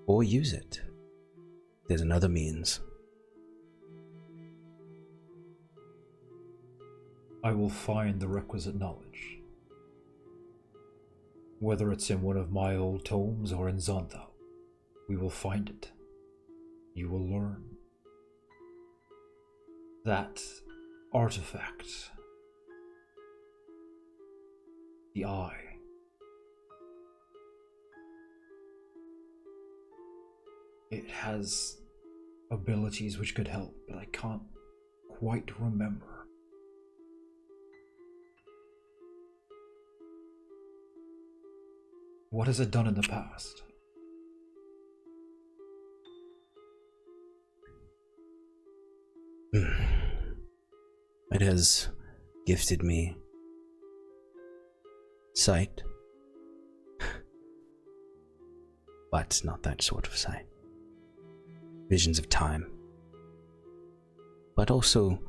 Or use it. There's another means. I will find the requisite knowledge. Whether it's in one of my old tomes or in Zonthal, we will find it. You will learn. That artifact, the eye, it has abilities which could help, but I can't quite remember. What has it done in the past? It has gifted me sight, but not that sort of sight. Visions of time, but also,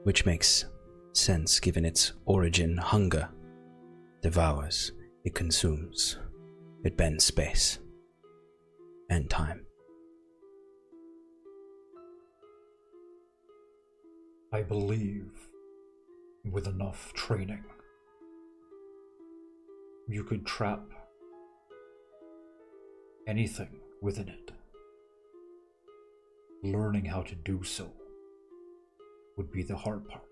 which makes sense given its origin, hunger devours, it consumes, it bends space and time. I believe with enough training, you could trap anything within it. Learning how to do so would be the hard part.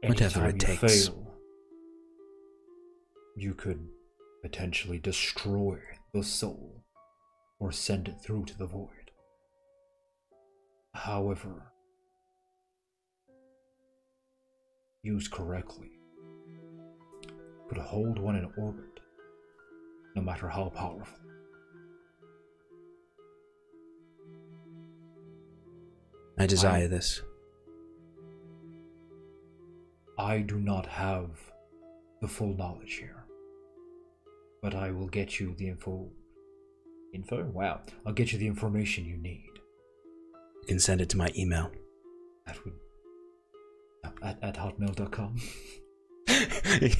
Whatever it Anytime you takes. fail, you could potentially destroy the soul or send it through to the void. However, used correctly, could hold one in orbit, no matter how powerful. I desire this. I do not have the full knowledge here, but I will get you the info? Wow. I'll get you the information you need. You can send it to my email. That would... at hotmail.com.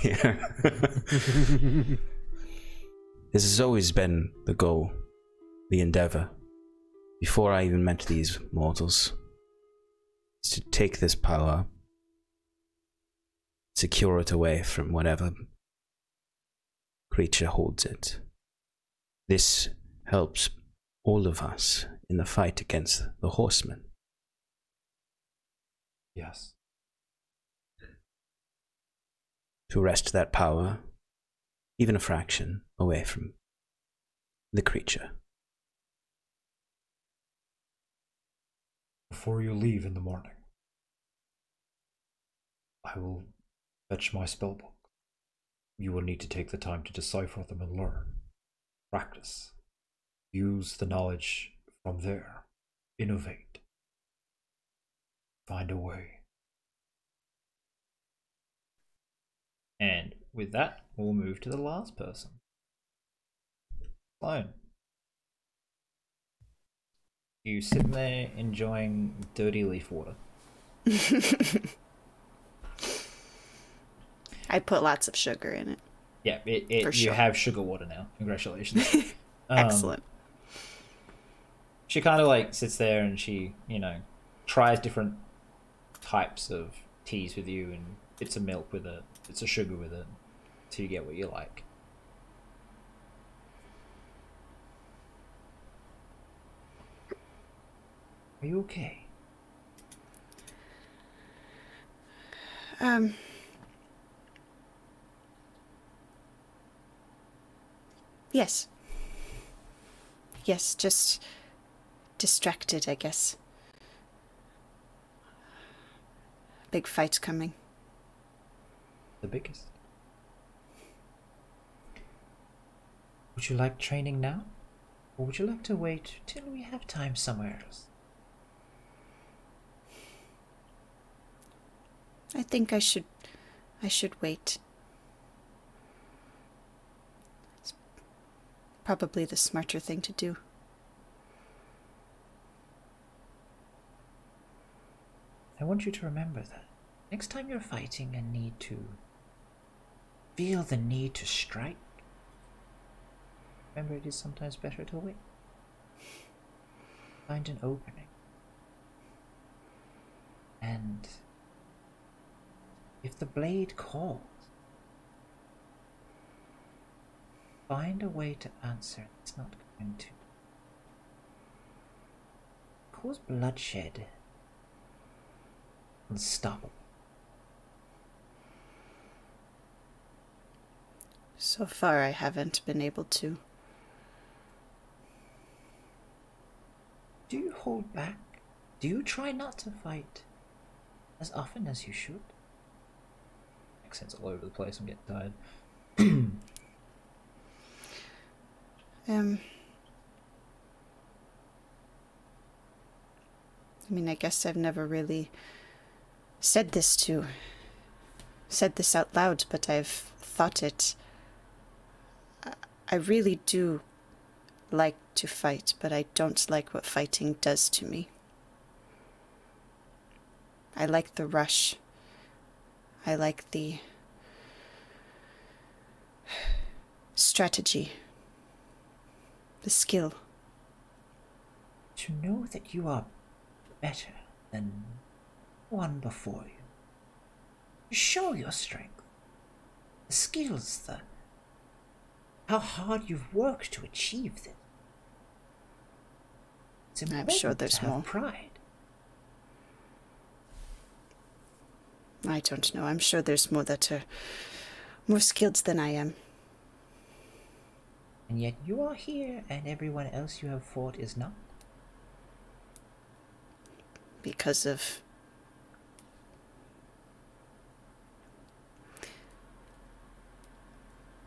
Yeah. This has always been the goal, the endeavor, before I even met these mortals, is to take this power, secure it away from whatever creature holds it. This helps all of us in the fight against the horsemen. Yes. To wrest that power, even a fraction, away from the creature. Before you leave in the morning, I will fetch my spellbook. You will need to take the time to decipher them and learn. Practice. Use the knowledge from there. Innovate. Find a way. And with that, we'll move to the last person. Sloan. You sitting there enjoying dirty leaf water. I put lots of sugar in it. Yeah, For you sure. have sugar water now. Congratulations. Excellent. She kind of like sits there and she, you know, tries different types of teas with you and bits of milk with it, bits of sugar with it, till you get what you like. Are you okay? Yes. Yes, just distracted, I guess. Big fight coming. The biggest. Would you like training now? Or would you like to wait till we have time somewhere else? I think I should wait. It's probably the smarter thing to do. I want you to remember that next time you're fighting and feel the need to strike, remember it is sometimes better to wait. Find an opening. And if the blade calls, find a way to answer. It's not going to cause bloodshed. Unstoppable. So far, I haven't been able to. Do you hold back? Do you try not to fight as often as you should? Accents all over the place. I'm getting tired. I mean, I guess I've never really said this out loud, but I've thought it. I really do like to fight, but I don't like what fighting does to me. I like the rush. I like the strategy, the skill. To know that you are better than one before you. To show your strength. The skills, how hard you've worked to achieve this. It's important I'm sure there's to have more. pride. I don't know. I'm sure there's more that are more skilled than I am. And yet you are here and everyone else you have fought is not. Because of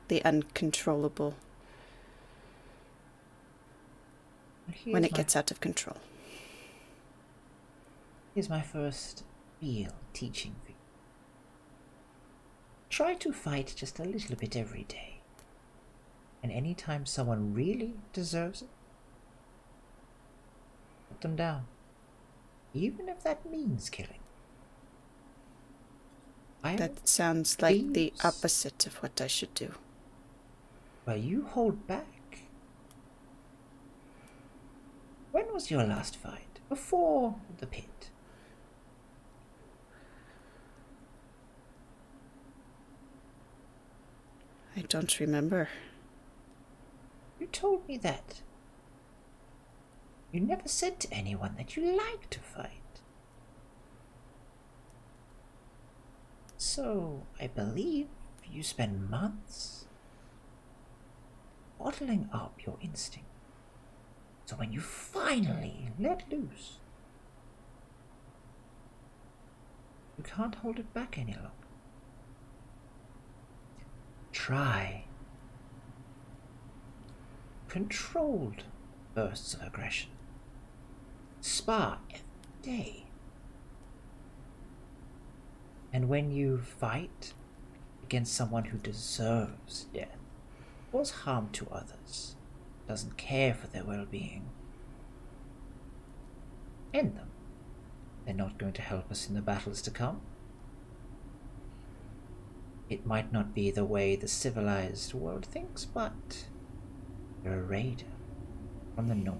the uncontrollable when it gets out of control. Here's my first real teaching for you. Try to fight just a little bit every day. And anytime someone really deserves it, put them down. Even if that means killing. That sounds like the opposite of what I should do. Well, you hold back. When was your last fight? Before the pit? I don't remember. You told me that. You never said to anyone that you like to fight. So, I believe you spend months bottling up your instinct. So when you finally let loose, you can't hold it back any longer. Try controlled bursts of aggression. Spar every day. And when you fight against someone who deserves death, cause harm to others, doesn't care for their well-being, end them. They're not going to help us in the battles to come. It might not be the way the civilized world thinks, but you're a raider from the north.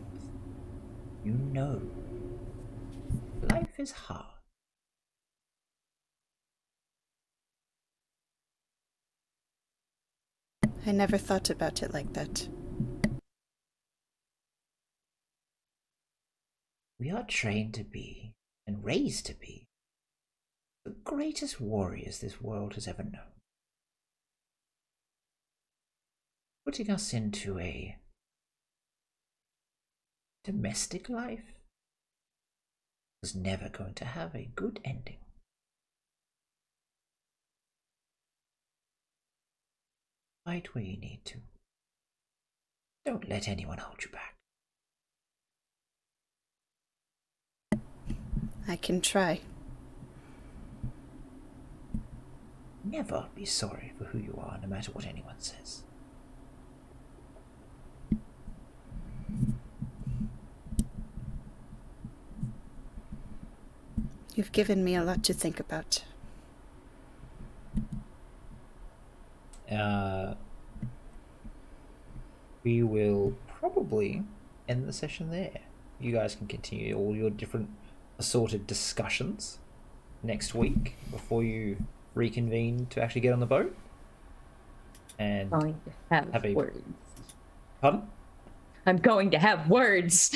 You know life is hard. I never thought about it like that. We are trained to be, and raised to be, the greatest warriors this world has ever known. Putting us into a domestic life was never going to have a good ending. Fight where you need to. Don't let anyone hold you back. I can try. Never be sorry for who you are, no matter what anyone says. You've given me a lot to think about. We will probably end the session there. You guys can continue all your different assorted discussions next week before you reconvene to actually get on the boat. And Going to have words. Pardon? I'm going to have words.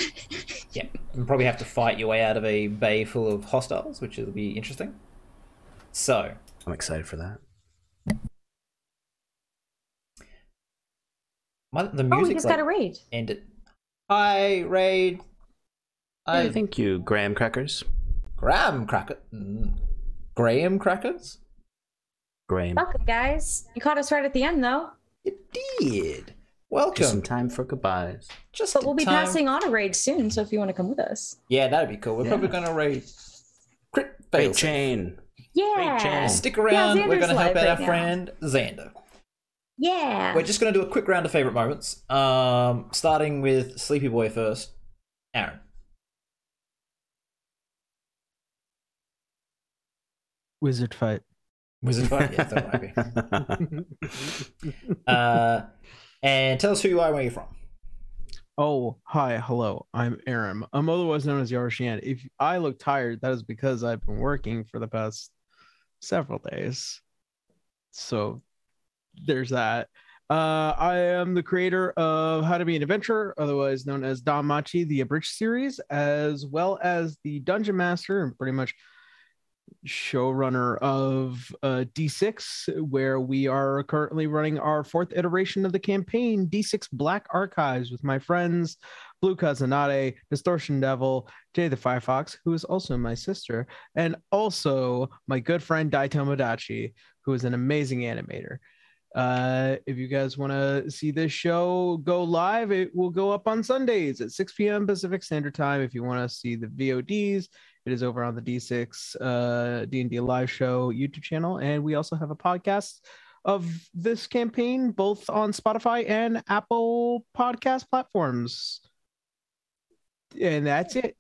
Yeah, and probably have to fight your way out of a bay full of hostiles, which will be interesting. So, I'm excited for that. The music. Oh, we just got a raid. Ended. Hi, raid. Hey, thank you, Graham Crackers. Graham Cracker. Graham Crackers? Graham. Welcome, guys. You caught us right at the end, though. You did. Welcome. Just in time for goodbyes. But we'll be passing on a raid soon, so if you want to come with us. Yeah, that'd be cool. We're probably going to raid Crit Great Chain. Yeah. Great Chain. Stick around. Yeah, we're going to help out right our now. friend Xander. Yeah. We're just going to do a quick round of favorite moments. Starting with Sleepy Boy first. Arron. Wizard fight. Wizard fight? Yeah, that might be. And tell us who you are and where you're from. Oh, hi, hello. I'm Arron. I'm otherwise known as Shannon. If I look tired, that is because I've been working for the past several days. So there's that. I am the creator of How to Be an Adventurer, otherwise known as Don Machi, the Abridged series, as well as the Dungeon Master and pretty much showrunner of D6, where we are currently running our 4th iteration of the campaign, D6 Black Archives, with my friends Blue Kazanade, Distortion Devil, Jay the Firefox, who is also my sister, and also my good friend Dai Tomodachi, who is an amazing animator. If you guys want to see this show go live, it will go up on Sundays at 6 p.m. Pacific Standard Time. If you want to see the VODs, it is over on the D6 D&D live show YouTube channel. And we also have a podcast of this campaign, both on Spotify and Apple podcast platforms. And that's it.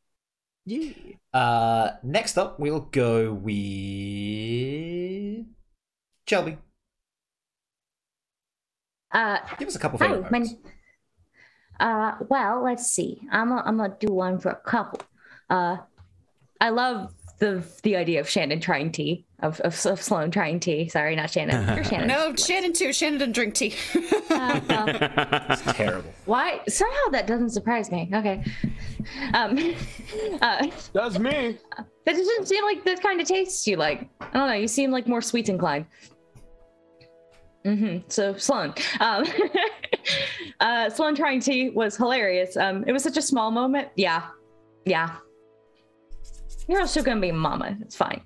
Yeah. Next up, we'll go with Shelby. Give us a couple favorite moments. Well, let's see. I'm gonna do one for a couple. I love the idea of Shannon trying tea, of Sloan trying tea. Sorry, not Shannon. You're Shannon. No, Shannon too. Shannon doesn't drink tea. It's terrible. Why? Somehow that doesn't surprise me. Okay. That's me. That doesn't seem like the kind of taste you like. I don't know. You seem like more sweet inclined. So Sloan. Sloan trying tea was hilarious. It was such a small moment. Yeah. You're also gonna be mama. It's fine.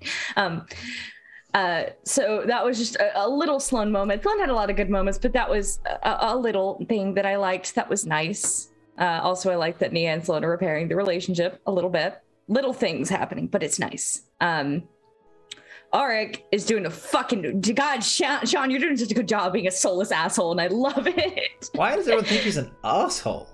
So that was just a little Sloan moment. Sloan had a lot of good moments, but that was a little thing that I liked. That was nice. Also, I like that Nia and Sloan are repairing the relationship a little bit. Little things happening, but it's nice. Auric is doing a fucking... God, Sean, you're doing such a good job being a soulless asshole, and I love it. Why does everyone think he's an asshole?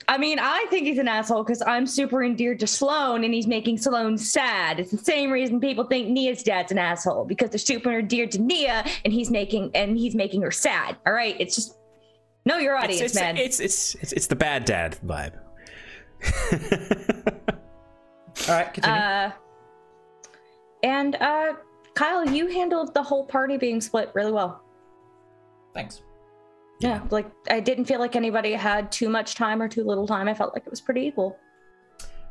I mean, I think he's an asshole because I'm super endeared to Sloan and he's making Sloan sad. It's the same reason people think Nia's dad's an asshole, because they're super endeared to Nia and he's making her sad. All right, it's just know your audience, man. It's the bad dad vibe. All right, continue. And Kyle, you handled the whole party being split really well. Thanks. Yeah, like I didn't feel like anybody had too much time or too little time. I felt like it was pretty equal.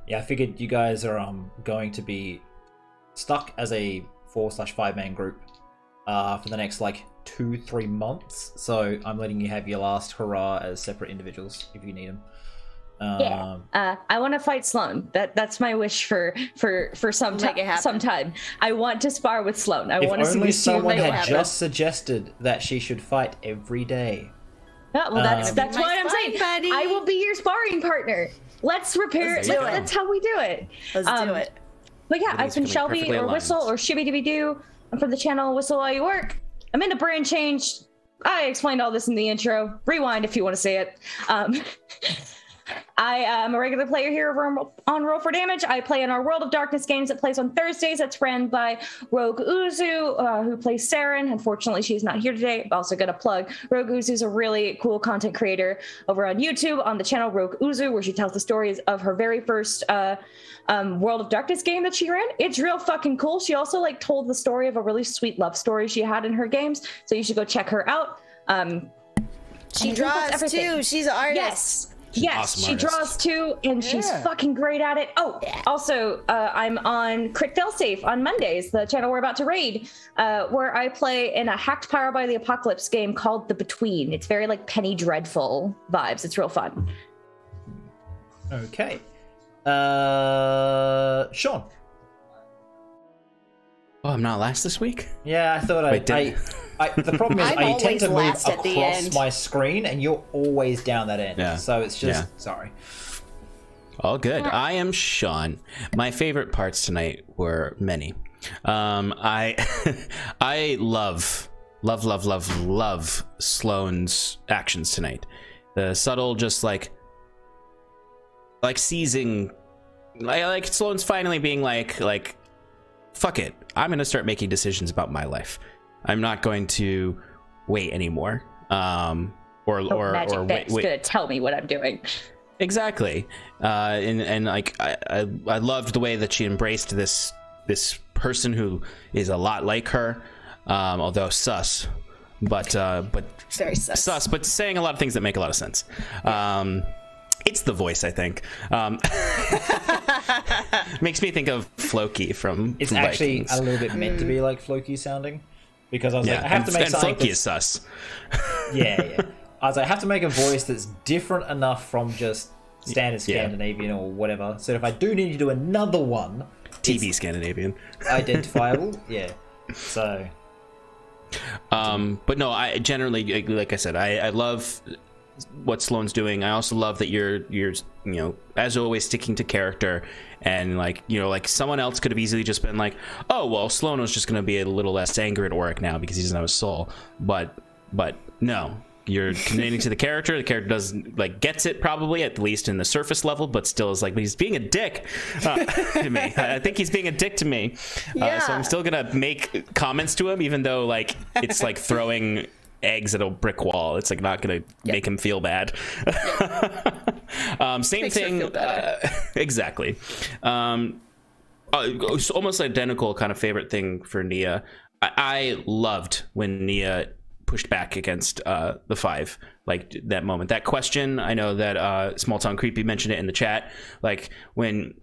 Yeah, I figured you guys are going to be stuck as a 4/5 man group for the next like 2-3 months. So I'm letting you have your last hurrah as separate individuals if you need them. I want to fight Sloan. That's my wish for some time. I want to spar with Sloan. I want to see only these two someone make had happen. just suggested that she should fight every day. Yeah, well, that's what I'm saying. Buddy. I will be your sparring partner. Let's repair it. That's how we do it. Let's do it. But yeah, I've been feeling Shelby perfectly or aligned. Whistle or Shibby Dibby Doo. I'm from the channel Whistle While You Work. I'm into brand change. I explained all this in the intro. Rewind if you want to see it. I am a regular player here on Roll for Damage. I play in our World of Darkness games that plays on Thursdays. That's ran by Rogue Uzu, who plays Saren. Unfortunately, she's not here today. I'm also going to plug Rogue Uzu's a really cool content creator over on YouTube on the channel Rogue Uzu, where she tells the stories of her very first World of Darkness game that she ran. It's real fucking cool. She also like told the story of a really sweet love story she had in her games, so you should go check her out. She draws too. She's an artist. Yes, awesome she artist. draws too, and she's fucking great at it. Oh, also, I'm on Crit Failsafe on Mondays, the channel we're about to raid, where I play in a hacked Pyro by the Apocalypse game called The Between. It's very like Penny Dreadful vibes. It's real fun. Okay. Sean. Oh, I'm not last this week? Yeah, I thought the problem is I'm I tend to move always last at the across end. my screen and you're always down that end. Yeah. So it's just sorry. All good. I am Sean. My favorite parts tonight were many. I love Sloane's actions tonight. The subtle, just like seizing, like Sloane's finally being like, fuck it. I'm gonna start making decisions about my life. I'm not going to wait anymore. Magic Bank's gonna tell me what I'm doing. Exactly. And like I loved the way that she embraced this person who is a lot like her, although sus, but Very sus. but saying a lot of things that make a lot of sense. It's the voice, I think. Makes me think of Floki from It's Vikings. actually a little bit meant to be like Floki sounding, because I was like, I have to make and something. Floki is sus. Yeah. I was like, I have to make a voice that's different enough from just standard Scandinavian or whatever. So if I do need to do another one, TV Scandinavian. identifiable. Yeah. So. But no, I generally, like I said, I love what Sloane's doing. I also love that you're as always sticking to character, and like someone else could have easily just been like, oh well, Sloane was just gonna be a little less angry at Oric now because he doesn't have a soul, but no, you're committing to the character. The character doesn't gets it, probably at least in the surface level, but still is like, but he's being a dick to me. I think he's being a dick to me. So I'm still gonna make comments to him, even though it's like throwing eggs at a brick wall. It's like not gonna make him feel bad. Same Makes her thing. feel better. Exactly. It's almost identical kind of favorite thing for Nia. I loved when Nia pushed back against the 5, like that moment, that question. I know that Small Town Creepy mentioned it in the chat, like when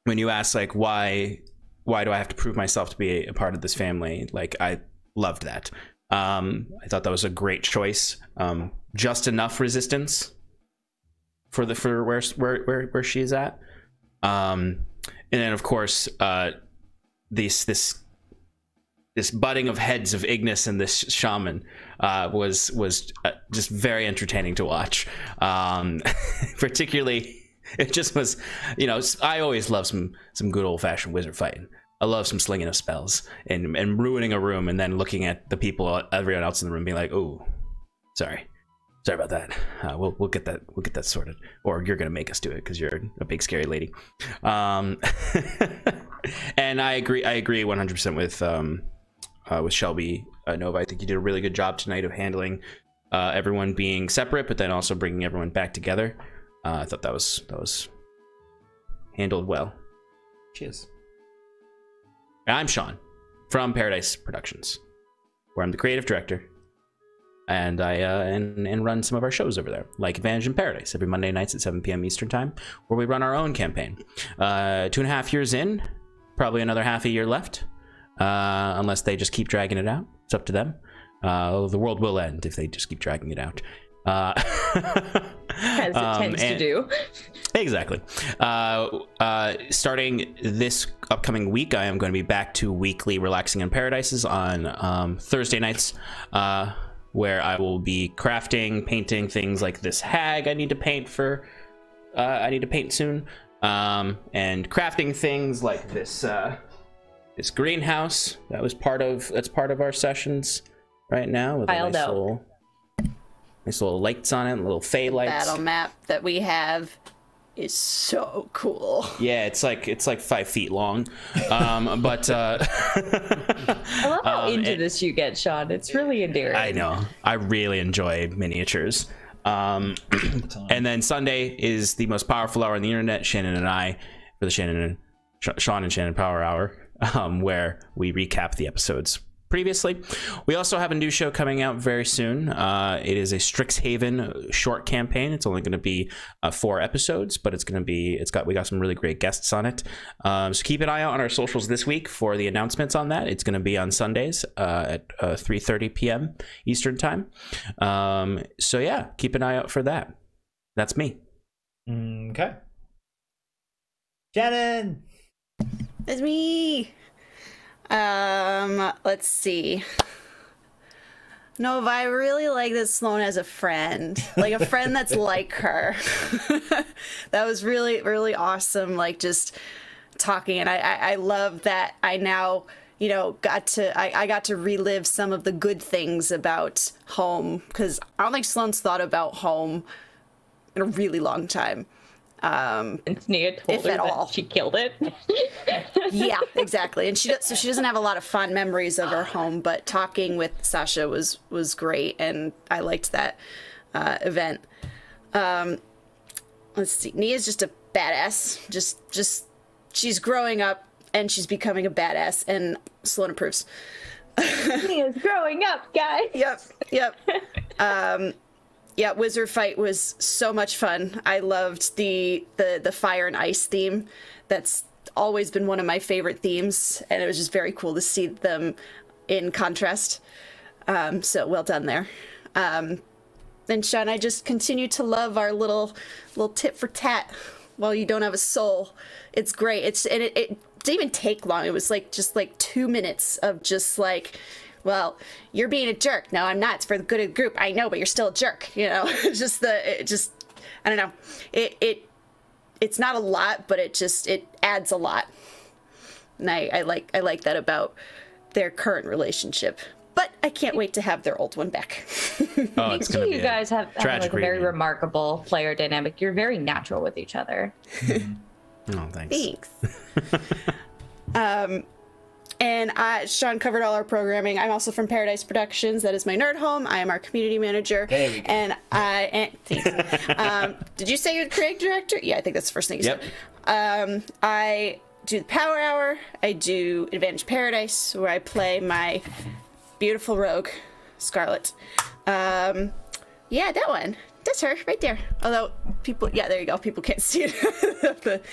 you ask like why do I have to prove myself to be a part of this family. Like I loved that. I thought that was a great choice. Just enough resistance for where she is at. And then of course this butting of heads of Ignis and this shaman was just very entertaining to watch. Particularly, it just was, I always love some good old-fashioned wizard fighting. I love some slinging of spells and ruining a room and then looking at the people, everyone else in the room being like, oh, sorry Sorry about that. We'll get that sorted, or you're gonna make us do it because you're a big scary lady. And I agree 100% with Shelby Nova. I think you did a really good job tonight of handling everyone being separate, but then also bringing everyone back together. I thought that was handled well. Cheers. I'm Sean from Paradise Productions, where I'm the creative director. And I and run some of our shows over there, like Advantage in Paradise, every Monday nights at 7 p.m. Eastern Time, where we run our own campaign. 2.5 years in, probably another half a year left, unless they just keep dragging it out. It's up to them. The world will end if they just keep dragging it out. As it tends to do. Exactly. Starting this upcoming week, I am going to be back to weekly Relaxing in Paradises on Thursday nights, where I will be crafting, painting things like this hag I need to paint for. I need to paint soon, and crafting things like this this greenhouse that's part of our sessions right now with a nice little lights on it, little fey lights. Battle map that we have is so cool. Yeah, it's like 5 feet long, but I love how into this you get, Sean. It's really endearing. I know. I really enjoy miniatures. And then Sunday is the most powerful hour on the internet, Shannon and I, for the Sean and Shannon Power Hour, where we recap the episodes previously. We also have a new show coming out very soon. It is a Strixhaven short campaign. It's only going to be 4 episodes, but we got some really great guests on it. So keep an eye out on our socials this week for the announcements on that. It's going to be on Sundays at 3:30 p.m. Eastern Time. So yeah, keep an eye out for that. That's me. Okay. Shannon. It's me. Let's see. No, I really like that Sloan as a friend, like a friend that's like her. That was really, really awesome. Like just talking, and I love that I now, got to relive some of the good things about home, because I don't think Sloan's thought about home in a really long time. And Nia told her that she killed it. Yeah, exactly. And she doesn't have a lot of fond memories of her home, but talking with Sasha was great, and I liked that event. Let's see. Nia's just a badass. Just she's growing up and she's becoming a badass, and Sloan approves. Nia's growing up, guys. Yep. Yeah, Wizard Fight was so much fun. I loved the fire and ice theme. That's always been one of my favorite themes, and it was just very cool to see them in contrast. So well done there. And Sean, I just continue to love our little tit for tat while you don't have a soul. It's great. It didn't even take long. It was just 2 minutes of just well, you're being a jerk. No, I'm not. It's for the good of the group. I know, but you're still a jerk. I don't know. It's not a lot, but it adds a lot. And I like that about their current relationship. But I can't wait to have their old one back. Oh, it's gonna be you guys have a very reunion. remarkable player dynamic. You're very natural with each other. Oh, thanks. And Sean covered all our programming. I'm also from Paradise Productions. That is my nerd home. I am our community manager. There we go. And did you say you're the creative director? Yeah, I think that's the first thing you said. I do the Power Hour. I do Advantage Paradise, where I play my beautiful rogue, Scarlet. Yeah, that one. That's her right there. Although there you go. People can't see it.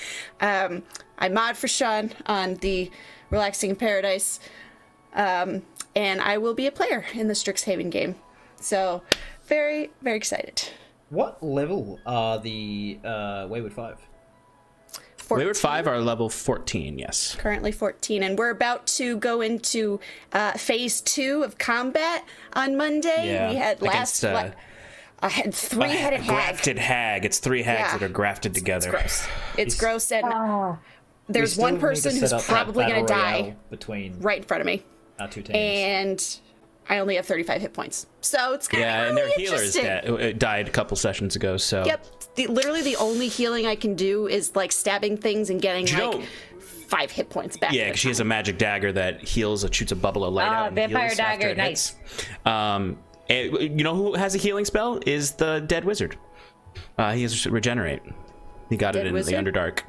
I mod for Sean on the Relaxing in Paradise, and I will be a player in the Strixhaven game. So, very, very excited. What level are the Wayward 5? 14. Wayward 5 are level 14, yes. Currently 14, and we're about to go into phase 2 of combat on Monday. Yeah. We had I had 3-headed hag. Grafted hag. It's 3 hags that are grafted together. It's gross. It's gross, and there's one person who's probably going to die between right in front of me. Our 2 teams. And I only have 35 hit points. So it's kind of Yeah, really and their healers interesting. died a couple sessions ago, so... Yep. Literally the only healing I can do is like stabbing things and getting like 5 hit points back. Yeah, because she has a magic dagger that heals, shoots a bubble of light out. And vampire heals dagger, after it nice. hits. You know who has a healing spell? Is the dead wizard. He has regenerate. He got it in the Underdark.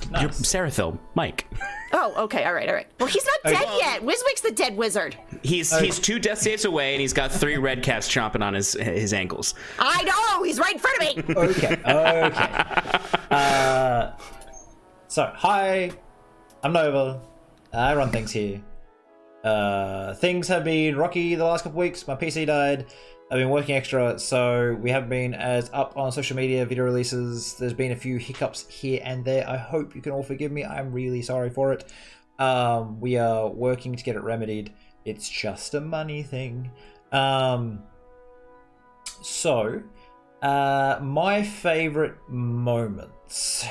Nice. Your Seraphil, Mike. Oh, okay, all right. Well, he's not dead yet. Wiswick's the dead wizard. He's 2 death saves away, and he's got 3 red caps chomping on his ankles. I know, he's right in front of me. Okay. So, hi, I'm Nova. I run things here. Things have been rocky the last couple weeks. My PC died. I've been working extra, so we haven't been as up on social media, video releases. There's been a few hiccups here and there. I hope you can all forgive me. I'm really sorry for it. We are working to get it remedied. It's just a money thing. So, my favorite moments.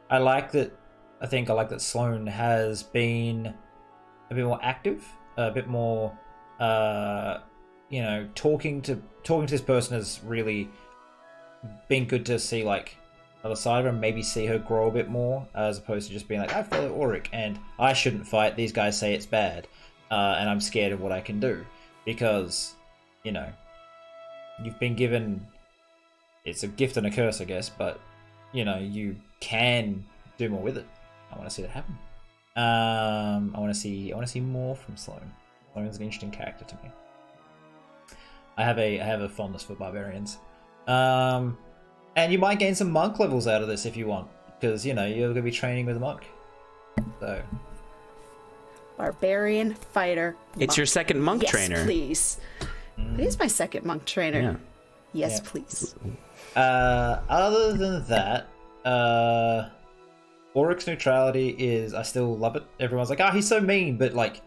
I like that Sloan has been a bit more active, a bit more, talking to this person has really been good to see, like, other side of her, maybe see her grow a bit more, as opposed to just being like, I follow Auric, and I shouldn't fight, these guys say it's bad, and I'm scared of what I can do, because, you've been given, it's a gift and a curse, I guess, but, you can do more with it. I want to see that happen. I want to see more from Sloan. Sloan's an interesting character to me. I have a fondness for barbarians. And you might gain some monk levels out of this if you want, because you're going to be training with a monk. So, barbarian fighter. It's monk. your second monk Yes, trainer. Please. It is my second monk trainer. Yeah. Yes, please. Other than that, Auric's neutrality is, I still love it. Everyone's like, he's so mean, but like,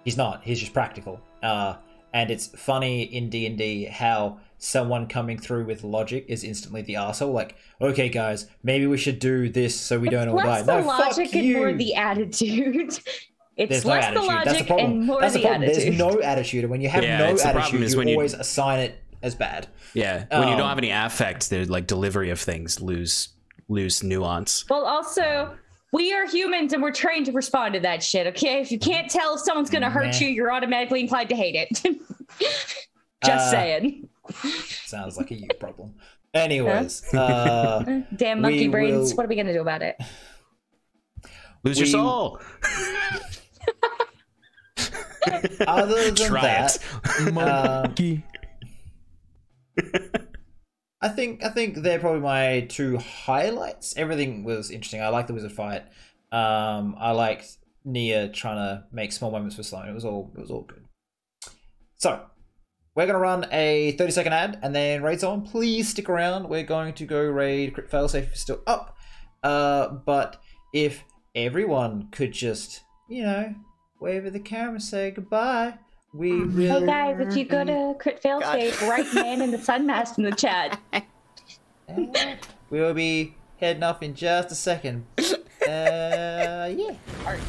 he's not. He's just practical. And it's funny in D&D how someone coming through with logic is instantly the arsehole. Like, okay, guys, maybe we should do this so we don't all die. Less the logic and more the attitude. It's less the logic and more the attitude. There's no attitude, and when you have no attitude, you always assign it as bad. Yeah, when you don't have any affect, the like delivery of things lose nuance. Well, also, we are humans and we're trained to respond to that shit, okay? If you can't tell if someone's going to hurt you, you're automatically inclined to hate it. Just saying. Sounds like a you problem. Anyways. Damn monkey brains. What are we going to do about it? Lose your soul. Other than Try that, Monkey. I think they're probably my 2 highlights. Everything was interesting. I liked the wizard fight. I liked Nia trying to make small moments for Sloan. It was all good. So we're gonna run a 30-second ad and then raid's on. Please stick around. We're going to go raid Crit Failsafe if it's still up. But if everyone could just, wave at the camera, say goodbye. We really. Hey guys, if you go to Crit Failsafe, write man in the sun mask in the chat. We will be heading off in just a second. Yeah. All right.